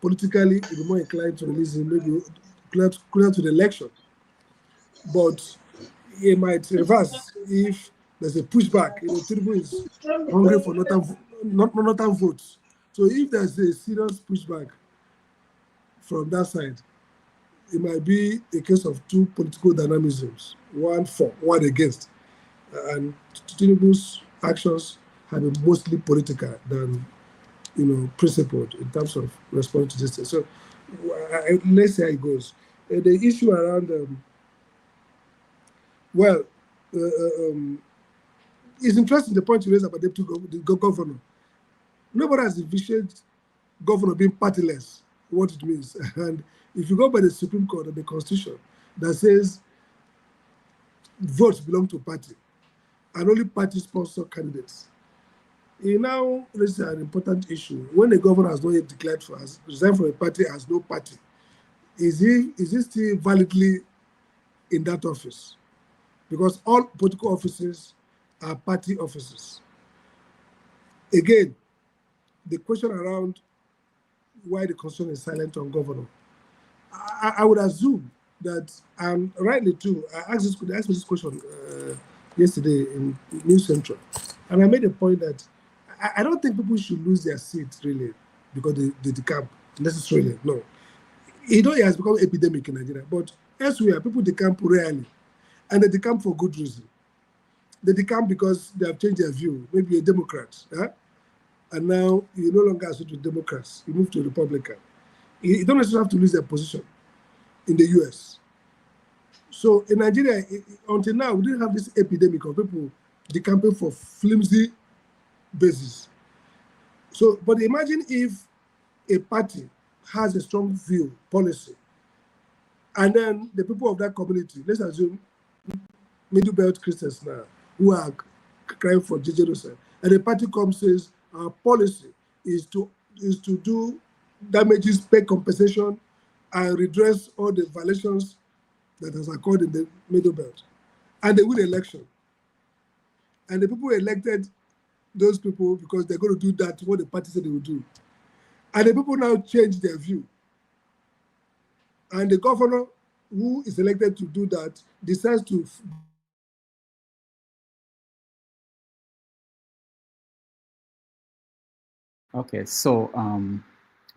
politically will be more inclined to release him, maybe closer to the election. But it might reverse if there's a pushback. Tinubu is hungry for northern votes. So if there's a serious pushback from that side, it might be a case of two political dynamisms, one for, one against. And Tinubu's actions have been mostly political than, principled in terms of responding to this thing. So let's see how it goes. The issue around, it's interesting the point you raised about the governor. Nobody has envisioned governor being partyless, what it means. And if you go by the Supreme Court and the Constitution that says votes belong to party and only party sponsor candidates, it now raises an important issue. When the governor has not yet declared for us, resigned from a party, has no party, is he still validly in that office? Because all political offices are party offices. Again, the question around why the Constitution is silent on governor, I would assume that, and rightly too, I asked me this question yesterday in News Central, and I made a point that I don't think people should lose their seats really because they decamp necessarily. No, it has become epidemic in Nigeria, but elsewhere people decamp rarely, and they decamp for good reason. They decamp because they have changed their view. Maybe a Democrat, and now you no longer associate with Democrats. You move to a Republican. You don't necessarily have to lose their position in the US. So in Nigeria, until now, we didn't have this epidemic of people decamping for flimsy basis. So, but imagine if a party has a strong view, policy, and then the people of that community, let's assume middle belt Christians now, who are crying for Jerusalem, and the party comes and says, our policy is to do damages, pay compensation, and redress all the violations that has occurred in the middle belt. And they win the election. And the people elected those people because they're going to do that, what the party said they would do. And the people now change their view. And the governor who is elected to do that decides to Okay, so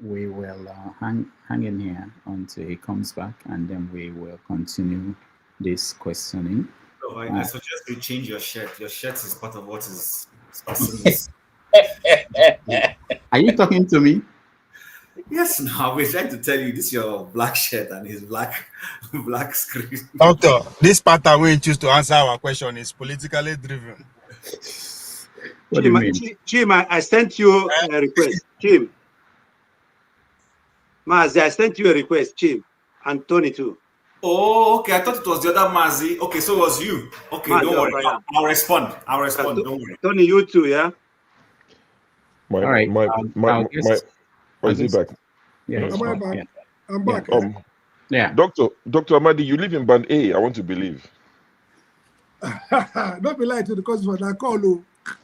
we will hang in here until he comes back, and then we will continue this questioning. So I suggest you change your shirt. Your shirt is part of what is passing. Are you talking to me? Yes, now we're trying to tell you this is your black shirt and his black screen. Doctor, this pattern we choose to answer our question is politically driven. What do you mean? Jim, I sent you a request. Jim. Mazi, I sent you a request, Jim. And Tony too. Oh, okay. I thought it was the other Mazi. Okay, so it was you. Okay, Mazi, don't worry. I'll respond. Don't worry. Tony, you too, yeah? All right. Is he back? Yeah. Am I back? Yeah. I'm back. Yeah. Dr. Amadi, you live in Band A, I want to believe. Don't be lying to the customer. I call you.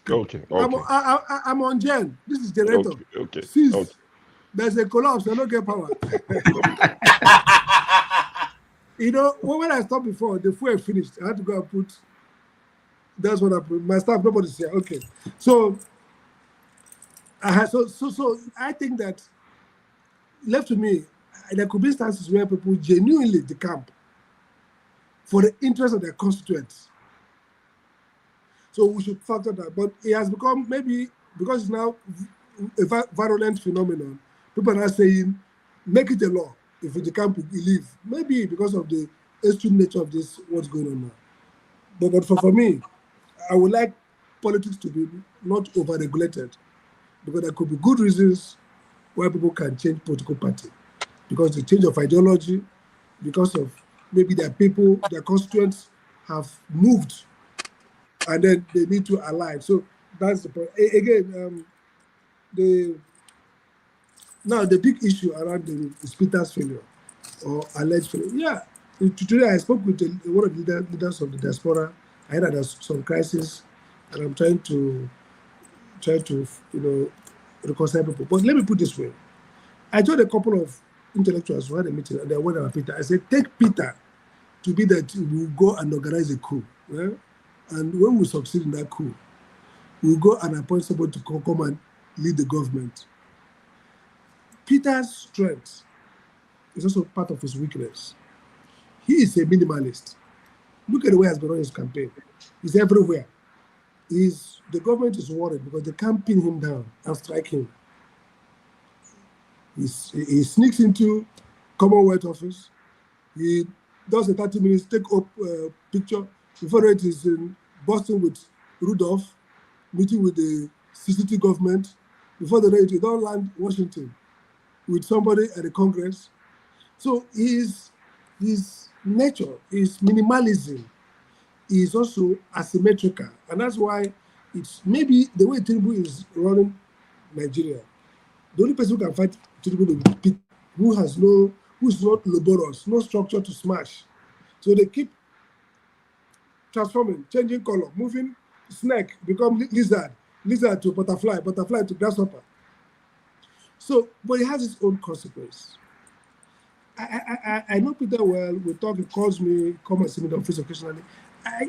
Okay. I'm on gen. This is generator. Okay. Since there's a collapse, I don't get power. When I stopped before, the fuel finished. I had to go and put That's what my staff, nobody's here. Okay. So I think that left to me, there could be instances where people genuinely decamp for the interest of their constituents. So we should factor that. But it has become, maybe because it's now a virulent phenomenon, people are now saying, make it a law. If you decamp, you leave. Maybe because of the extreme nature of this, what's going on now. But for me, I would like politics to be not over-regulated, because there could be good reasons why people can change political party, because the change of ideology, because of maybe their people, their constituents have moved, and then they need to align. So that's the point. Again, the big issue around the Peter's failure or alleged failure. Yeah, today I spoke with one of the leaders of the diaspora. I heard there's some crisis, and I'm trying to reconcile people. But let me put it this way: I told a couple of intellectuals who had a meeting, and they went about Peter. I said, take Peter to be that we'll go and organize a coup. Yeah? And when we succeed in that coup, we'll go and appoint somebody to come and lead the government. Peter's strength is also part of his weakness. He is a minimalist. Look at the way he has been running his campaign. He's everywhere. The government is worried because they can't pin him down and strike him. He sneaks into Commonwealth office. He does a 30 minutes take-up picture. Before it is in Boston with Rudolph, meeting with the CCT government. Before the raid, he don't land Washington with somebody at the Congress. So his nature, his minimalism, is also asymmetrical. And that's why it's maybe the way Tinubu is running Nigeria, the only person who can fight Tinubu is who's not laborious, no structure to smash. So they keep transforming, changing color, moving snake, become lizard, lizard to butterfly, butterfly to grasshopper. So, but it has its own consequence. I know Peter well. We talk, he calls me, come and see me in the office occasionally.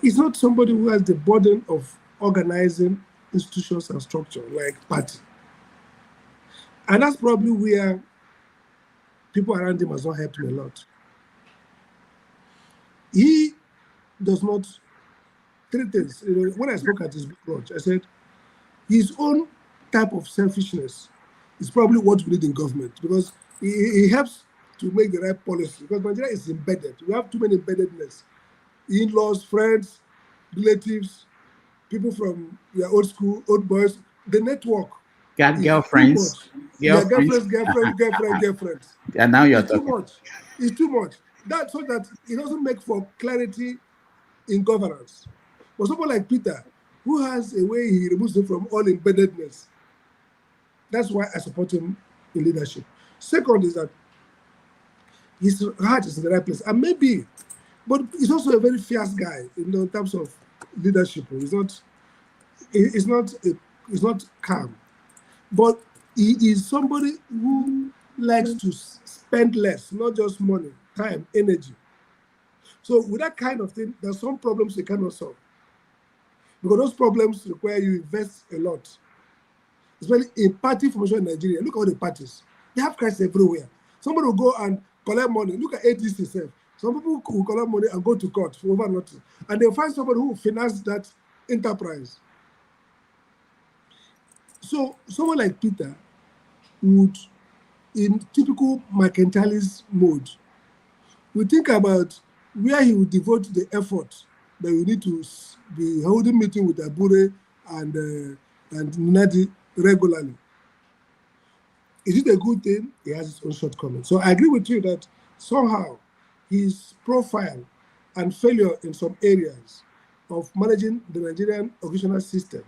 He's not somebody who has the burden of organizing institutions and structure like party. And that's probably where people around him has not helped him a lot. He does not three things. When I spoke at his big launch, I said his own type of selfishness is probably what we need in government, because he helps to make the right policy, because Nigeria is embedded. We have too many embeddedness. In-laws, friends, relatives, people from your old school, old boys, the network. Got girlfriends. Girlfriends. And now you're talking. Too much. It's too much. That's so that it doesn't make for clarity in governance. But someone like Peter, who has a way he removes him from all embeddedness, that's why I support him in leadership. Second is that his heart is in the right place. And maybe, but he's also a very fierce guy in terms of leadership. He's not calm. But he is somebody who likes to spend less, not just money, time, energy. So with that kind of thing, there's some problems you cannot solve. Because those problems require you invest a lot. Especially in party formation in Nigeria. Look at all the parties. They have crises everywhere. Somebody will go and collect money. Look at ADC itself. Some people will collect money and go to court for over nothing. And they'll find somebody who will finance that enterprise. So someone like Peter would, in typical mercantilist mode, would think about where he would devote the effort that we need to be holding meeting with Abure and Nnamdi regularly. Is it a good thing? He has his own shortcomings. So I agree with you that somehow his profile and failure in some areas of managing the Nigerian educational system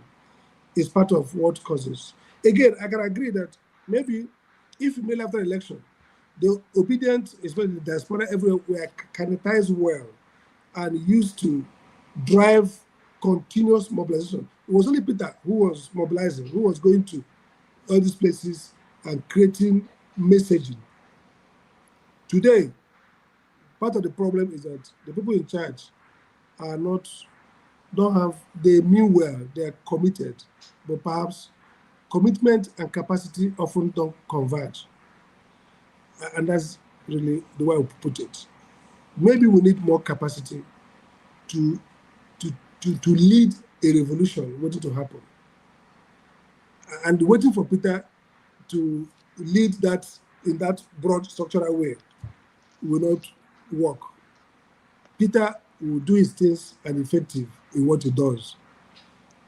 is part of what causes. Again, I can agree that maybe if made after election, the obedient, especially the diaspora everywhere, were canonized well and used to drive continuous mobilization. It was only Peter who was mobilizing, who was going to all these places and creating messaging. Today, part of the problem is that the people in charge are not don't have, they mean well, they're committed, but perhaps commitment and capacity often don't converge. And that's really the way I would put it. Maybe we need more capacity to lead a revolution waiting to happen. And waiting for Peter to lead that in that broad structural way will not work. Peter will do his things and effective in what he does.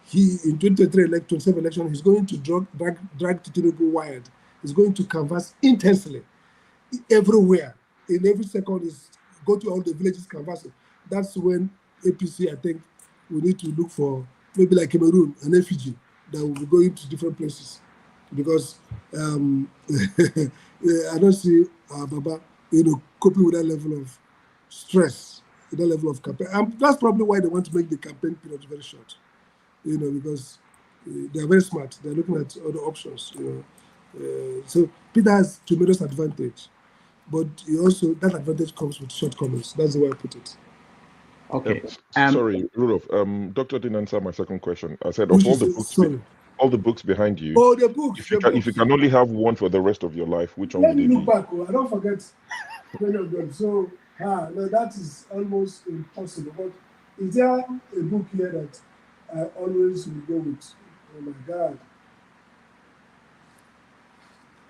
He, in 2023 election, he's going to drag Tinubu wild. He's going to canvass intensely everywhere. In every second, is go to all the villages canvassing. That's when APC, I think, we need to look for, maybe like Cameroon, an effigy that will be going to different places. Because I don't see Baba, coping with that level of stress, that level of campaign. That's probably why they want to make the campaign period very short. Because they are very smart. They're looking at other options. So Peter has tremendous advantage, but also that advantage comes with shortcomings. That's the way I put it. Okay. Sorry, Rudolph. Doctor didn't answer my second question. I said of all the books behind you. Oh, the books. If you can only have one for the rest of your life, which one Let would me it look be? back. I don't forget many of them. So no, that is almost impossible. But is there a book here that I always will go with? Oh my God.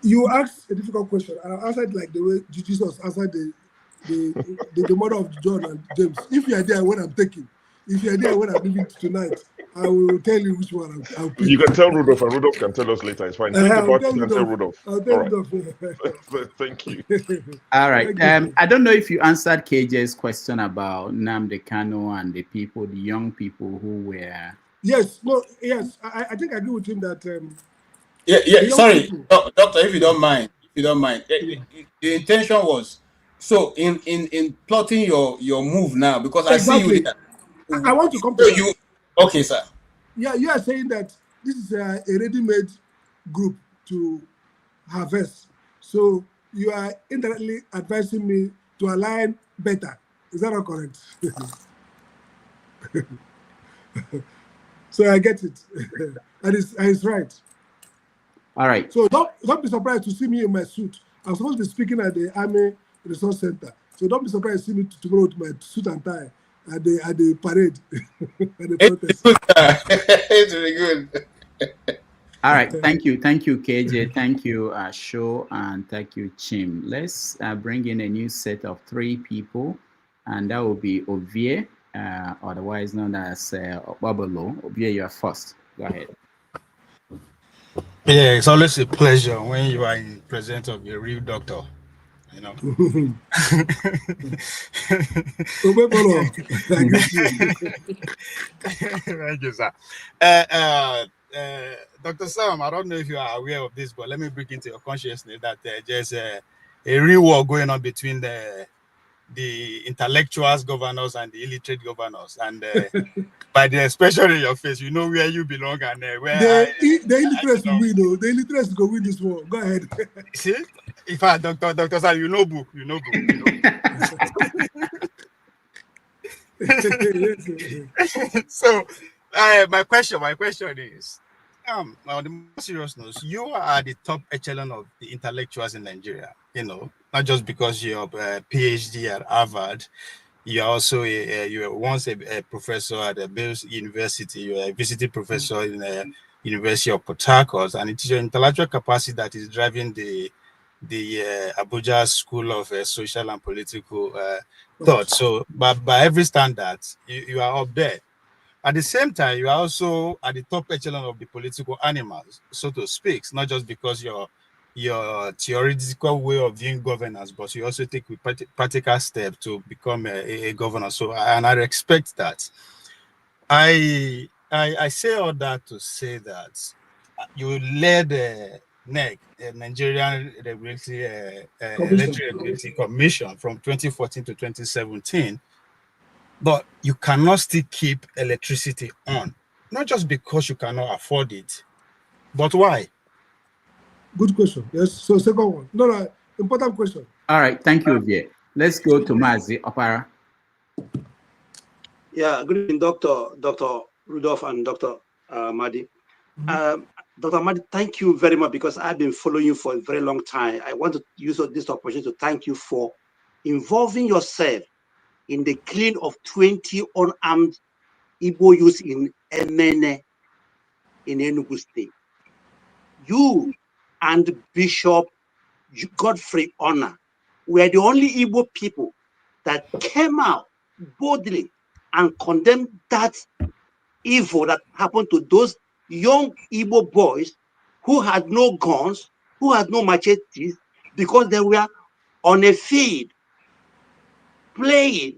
You asked a difficult question, and I answered like the way Jesus answered the mother of John and James. If you are there when I'm taking, if you are there when I'm leaving tonight, I will tell you which one I'll pick. You can tell Rudolph, and Rudolph can tell us later. It's fine. Think about it and tell Rudolph. I'll tell Rudolph. Thank you. All right. I don't know if you answered KJ's question about Nnamdi Kanu and the people, the young people who were. Yes. No. Yes. I think I agree with him that. Sorry, Doctor, if you don't mind, the intention was so in plotting your move now, because exactly. I see you there. I want to come to you. Okay, sir. Yeah, you are saying that this is a ready-made group to harvest. So you are indirectly advising me to align better. Is that not correct? So I get it. And it's right. All right. So don't be surprised to see me in my suit. I'm supposed to be speaking at the Army Resource Center. So don't be surprised to see me tomorrow with my suit and tie at the parade. At the protest. It's really good. All right. Thank you, KJ. Thank you, Sho, and thank you, Chim. Let's bring in a new set of 3 people, and that will be Ovie, otherwise known as Babalo. Ovie, you are first. Go ahead. Yeah, it's always a pleasure when you are in presence of a real doctor. Thank you, sir. Dr. Sam, I don't know if you are aware of this, but let me bring into your consciousness that there's a real war going on between the intellectuals governors and the illiterate governors, and by the expression in your face, you know where you belong and where the illiterates will win. The illiterates go win this war. Go ahead. See, in fact, Doctor Sam, you know book. So, my question is, on the more serious note, you are at the top echelon of the intellectuals in Nigeria. Not just because you're a PhD at Harvard, you're also you were once a professor at the Bells University. You're a visiting professor in the University of Port Harcourt, and it's your intellectual capacity that is driving the Abuja School of Social and Political Thought. So, but by every standard, you are up there. At the same time, you are also at the top echelon of the political animals, so to speak. Not just because your theoretical way of viewing governance, but you also take practical steps to become a governor. So, and I expect that. I say all that to say that you led NERC, Nigerian Regulatory Commission, from 2014 to 2017. But you cannot still keep electricity on, not just because you cannot afford it, but why? Good question. Yes. So second one. No, important question. All right. Thank you, Ovie. Let's go to Mazi Opara. Yeah, good evening, Dr. Rudolph and Dr. Amadi. Dr. Amadi, thank you very much because I've been following you for a very long time. I want to use this opportunity to thank you for involving yourself in the killing of 20 unarmed Igbo youths in Emene in Enugu State. You and Bishop Godfrey Honor were the only Igbo people that came out boldly and condemned that evil that happened to those young Igbo boys who had no guns, who had no machetes, because they were on a field playing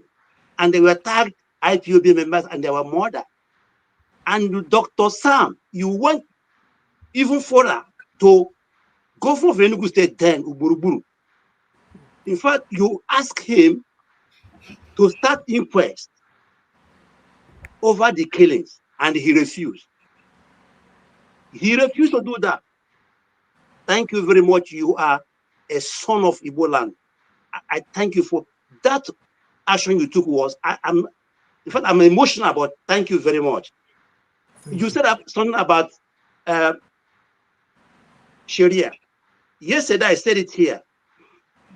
and they were tagged IPOB members and they were murdered. And Dr. Sam, you went even further to Governor of Enugu State then, Uburuburu. In fact, you asked him to start inquest over the killings and he refused. He refused to do that. Thank you very much. You are a son of Igbo land. I thank you for that action you took. In fact, I'm emotional about. Thank you very much. You said something about Sharia. Yesterday I said it here.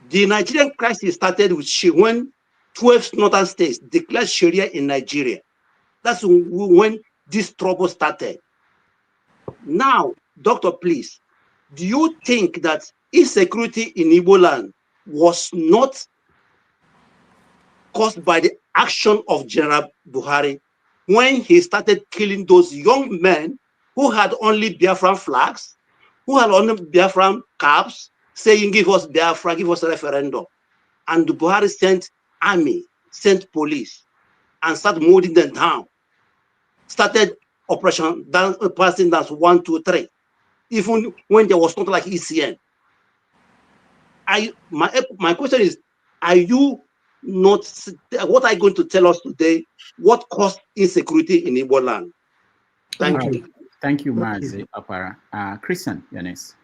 The Nigerian crisis started with when 12 northern states declared Sharia in Nigeria. That's when this trouble started. Now, doctor, please, do you think that insecurity in Igbo land was not caused by the action of General Buhari when he started killing those young men who had only Biafran flags, who had only Biafran caps, saying, give us Biafra, give us a referendum. And Buhari sent army, sent police, and started molding them down. Started Operation Passing Dance 1, 2, 3, even when there was not like ECN. My question is, are you not, what are you going to tell us today? What caused insecurity in Igbo land? Thank you. Thank you, Mazi Apara. Christian, Yanis.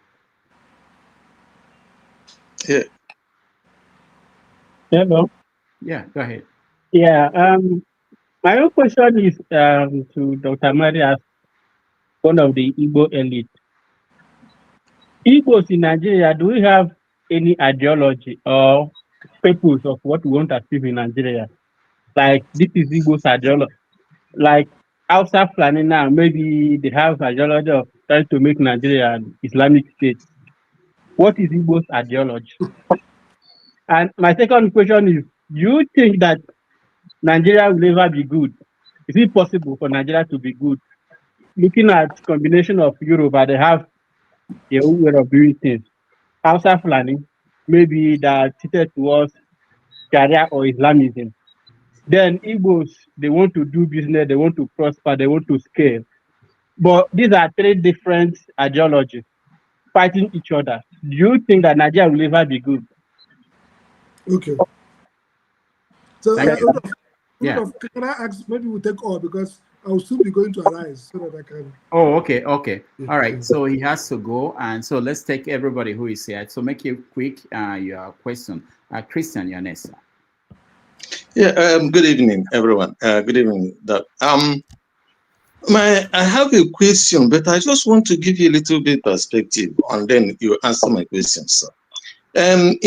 Yeah. Hello. Yeah, go ahead. Yeah. My own question is to Dr. Amadi as one of the Igbo elite. Igbos in Nigeria, do we have any ideology or purpose of what we want to achieve in Nigeria? Like, this is Igbo's ideology. Like, outside planning now, maybe they have ideology of trying to make Nigeria an Islamic state. What is Igbo's ideology? And my second question is, do you think that Nigeria will ever be good? Is it possible for Nigeria to be good? Looking at combination of Yoruba, they have their own way of doing things. Outside planning, maybe that tilted towards Sharia or Islamism. Then Igbos, they want to do business, they want to prosper, they want to scale. But these are three different ideologies fighting each other. Do you think that Nigeria will ever be good? Okay. So, Yeah. can I ask, maybe we'll take all because I will soon be going to arise so that I can. Oh, okay. All right. So he has to go. And so let's take everybody who is here. So make it quick, your question. Christian, your next. Yeah, good evening, everyone. Good evening, Doc. I have a question, but I just want to give you a little bit perspective, and then you answer my question, sir. In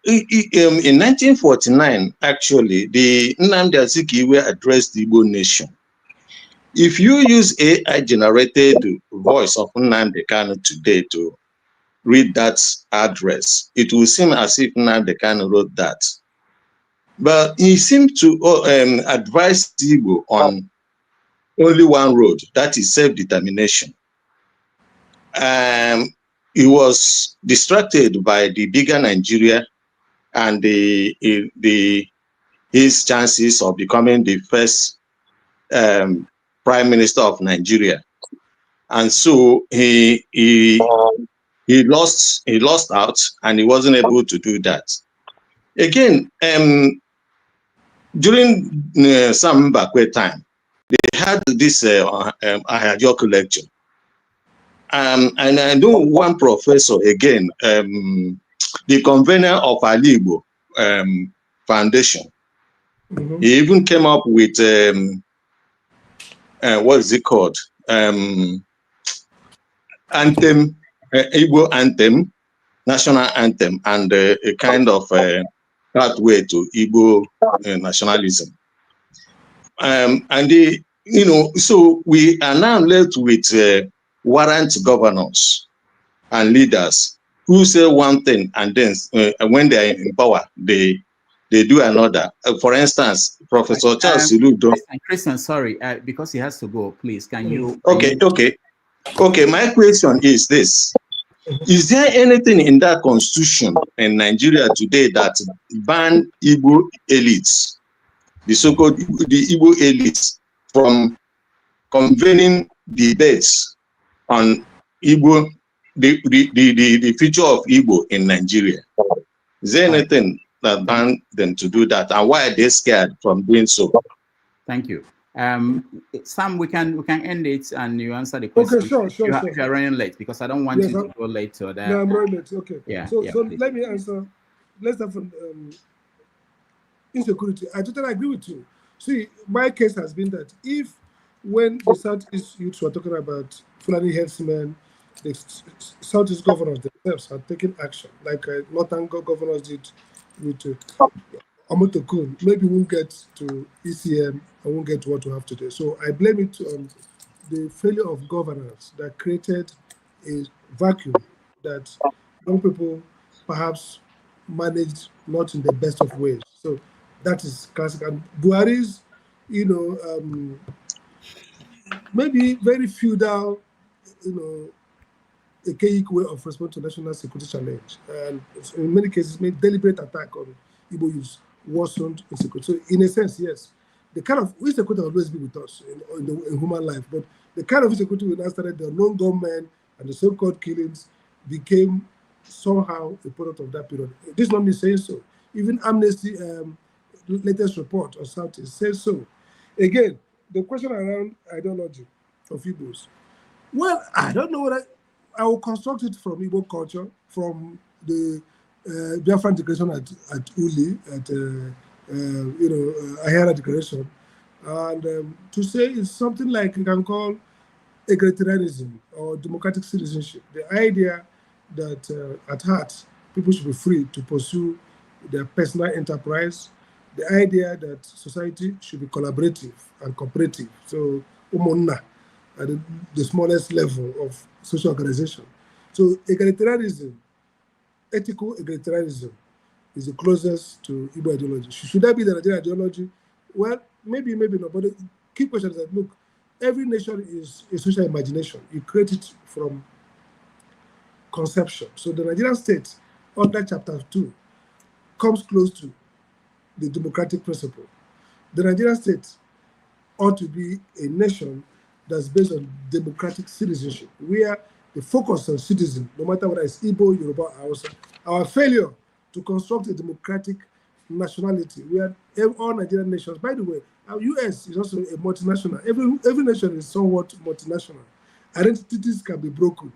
1949, actually, the Nnamdi Azikiwe addressed the Igbo nation. If you use AI-generated voice of Nnamdi Kanu today to read that address, it will seem as if Nnamdi Kanu wrote that. But he seemed to advise Igbo on only one road, that is self-determination. He was distracted by the bigger Nigeria and his chances of becoming the first prime minister of Nigeria, and so he lost out, and he wasn't able to do that. Again, during some backward time, they had this Ahajioku lecture. And I know one professor, again, the convener of Alibo Foundation, He even came up with what is it called? Anthem, Igbo anthem, national anthem, and a kind of pathway to Igbo nationalism. And so we are now left with warrant governors and leaders who say one thing and then when they are in power, they do another. For instance, Professor Charles Siludo. Christian, sorry, because he has to go, please, can you? Okay, my question is this. Is there anything in that constitution in Nigeria today that ban Igbo elites, the so-called Igbo elites, from convening debates on Igbo, the future of Igbo in Nigeria? Is there anything that bans them to do that, and why are they scared from doing so? Thank you. Sam, we can end it and you answer the question. Okay, sure. If you're running late, because I don't want you to go late to that. No, I'm running late. Okay. Yeah. So let me answer. Let's have insecurity. I totally agree with you. See, my case has been that when the Southeast youths were talking about Fulani herdsmen, the Southeast governors themselves are taking action, like Northern governors did with Amadi Kanu. Maybe we won't get to ECM and won't get to what we have today. So I blame it on the failure of governance that created a vacuum that young people perhaps managed not in the best of ways. So that is classic. And Buhari's, maybe very feudal, archaic way of responding to national security challenge. And in many cases, made deliberate attack on Igbo youth worsened insecurity. So in a sense, yes, the kind of insecurity will always be with us in human life, but the kind of insecurity we now started, the known gunmen and the so-called killings became somehow a product of that period. This is not me saying so. Even Amnesty latest report on Southeast says so. Again, the question around ideology of Igbos. Well, I don't know what I will construct it from Igbo culture, from the Biafran declaration at Uli, at Ahara declaration, and to say it's something like you can call egalitarianism or democratic citizenship. The idea that at heart people should be free to pursue their personal enterprise. The idea that society should be collaborative and cooperative. So, umonna at the smallest level of social organization. So, egalitarianism, ethical egalitarianism, is the closest to Igbo ideology. Should that be the Nigerian ideology? Well, maybe not. But the key question is that, look, every nation is a social imagination. You create it from conception. So the Nigerian state, under Chapter 2, comes close to the democratic principle. The Nigerian state ought to be a nation that's based on democratic citizenship, where the focus on citizen, no matter whether it's Igbo, Yoruba, or Hausa, our failure to construct a democratic nationality, where all Nigerian nations, by the way, our US is also a multinational. Every nation is somewhat multinational. Identities can be broken.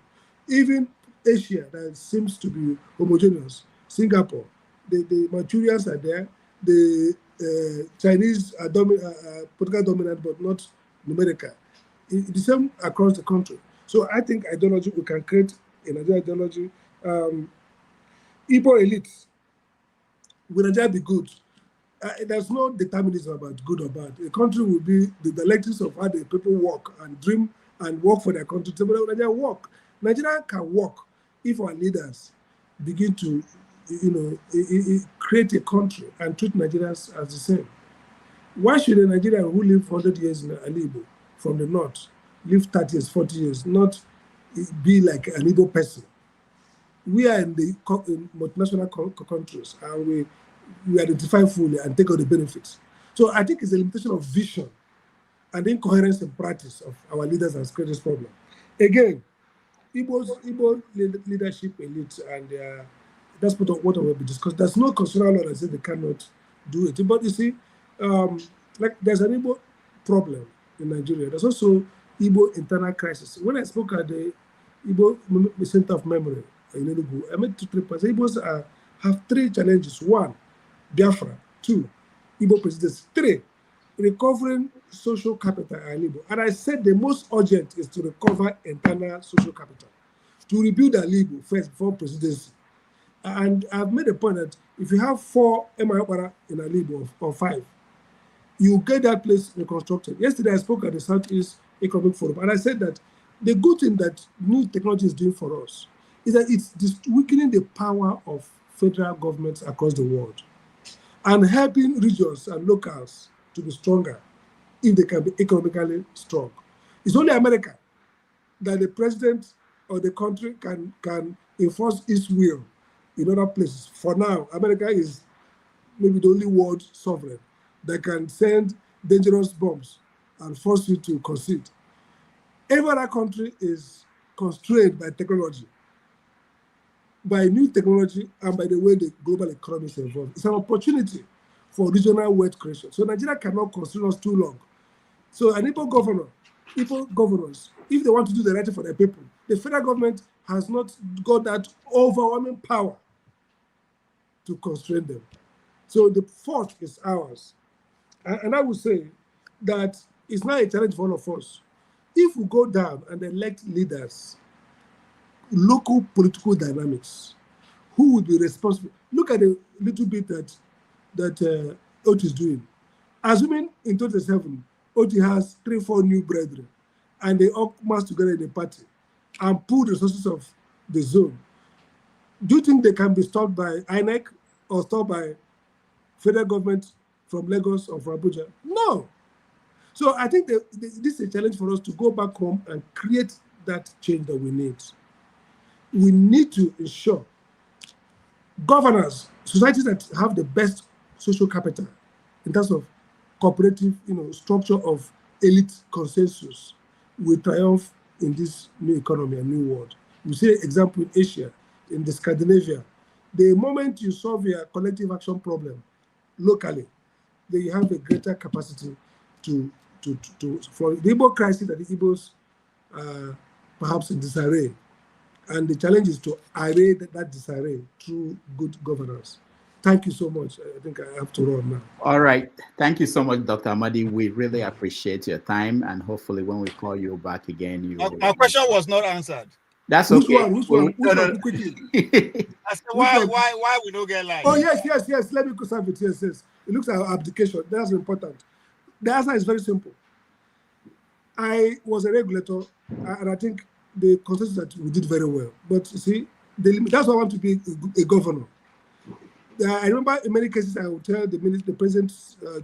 Even Asia, that seems to be homogeneous, Singapore, the Manchurians are there, the Chinese are political dominant, but not numerical. The same across the country. So I think ideology, we can create a Nigerian ideology. Igbo elites, will Nigeria be good? There's no determinism about good or bad. A country will be the directives of how the people work and dream and work for their country. So Nigeria work. Nigeria can work if our leaders begin to, create a country and treat Nigerians as the same. Why should a Nigerian who lived 100 years in Alibo from the north live 30 years, 40 years, not be like an Igbo person? We are in multinational countries, and we identify fully and take all the benefits. So I think it's a limitation of vision and incoherence in practice of our leaders that has created this problem. Again, Igbo leadership elites, and that's what will be discussed. There's no constitutional law that says they cannot do it. But you see, like there's an Igbo problem in Nigeria. There's also Igbo internal crisis. When I spoke at the Igbo Center of Memory in Enugu, I made 2-3 points. Igbos have 3 challenges. 1, Biafra. 2, Igbo presidency. 3, recovering social capital and Igbo. And I said the most urgent is to recover internal social capital, to rebuild Igbo first before presidency. And I've made a point that if you have 4 Emma in Igbo or 5, you get that place reconstructed. Yesterday, I spoke at the Southeast Economic Forum, and I said that the good thing that new technology is doing for us is that it's weakening the power of federal governments across the world and helping regions and locals to be stronger if they can be economically strong. It's only America that the president or the country can enforce its will in other places. For now, America is maybe the only world sovereign that can send dangerous bombs and force you to concede. Every other country is constrained by technology, by new technology, and by the way the global economy is evolving. It's an opportunity for regional wealth creation. So Nigeria cannot constrain us too long. So an Igbo governors, if they want to do the right thing for their people, the federal government has not got that overwhelming power to constrain them. So the fault is ours. And I would say that it's not a challenge for all of us. If we go down and elect leaders, local political dynamics, who would be responsible? Look at the little bit that Oti is doing. Assuming in 2007, Oti has 3-4 new brethren, and they all mass together in a party and pool the resources of the zone. Do you think they can be stopped by INEC or stopped by federal government from Lagos or from Abuja? No. So I think this is a challenge for us to go back home and create that change that we need. We need to ensure governors, societies that have the best social capital in terms of cooperative, structure of elite consensus will triumph in this new economy and new world. We see an example in Asia, in the Scandinavia. The moment you solve your collective action problem locally, then you have a greater capacity for the Igbo crisis that the Igbos perhaps in disarray. And the challenge is to array that disarray through good governance. Thank you so much. I think I have to run now. All right. Thank you so much, Dr. Amadi. We really appreciate your time. And hopefully when we call you back again, you will... My question was not answered. That's okay. Which one? I said, why we don't get live? Oh, yes. Let me serve it. Yes. It looks at abdication. That's important. The answer is very simple. I was a regulator, and I think the consensus that we did very well. But you see, that's why I want to be a governor. I remember in many cases I would tell the president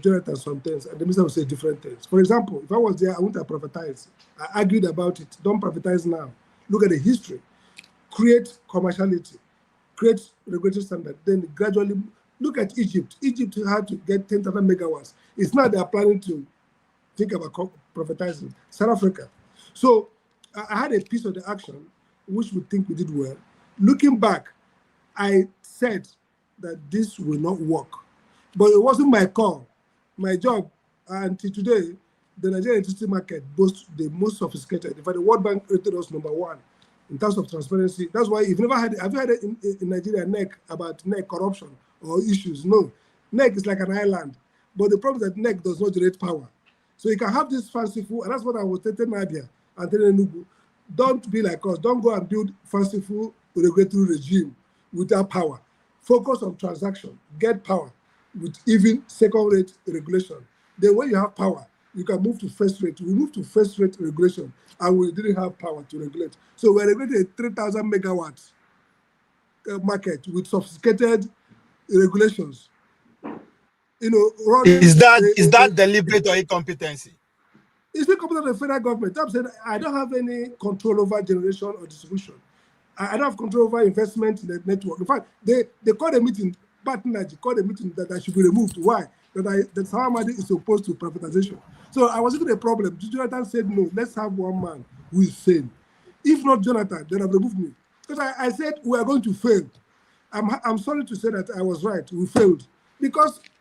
Jonathan some things, and the minister would say different things. For example, if I was there, I wouldn't have privatized. I argued about it. Don't privatize now. Look at the history. Create commerciality. Create regulatory standard. Then gradually look at Egypt. Egypt had to get 10,000 megawatts. It's now they are planning to think about privatizing. South Africa. So I had a piece of the action which we think we did well. Looking back, I said that this will not work. But it wasn't my call. My job, until today, the Nigerian electricity market boasts the most sophisticated. In fact, the World Bank rated us #1 in terms of transparency. That's why have you heard in Nigeria NERC about NERC corruption or issues? No. NERC is like an island. But the problem is that NERC does not generate power. So you can have this fanciful, and that's what I was telling Nadia and telling Enugu, don't be like us. Don't go and build fanciful regulatory regime without power. Focus on transaction, get power with even second-rate regulation. Then when you have power, you can move to first rate. We moved to first rate regulation, and we didn't have power to regulate. So we're regulating a 3,000 megawatts market with sophisticated regulations. Is that deliberate or incompetency? It's incompetent of the federal government. I'm saying I don't have any control over generation or distribution. I don't have control over investment in the network. In fact, they called a meeting, Partnership called a meeting that should be removed. Why? That Amadi is opposed to privatization. So I was even a problem. Jonathan said, no, let's have one man who is sane. If not Jonathan, then I've removed me. Because I said we are going to fail. I'm sorry to say that I was right. We failed.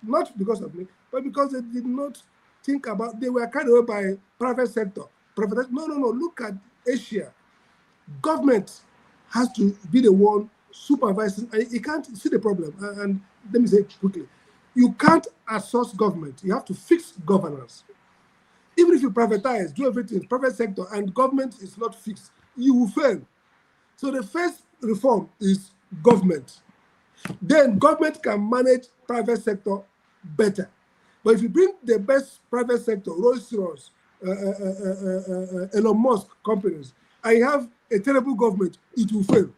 Not because of me, but because they did not think about, they were carried away by private sector. No. Look at Asia. Government has to be the one supervising. You can't see the problem. And let me say quickly, You can't outsource government. You have to fix governance. Even if you privatize, do everything, private sector, and government is not fixed, you will fail. So the first reform is government. Then government can manage private sector better. But if you bring the best private sector, Rolls-Royce, Elon Musk companies, and you have a terrible government, it will fail.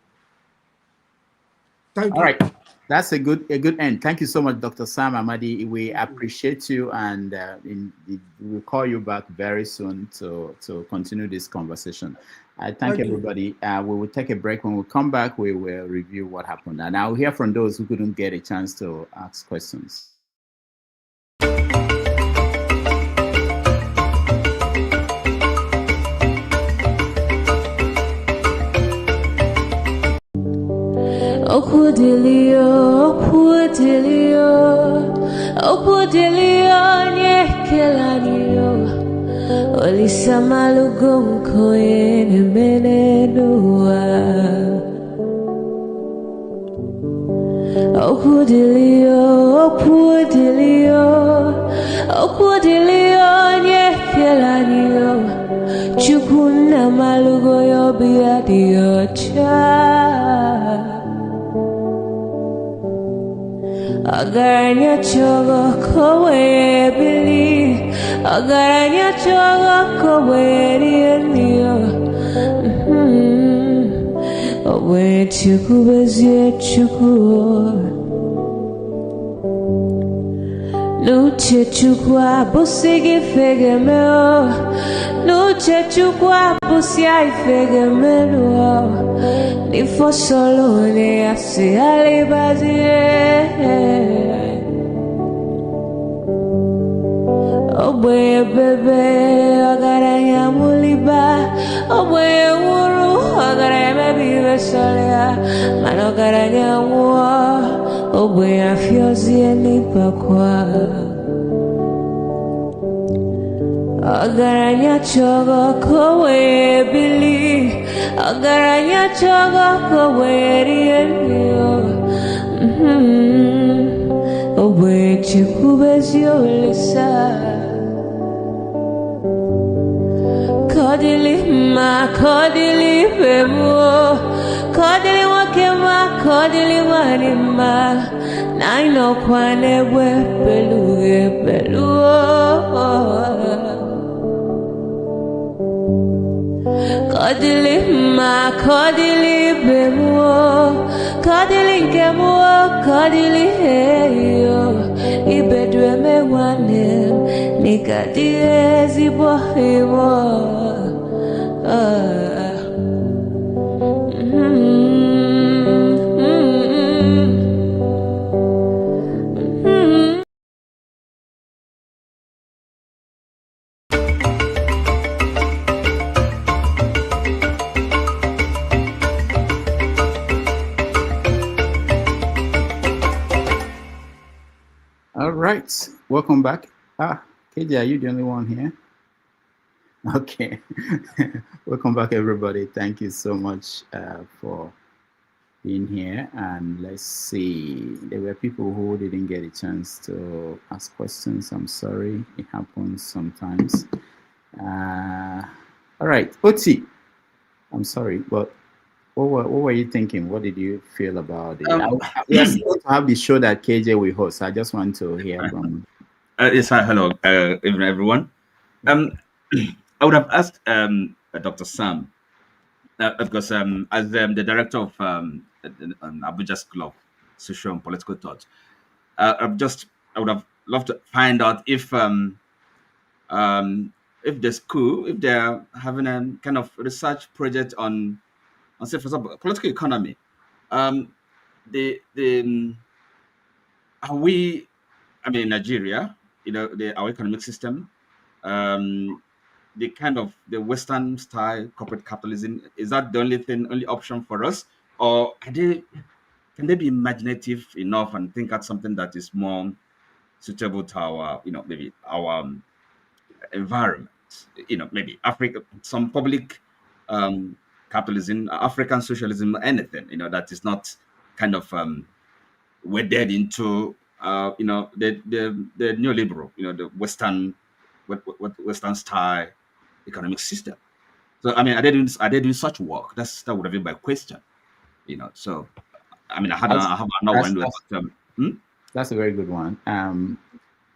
Thank you. All right. That's a good end. Thank you so much, Dr. Sam Amadi. We appreciate you, and we'll call you back very soon to continue this conversation. I thank everybody. We will take a break. When we come back, we will review what happened, and I'll hear from those who couldn't get a chance to ask questions. Okudelio nyekelaniyo Olisamalugo mkoyene menenua Okudelio nyekelaniyo Chukuna malugo yobiadio cha Agaranya chogo kowe bili Agaranya chogo kowe rienio Owe chuku bezie chuku Nuche chukwa busigi fege meo Nuche chukwa busia ifege meo Nifo solo ne asi alibazie Oboye bebe agaranya muliba Oboye wuru agaranya mebibe solea Mano agaranya mua Oboye afiozi enipakwa Agaranya chogo kowe bili Agaranya chogo kowe rienio Oboye chikubezio lisa Kodili ma kodili bemo Kodili wakema kodili manima Naino kwane we peluge peluo Kodili ma kodili bemo Kodili kemo kodili heyo Ibedwe me wane Nikadie zibo himo All right, welcome back. KJ, are you the only one here? Okay. Welcome back, everybody. Thank you so much for being here. And let's see, there were people who didn't get a chance to ask questions. I'm sorry, it happens sometimes. All right, Oti, I'm sorry, but what were you thinking? What did you feel about it? Yes, to have the show that KJ will host. I just want to hear from. Yes, hi, hello, everyone. I would have asked Dr. Sam, because as the director of Abuja School of Social and Political Thoughts, I would have loved to find out if the school, if they're having a kind of research project on say, for example, political economy. Are we, I mean, Nigeria, our economic system, the kind of the Western style corporate capitalism, is that the only option for us? Or can they be imaginative enough and think at something that is more suitable to our, maybe our environment, maybe Africa, some public capitalism, African socialism, anything, that is not kind of wedded into you know, the neoliberal, you know, the Western style economic system. So I mean, are they doing such work? That would have been my question. You know, so I mean, I have another one, but that's a very good one.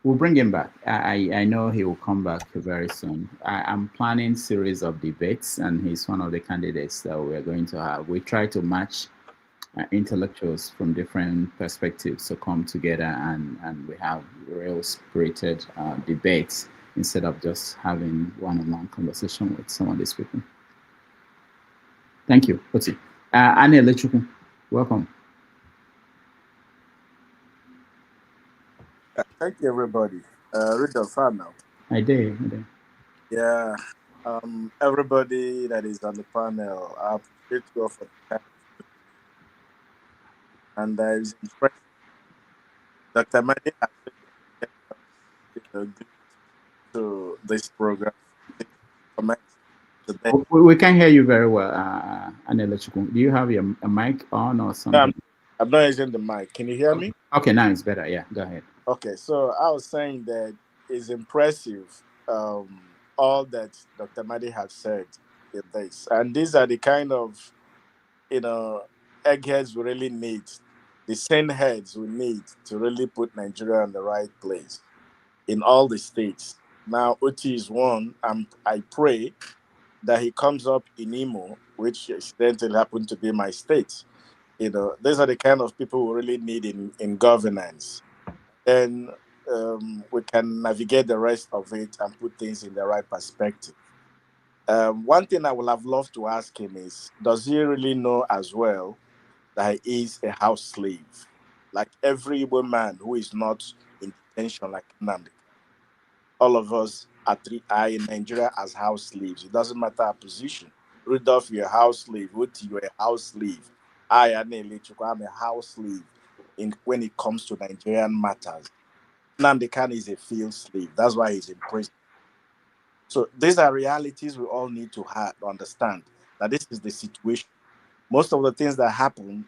We'll bring him back. I know he will come back very soon. I'm planning series of debates, and he's one of the candidates that we're going to have. We try to match intellectuals from different perspectives to come together, and we have real spirited debates instead of just having one-on-one conversation with some of these people. Thank you. Oti. Annie Lechukwu, welcome. Thank you, everybody. Rudolph, now. I did. Yeah. Everybody that is on the panel, I appreciate you all for the time. And I was impressed. Dr. Amadi has to this program. We can't hear you very well, Annie Lechukwu. Do you have a mic on or something? No, I'm not using the mic. Can you hear me? Okay, now it's better. Yeah, go ahead. Okay, so I was saying that it's impressive, all that Dr. Amadi has said in this. And these are the kind of, eggheads we really need, the sane heads we need to really put Nigeria in the right place in all the states. Now, Oti is one, and I pray that he comes up in Imo, which incidentally happened to be my state. These are the kind of people we really need in governance. Then we can navigate the rest of it and put things in the right perspective. One thing I would have loved to ask him is, does he really know as well that he is a house slave? Like every woman who is not in detention like Nnamdi. All of us are in Nigeria as house slaves. It doesn't matter our position. Rudolph, you're a house slave. Uti, you're a house slave. I'm a house slave when it comes to Nigerian matters. Nnamdi Kanu is a field slave. That's why he's in prison. So these are realities we all need to understand, that this is the situation. Most of the things that happen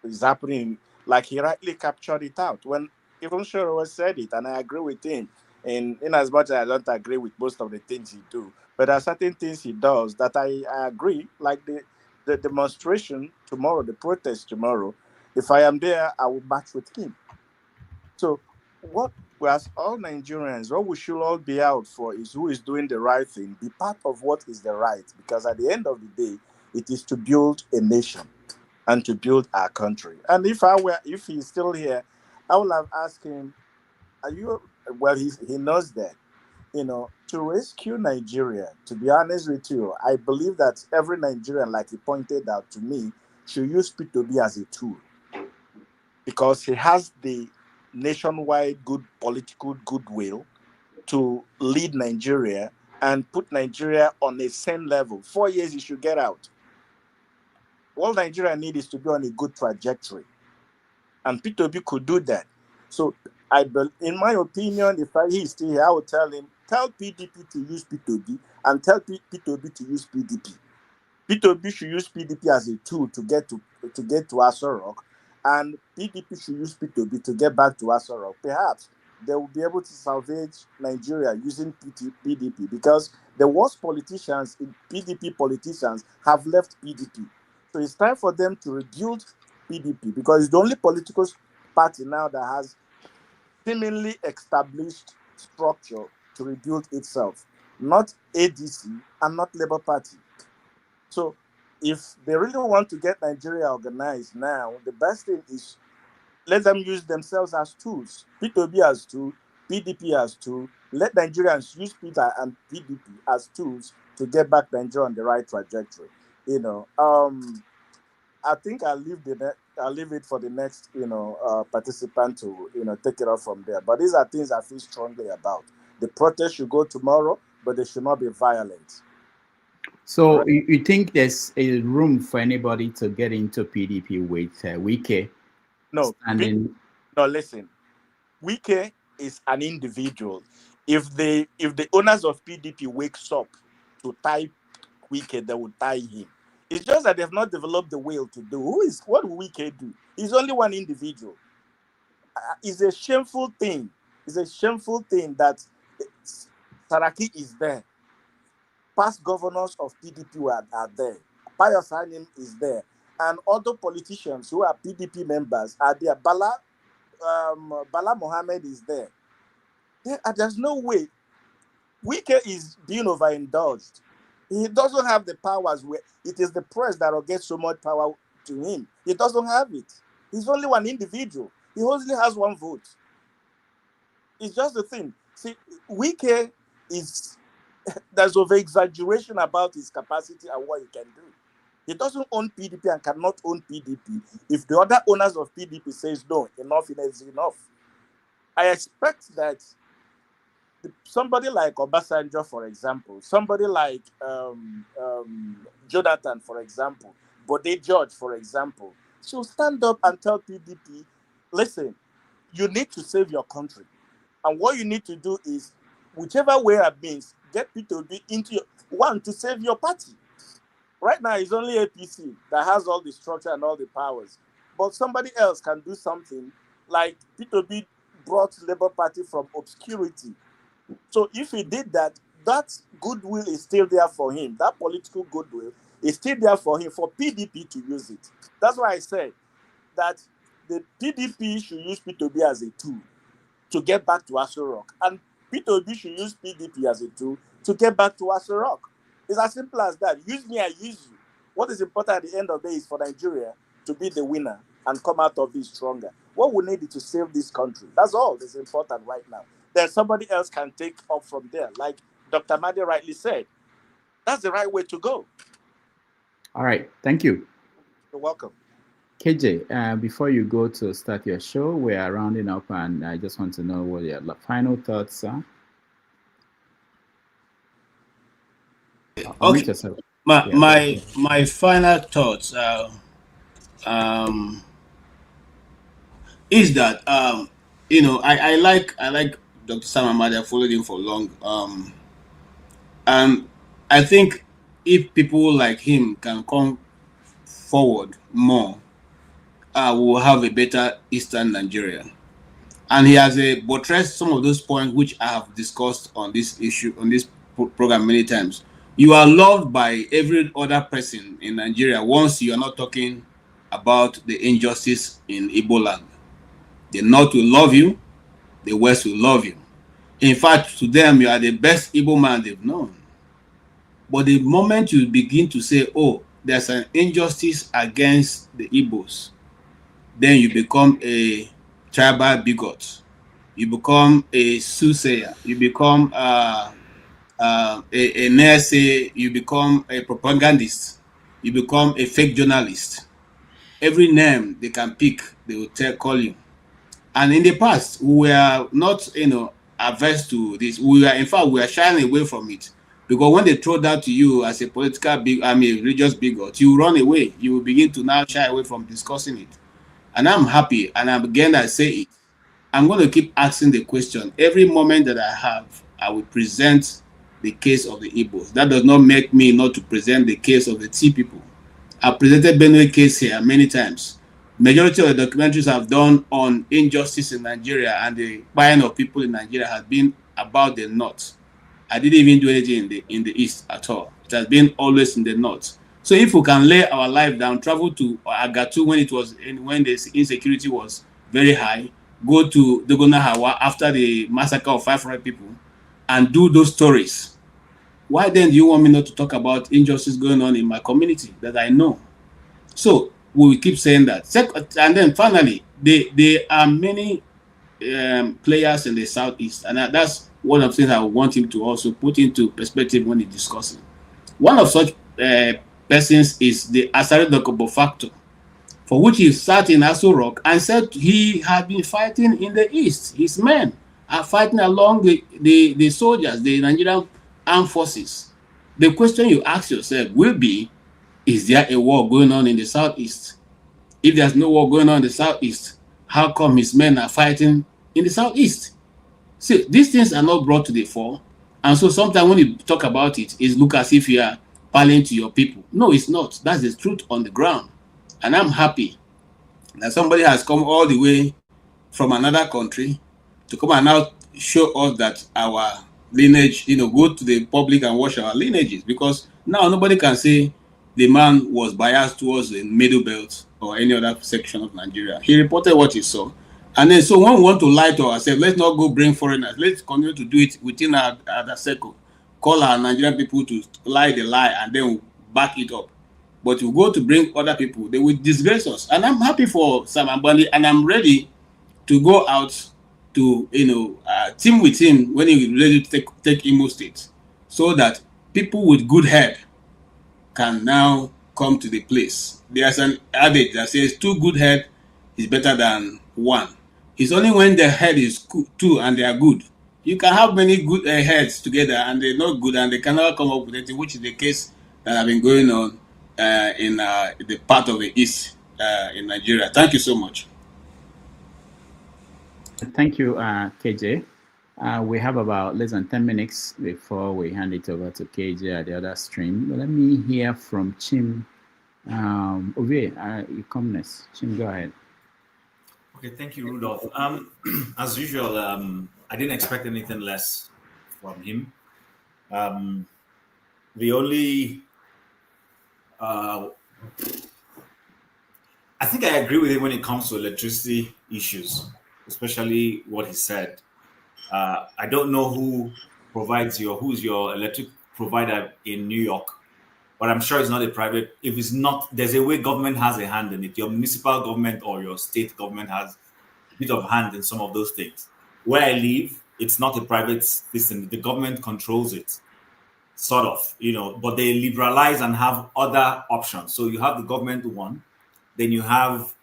is happening, like he rightly captured it out. When even Sowore said it, and I agree with him, and in as much as I don't agree with most of the things he do, but there are certain things he does that I agree, like the demonstration tomorrow, the protest tomorrow. If I am there, I will march with him. So what we as all Nigerians, what we should all be out for is who is doing the right thing, be part of what is the right, because at the end of the day, it is to build a nation and to build our country. And if he's still here, I would have asked him, he knows that, to rescue Nigeria, to be honest with you, I believe that every Nigerian, like he pointed out to me, should use P2B as a tool, because he has the nationwide good political goodwill to lead Nigeria and put Nigeria on a same level. 4 years, he should get out. All Nigeria needs is to be on a good trajectory. And P2B could do that. So, in my opinion, if he is still here, I would tell him, tell PDP to use P2B and tell P2B to use PDP. P2B should use PDP as a tool to get to Aso Rock, and PDP should use P2B to get back to Aso Rock. Perhaps they will be able to salvage Nigeria using PDP, because the worst politicians, PDP politicians, have left PDP. So it's time for them to rebuild PDP, because it's the only political party now that has seemingly established structure to rebuild itself, not ADC and not Labour Party. So if they really want to get Nigeria organized now, the best thing is let them use themselves as tools. P2B as tool, PDP as tool. Let Nigerians use Peter and PDP as tools to get back Nigeria on the right trajectory. I think I'll leave it for the next, participant to, take it off from there. But these are things I feel strongly about. The protest should go tomorrow, but they should not be violent. So you think there's a room for anybody to get into PDP with Wike? No, listen. Wike is an individual. If the owners of PDP wakes up to tie Wike, they will tie him. It's just that they've not developed the will to do. What will Wike do? He's only one individual. It's a shameful thing. It's a shameful thing that Saraki is there. Past governors of PDP are there. Pius Hanim is there. And other politicians who are PDP members are there. Bala Mohammed is there. There's no way. Wike is being overindulged. He doesn't have the powers where it is the press that will get so much power to him. He doesn't have it. He's only one individual. He only has one vote. It's just the thing. See, Wike is, there's over-exaggeration about his capacity and what he can do. He doesn't own PDP and cannot own PDP. If the other owners of PDP says no, enough is enough. I expect that somebody like Obasanjo, for example, somebody like Jonathan, for example, Bode George, for example, she'll stand up and tell PDP, listen, you need to save your country. And what you need to do is, whichever way it means, get P2B into your one to save your party. Right now, it's only APC that has all the structure and all the powers. But somebody else can do something like P2B brought Labour Party from obscurity. So if he did that, that goodwill is still there for him. That political goodwill is still there for him, for PDP to use it. That's why I said that the PDP should use P2B as a tool to get back to Aso Rock. And P2B should use PDP as a tool to get back to Aso Rock. It's as simple as that. Use me, I use you. What is important at the end of the day is for Nigeria to be the winner and come out of this stronger. What we need is to save this country. That's all that's important right now. Then somebody else can take up from there. Like Dr. Amadi rightly said, that's the right way to go. All right. Thank you. You're welcome. KJ, before you go to start your show, we are rounding up, and I just want to know what your final thoughts are. Okay. My final thoughts is that I like Dr. Sam Amadi. I followed him for long, and I think if people like him can come forward more, we will have a better Eastern Nigeria. And he has buttressed some of those points which I have discussed on this issue, on this program many times. You are loved by every other person in Nigeria once you are not talking about the injustice in Igbo land. The North will love you, the West will love you. In fact, to them, you are the best Igbo man they've known. But the moment you begin to say, oh, there's an injustice against the Igbos, then you become a tribal bigot. You become a soothsayer. You become a NERC. You become a propagandist. You become a fake journalist. Every name they can pick, they will call you. And in the past, we were not, averse to this. We are shying away from it. Because when they throw that to you as a religious bigot, you run away. You will begin to now shy away from discussing it. And I'm happy, and I say it. I'm going to keep asking the question. Every moment that I have, I will present the case of the Igbos. That does not make me not to present the case of the T people. I've presented Benue case here many times. Majority of the documentaries I've done on injustice in Nigeria and the buying of people in Nigeria has been about the North. I didn't even do anything in the East at all. It has been always in the North. So if we can lay our life down, travel to Agatu when the insecurity was very high, go to Dogona Hawa after the massacre of 500 people, and do those stories, why then do you want me not to talk about injustice going on in my community that I know? So we will keep saying that. And then finally, there are many players in the Southeast, and that's one of the things I want him to also put into perspective when he's discussing. One of such persons is the Asari Dokubo factor, for which he sat in Aso Rock and said he had been fighting in the East. His men are fighting along the soldiers, the Nigerian armed forces. The question you ask yourself will be, is there a war going on in the Southeast? If there's no war going on in the Southeast, how come his men are fighting in the Southeast? See, these things are not brought to the fore. And so sometimes when you talk about it, it looks as if you are parling to your people. No, it's not. That's the truth on the ground. And I'm happy that somebody has come all the way from another country to come and now show us that our lineage, go to the public and watch our lineages, because now nobody can say the man was biased towards the middle belt or any other section of Nigeria. He reported what he saw. And then, so when we want to lie to ourselves, let's not go bring foreigners. Let's continue to do it within our circle. Call our Nigerian people to lie the lie and then we'll back it up. But you go to bring other people, they will disgrace us. And I'm happy for Sam Ambani, and I'm ready to go out to, team with him when he is ready to take Imo State, so that people with good head can now come to the place. There's an adage that says 2 good head is better than 1. It's only when the head is 2 and they are good. You can have many good heads together and they're not good and they cannot come up with anything, which is the case that have been going on in the part of the East in Nigeria. Thank you so much. Thank you, KJ. We have about less than 10 minutes before we hand it over to KJ at the other stream. But let me hear from Chim. You come next. Chim, go ahead. Okay, thank you, Rudolph. As usual, I didn't expect anything less from him. The only, I think I agree with him when it comes to electricity issues, especially what he said. I don't know who provides who's your electric provider in New York, but I'm sure it's not a private. If it's not, there's a way government has a hand in it. Your municipal government or your state government has a bit of hand in some of those things. Where I live, it's not a private system. The government controls it, sort of, but they liberalize and have other options. So you have the government one, then you have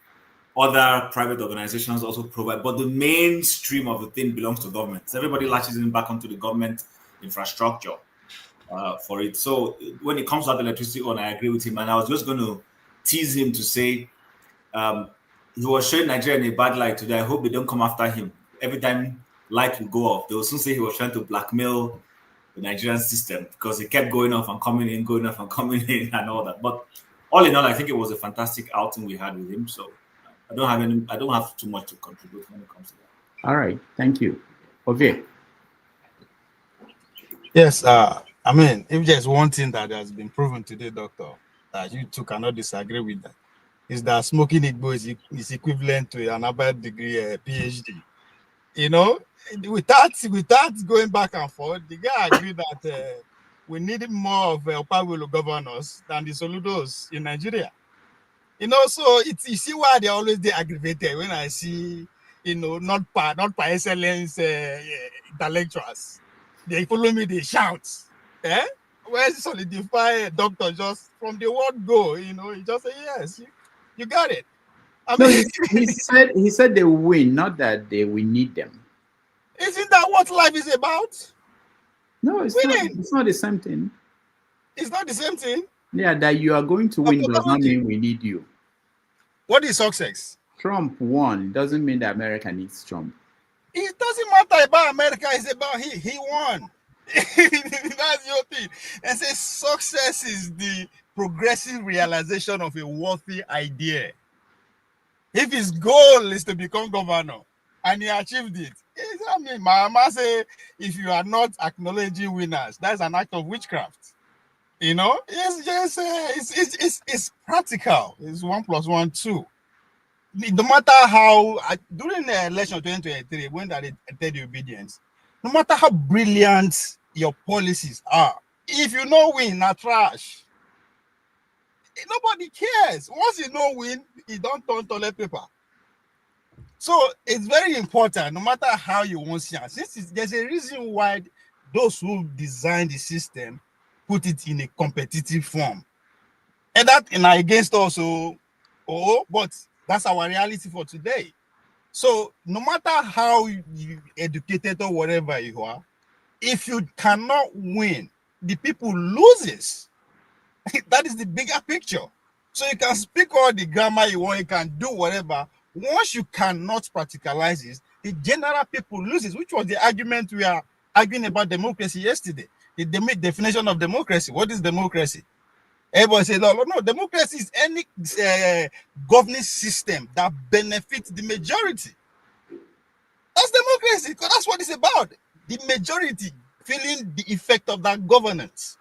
other private organizations also provide, but the mainstream of the thing belongs to government. So everybody latches in back onto the government infrastructure for it. So when it comes to the electricity one, I agree with him. And I was just going to tease him to say he was showing Nigeria in a bad light today. I hope they don't come after him. Every time light will go off, they will soon say he was trying to blackmail the Nigerian system because he kept going off and coming in, going off and coming in and all that. But all in all, I think it was a fantastic outing we had with him. So I don't have too much to contribute when it comes to that. All right, thank you. Okay. Yes, if there's one thing that has been proven today, Doctor, that you two cannot disagree with that, is that smoking Igbo is equivalent to an Anambra degree PhD. Without going back and forth, the guy agreed that we need more of Opawelo governors than the Soludos in Nigeria. So you see why they're always aggravated when I see, not by excellence intellectuals. They follow me, they shout. Where's solidify doctor just from the word go, he just say, yes, you got it. He said they will win, not that we need them. Isn't that what life is about? No, it's not the same thing. It's not the same thing? Yeah, that you are going to win does not mean we need you. What is success? Trump won. It doesn't mean that America needs Trump. It doesn't matter about America. It's about he won. That's your thing. And say success is the progressive realization of a worthy idea. If his goal is to become governor and he achieved it, my mama say, if you are not acknowledging winners, that's an act of witchcraft. It's just it's practical. It's 1 + 1 2. No matter how during the election of 2023, when they did the obedience, no matter how brilliant your policies are, if you don't win, not trash. Nobody cares. Once you don't win, you don't turn toilet paper. So it's very important, no matter how you want to see. There's a reason why those who designed the system put it in a competitive form. And that against also, but that's our reality for today. So no matter how you educated or whatever you are, if you cannot win, the people loses. That is the bigger picture. So you can speak all the grammar you want, you can do whatever. Once you cannot practicalize it, the general people loses, which was the argument we are arguing about democracy yesterday. The definition of democracy. What is democracy? Everybody says, no, democracy is any governing system that benefits the majority. Yes, because that's what it's about. The majority feeling the effect of that governance.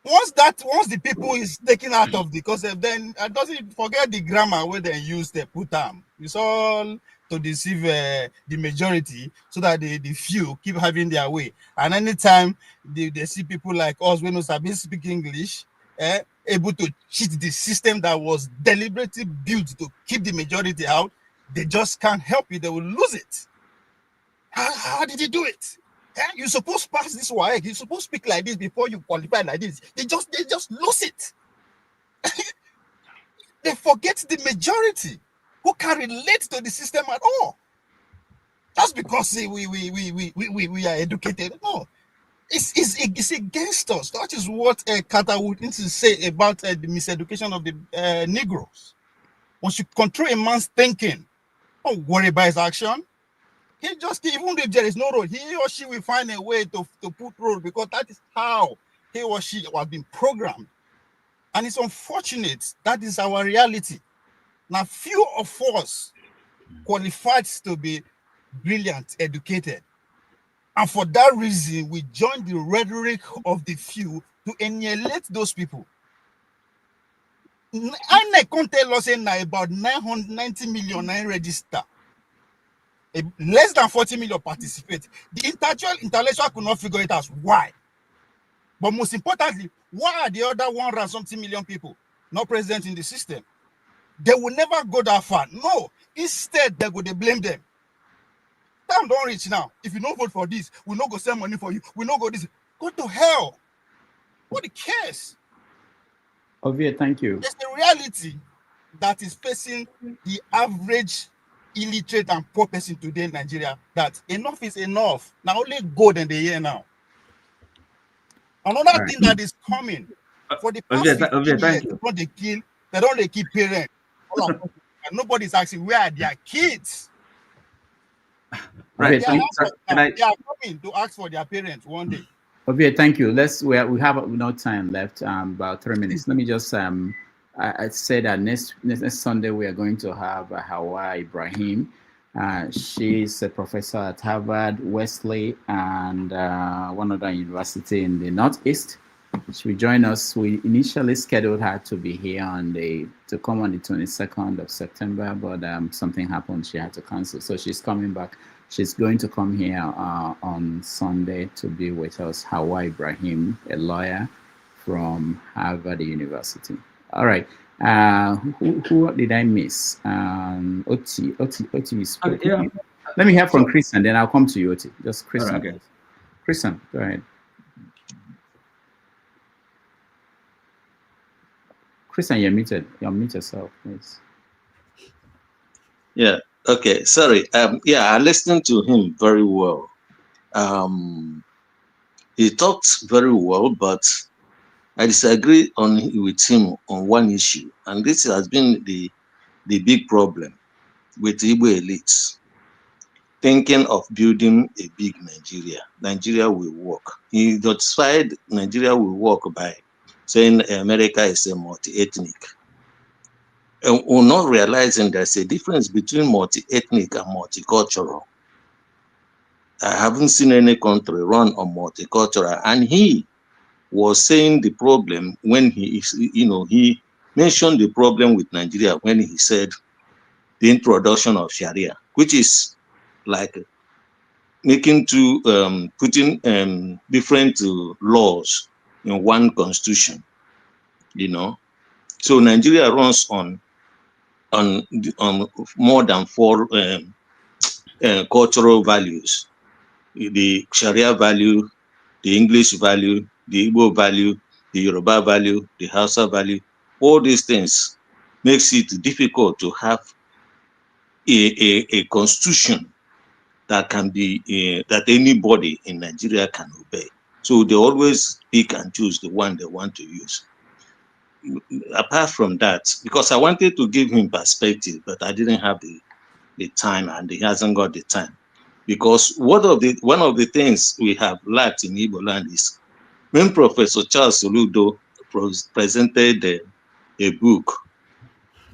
Once the people is taken out of the concept, then doesn't forget the grammar where they use the put them. It's all to deceive the majority so that the few keep having their way. And anytime they see people like us when we speak English, able to cheat the system that was deliberately built to keep the majority out, they just can't help it. They will lose it. How did he do it? You're supposed to pass this WAEC. You're supposed to speak like this before you qualify like this. They just lose it. They forget the majority who can relate to the system at all. That's because we are educated. No, it's against us. That is what Carter would need to say about the miseducation of the Negroes. Once you control a man's thinking, don't worry about his action. He just, even if there is no road, he or she will find a way to put road, because that is how he or she was being programmed. And it's unfortunate that is our reality. Now, few of us qualified to be brilliant, educated. And for that reason, we join the rhetoric of the few to annihilate those people. I can't tell us about 990 million register. Less than 40 million participate. The intellectual could not figure it out. Why? But most importantly, why are the other 100-something million people not present in the system? They will never go that far. No. Instead, they blame them. Time don't reach now. If you don't vote for this, we'll not go send money for you. We'll not go this. Go to hell. Nobody cares. Ovie, thank you. There's a reality that is facing the average illiterate and poor person today in Nigeria, that enough is enough. Now only gold in the year now. Another thing that is coming for the past 15 years, they don't kill parents. And nobody's asking where are their kids. Right. They are coming to ask for their parents one day. Okay, thank you. We have no time left, about 3 minutes. Let me just I said that next Sunday we are going to have Hawa Ibrahim. She's a professor at Harvard, Wesley, and one other university in the Northeast. She will join us. We initially scheduled her to be here to come on the 22nd of September, but something happened. She had to cancel, so she's coming back. She's going to come here on Sunday to be with us. Hawa Ibrahim, a lawyer from Harvard University. All right. Who did I miss? Oti spoke. Yeah. Let me hear from Christian, then I'll come to you, Oti. Just Christian. Right, okay. Christian, go ahead. Christian, you're muted. You'll mute yourself, please. Yeah. Okay. Sorry. I listened to him very well. He talked very well, but I disagree with him on one issue, and this has been the big problem with Igbo elites thinking of building a big Nigeria. Nigeria will work. He justified Nigeria will work by saying America is a multi-ethnic. And we're not realizing there's a difference between multi-ethnic and multicultural. I haven't seen any country run on multicultural, and he was saying the problem when he mentioned the problem with Nigeria when he said the introduction of Sharia, which is like making putting different laws in one constitution, So Nigeria runs on more than 4 cultural values: the Sharia value, the English value, the Igbo value, the Yoruba value, the Hausa value. All these things makes it difficult to have a constitution that can be that anybody in Nigeria can obey. So they always pick and choose the one they want to use. Apart from that, because I wanted to give him perspective, but I didn't have the time, and he hasn't got the time. Because one of the things we have lacked in Igbo land is when Professor Charles Soludo presented a book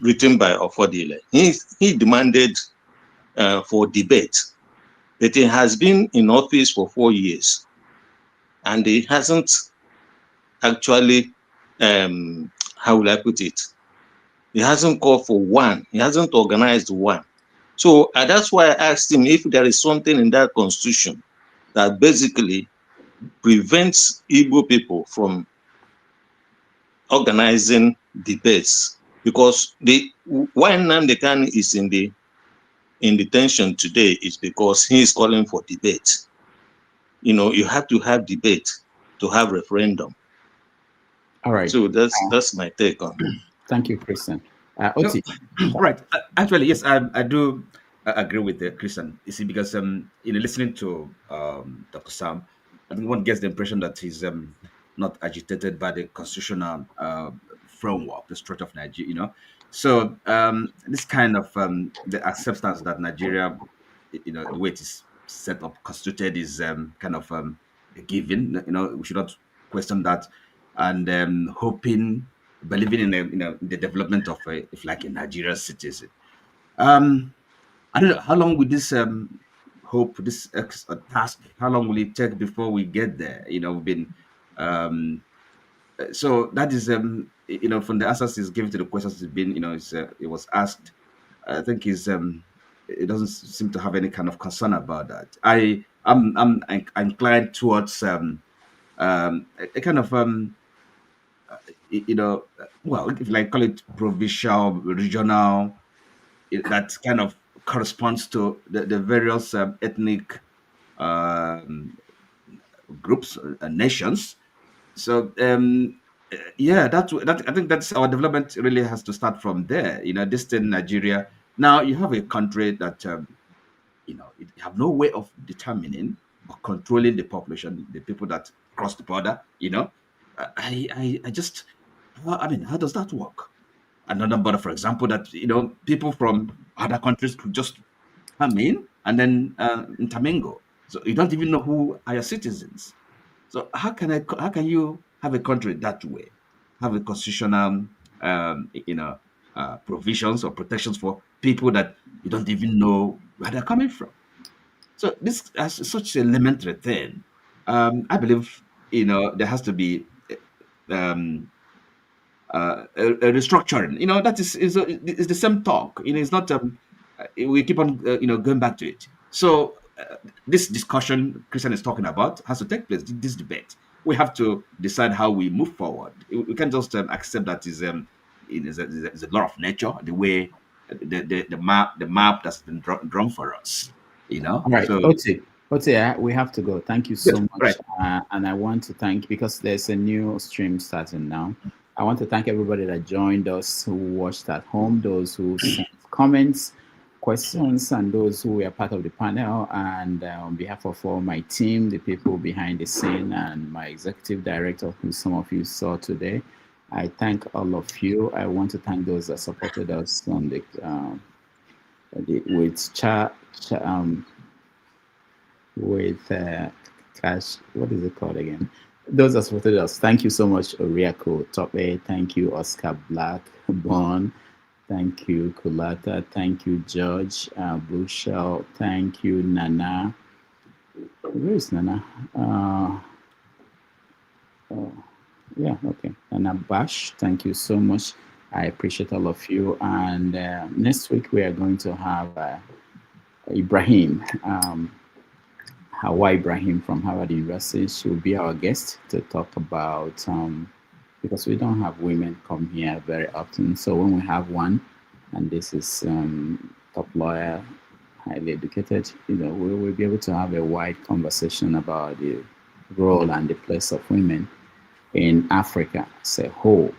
written by Ofodile, he demanded for debate. But he has been in office for 4 years, and he hasn't actually, how will I put it? He hasn't called for one. He hasn't organized one. So that's why I asked him if there is something in that constitution that basically prevents Igbo people from organizing debates. Because why Nnamdi Kanu is in detention today is because he is calling for debate. You know, you have to have debate to have referendum. All right. So that's my take on it. Thank you, Christian. Oti. Right. Actually, yes, I do agree with Christian. You see, because listening to Dr. Sam, I think one gets the impression that he's not agitated by the constitutional framework, the structure of Nigeria. So this kind of the acceptance that Nigeria, the way it is set up, constituted, is kind of a given. We should not question that, and hoping, believing in the development of if like a Nigerian citizen. I don't know how long will this hope, this task, how long will it take before we get there? We've been so that is from the answers he's given to the questions he's been, it was asked. I think it doesn't seem to have any kind of concern about that. I'm inclined towards a kind of well, if you like call it provincial, regional, that kind of corresponds to the various ethnic groups and nations. So yeah, that I think that's our development really has to start from there. This thing, Nigeria. Now you have a country that you have no way of determining or controlling the population, the people that cross the border. I just, I mean, how does that work? Another border, for example, that people from other countries could just come in and then intermingle. So you don't even know who are your citizens. So how can you have a country that way? Have a constitutional, provisions or protections for people that you don't even know where they're coming from. So this is such an elementary thing. I believe there has to be a restructuring. That is the same talk. It's not. We keep on going back to it. So this discussion Christian is talking about has to take place. This debate. We have to decide how we move forward. We can't just accept that is a law of nature, the way the map that's been drawn for us. All right, so, Oti, we have to go. Thank you so much. Right. And I want to thank, because there's a new stream starting now. I want to thank everybody that joined us, who watched at home, those who sent comments, questions, and those who were part of the panel. And on behalf of all my team, the people behind the scene, and my executive director, who some of you saw today, I thank all of you. I want to thank those that supported us on with cash. What is it called again? Those that supported us. Thank you so much, Oriako Tope. Thank you, Oscar Black, Bon. Thank you, Kulata. Thank you, George Blue Shell. Thank you, Nana. Where is Nana? Yeah, okay. Nana Bash. Thank you so much. I appreciate all of you. And next week we are going to have Ibrahim, Hawa Ibrahim from Harvard University. She will be our guest to talk about, because we don't have women come here very often. So when we have one, and this is top lawyer, highly educated, we will be able to have a wide conversation about the role and the place of women in Africa as a whole.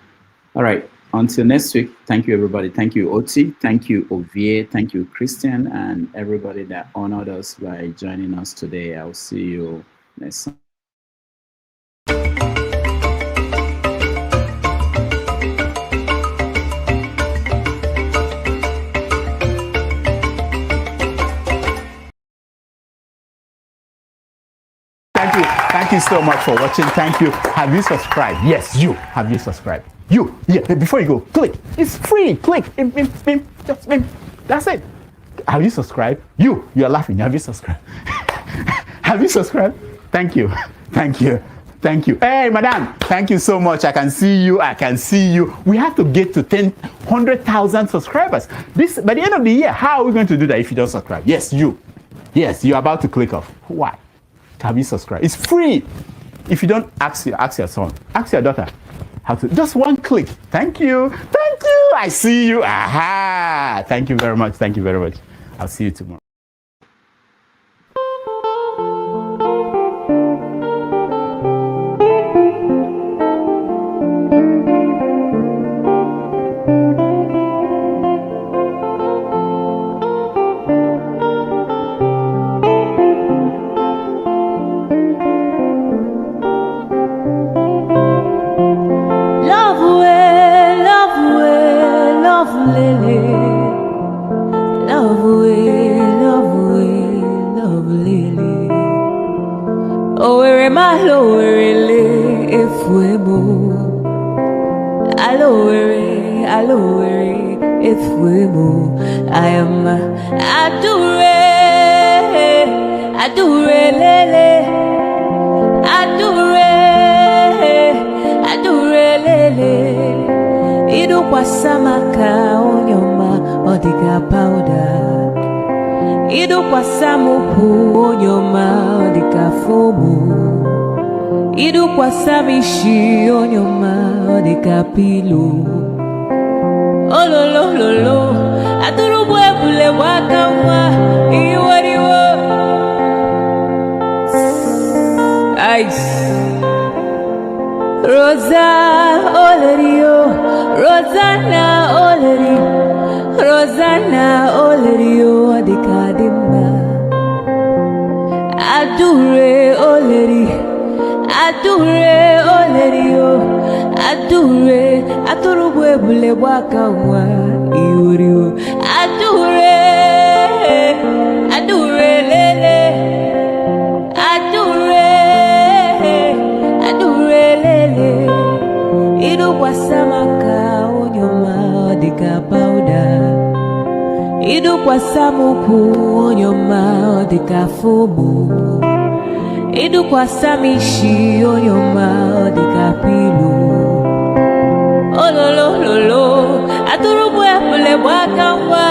All right. Until next week, thank you, everybody. Thank you, Oti. Thank you, Ovie. Thank you, Christian, and everybody that honored us by joining us today. I'll see you next time. Thank you so much for watching. Thank you. Have you subscribed? Yes, you. Have you subscribed? You. Yeah, before you go, click. It's free. Click. That's it. Have you subscribed? You are laughing. Have you subscribed? Have you subscribed? Thank you. Thank you. Thank you. Hey, madam, thank you so much. I can see you. I can see you. We have to get to 100,000 subscribers. This by the end of the year. How are we going to do that if you don't subscribe? Yes, you. Yes, you're about to click off. Why? Have you subscribed? It's free. If you don't, ask your son, ask your daughter how to. Just one click. Thank you. Thank you. I see you. Aha. Thank you very much. Thank you very much. I'll see you tomorrow. I am Adure Lele, Adure Lele. Idu kwasamaka onyoma odika powder. Idu kwasamupu onyoma odika fomu. Idu kwasamishi onyoma odika pilo. Oh lo lo lo lo, aturu bwebule wakamwa iwariwo. Ice. Rosa Olerio, Rosanna Olerio, Rosanna Olerio adikadimba. Adure Oleri, Adure Olerio. Adure, aturubwe bule waka wa iuriu. Adure, adure lele. Adure, adure lele. Idu kwasamaka onyoma odika powder. Idu kwasamuku onyoma odika fomu. Idu kwasamishi onyoma odika pilo. Oh lo lo lo lo, aturubwe bule waka wa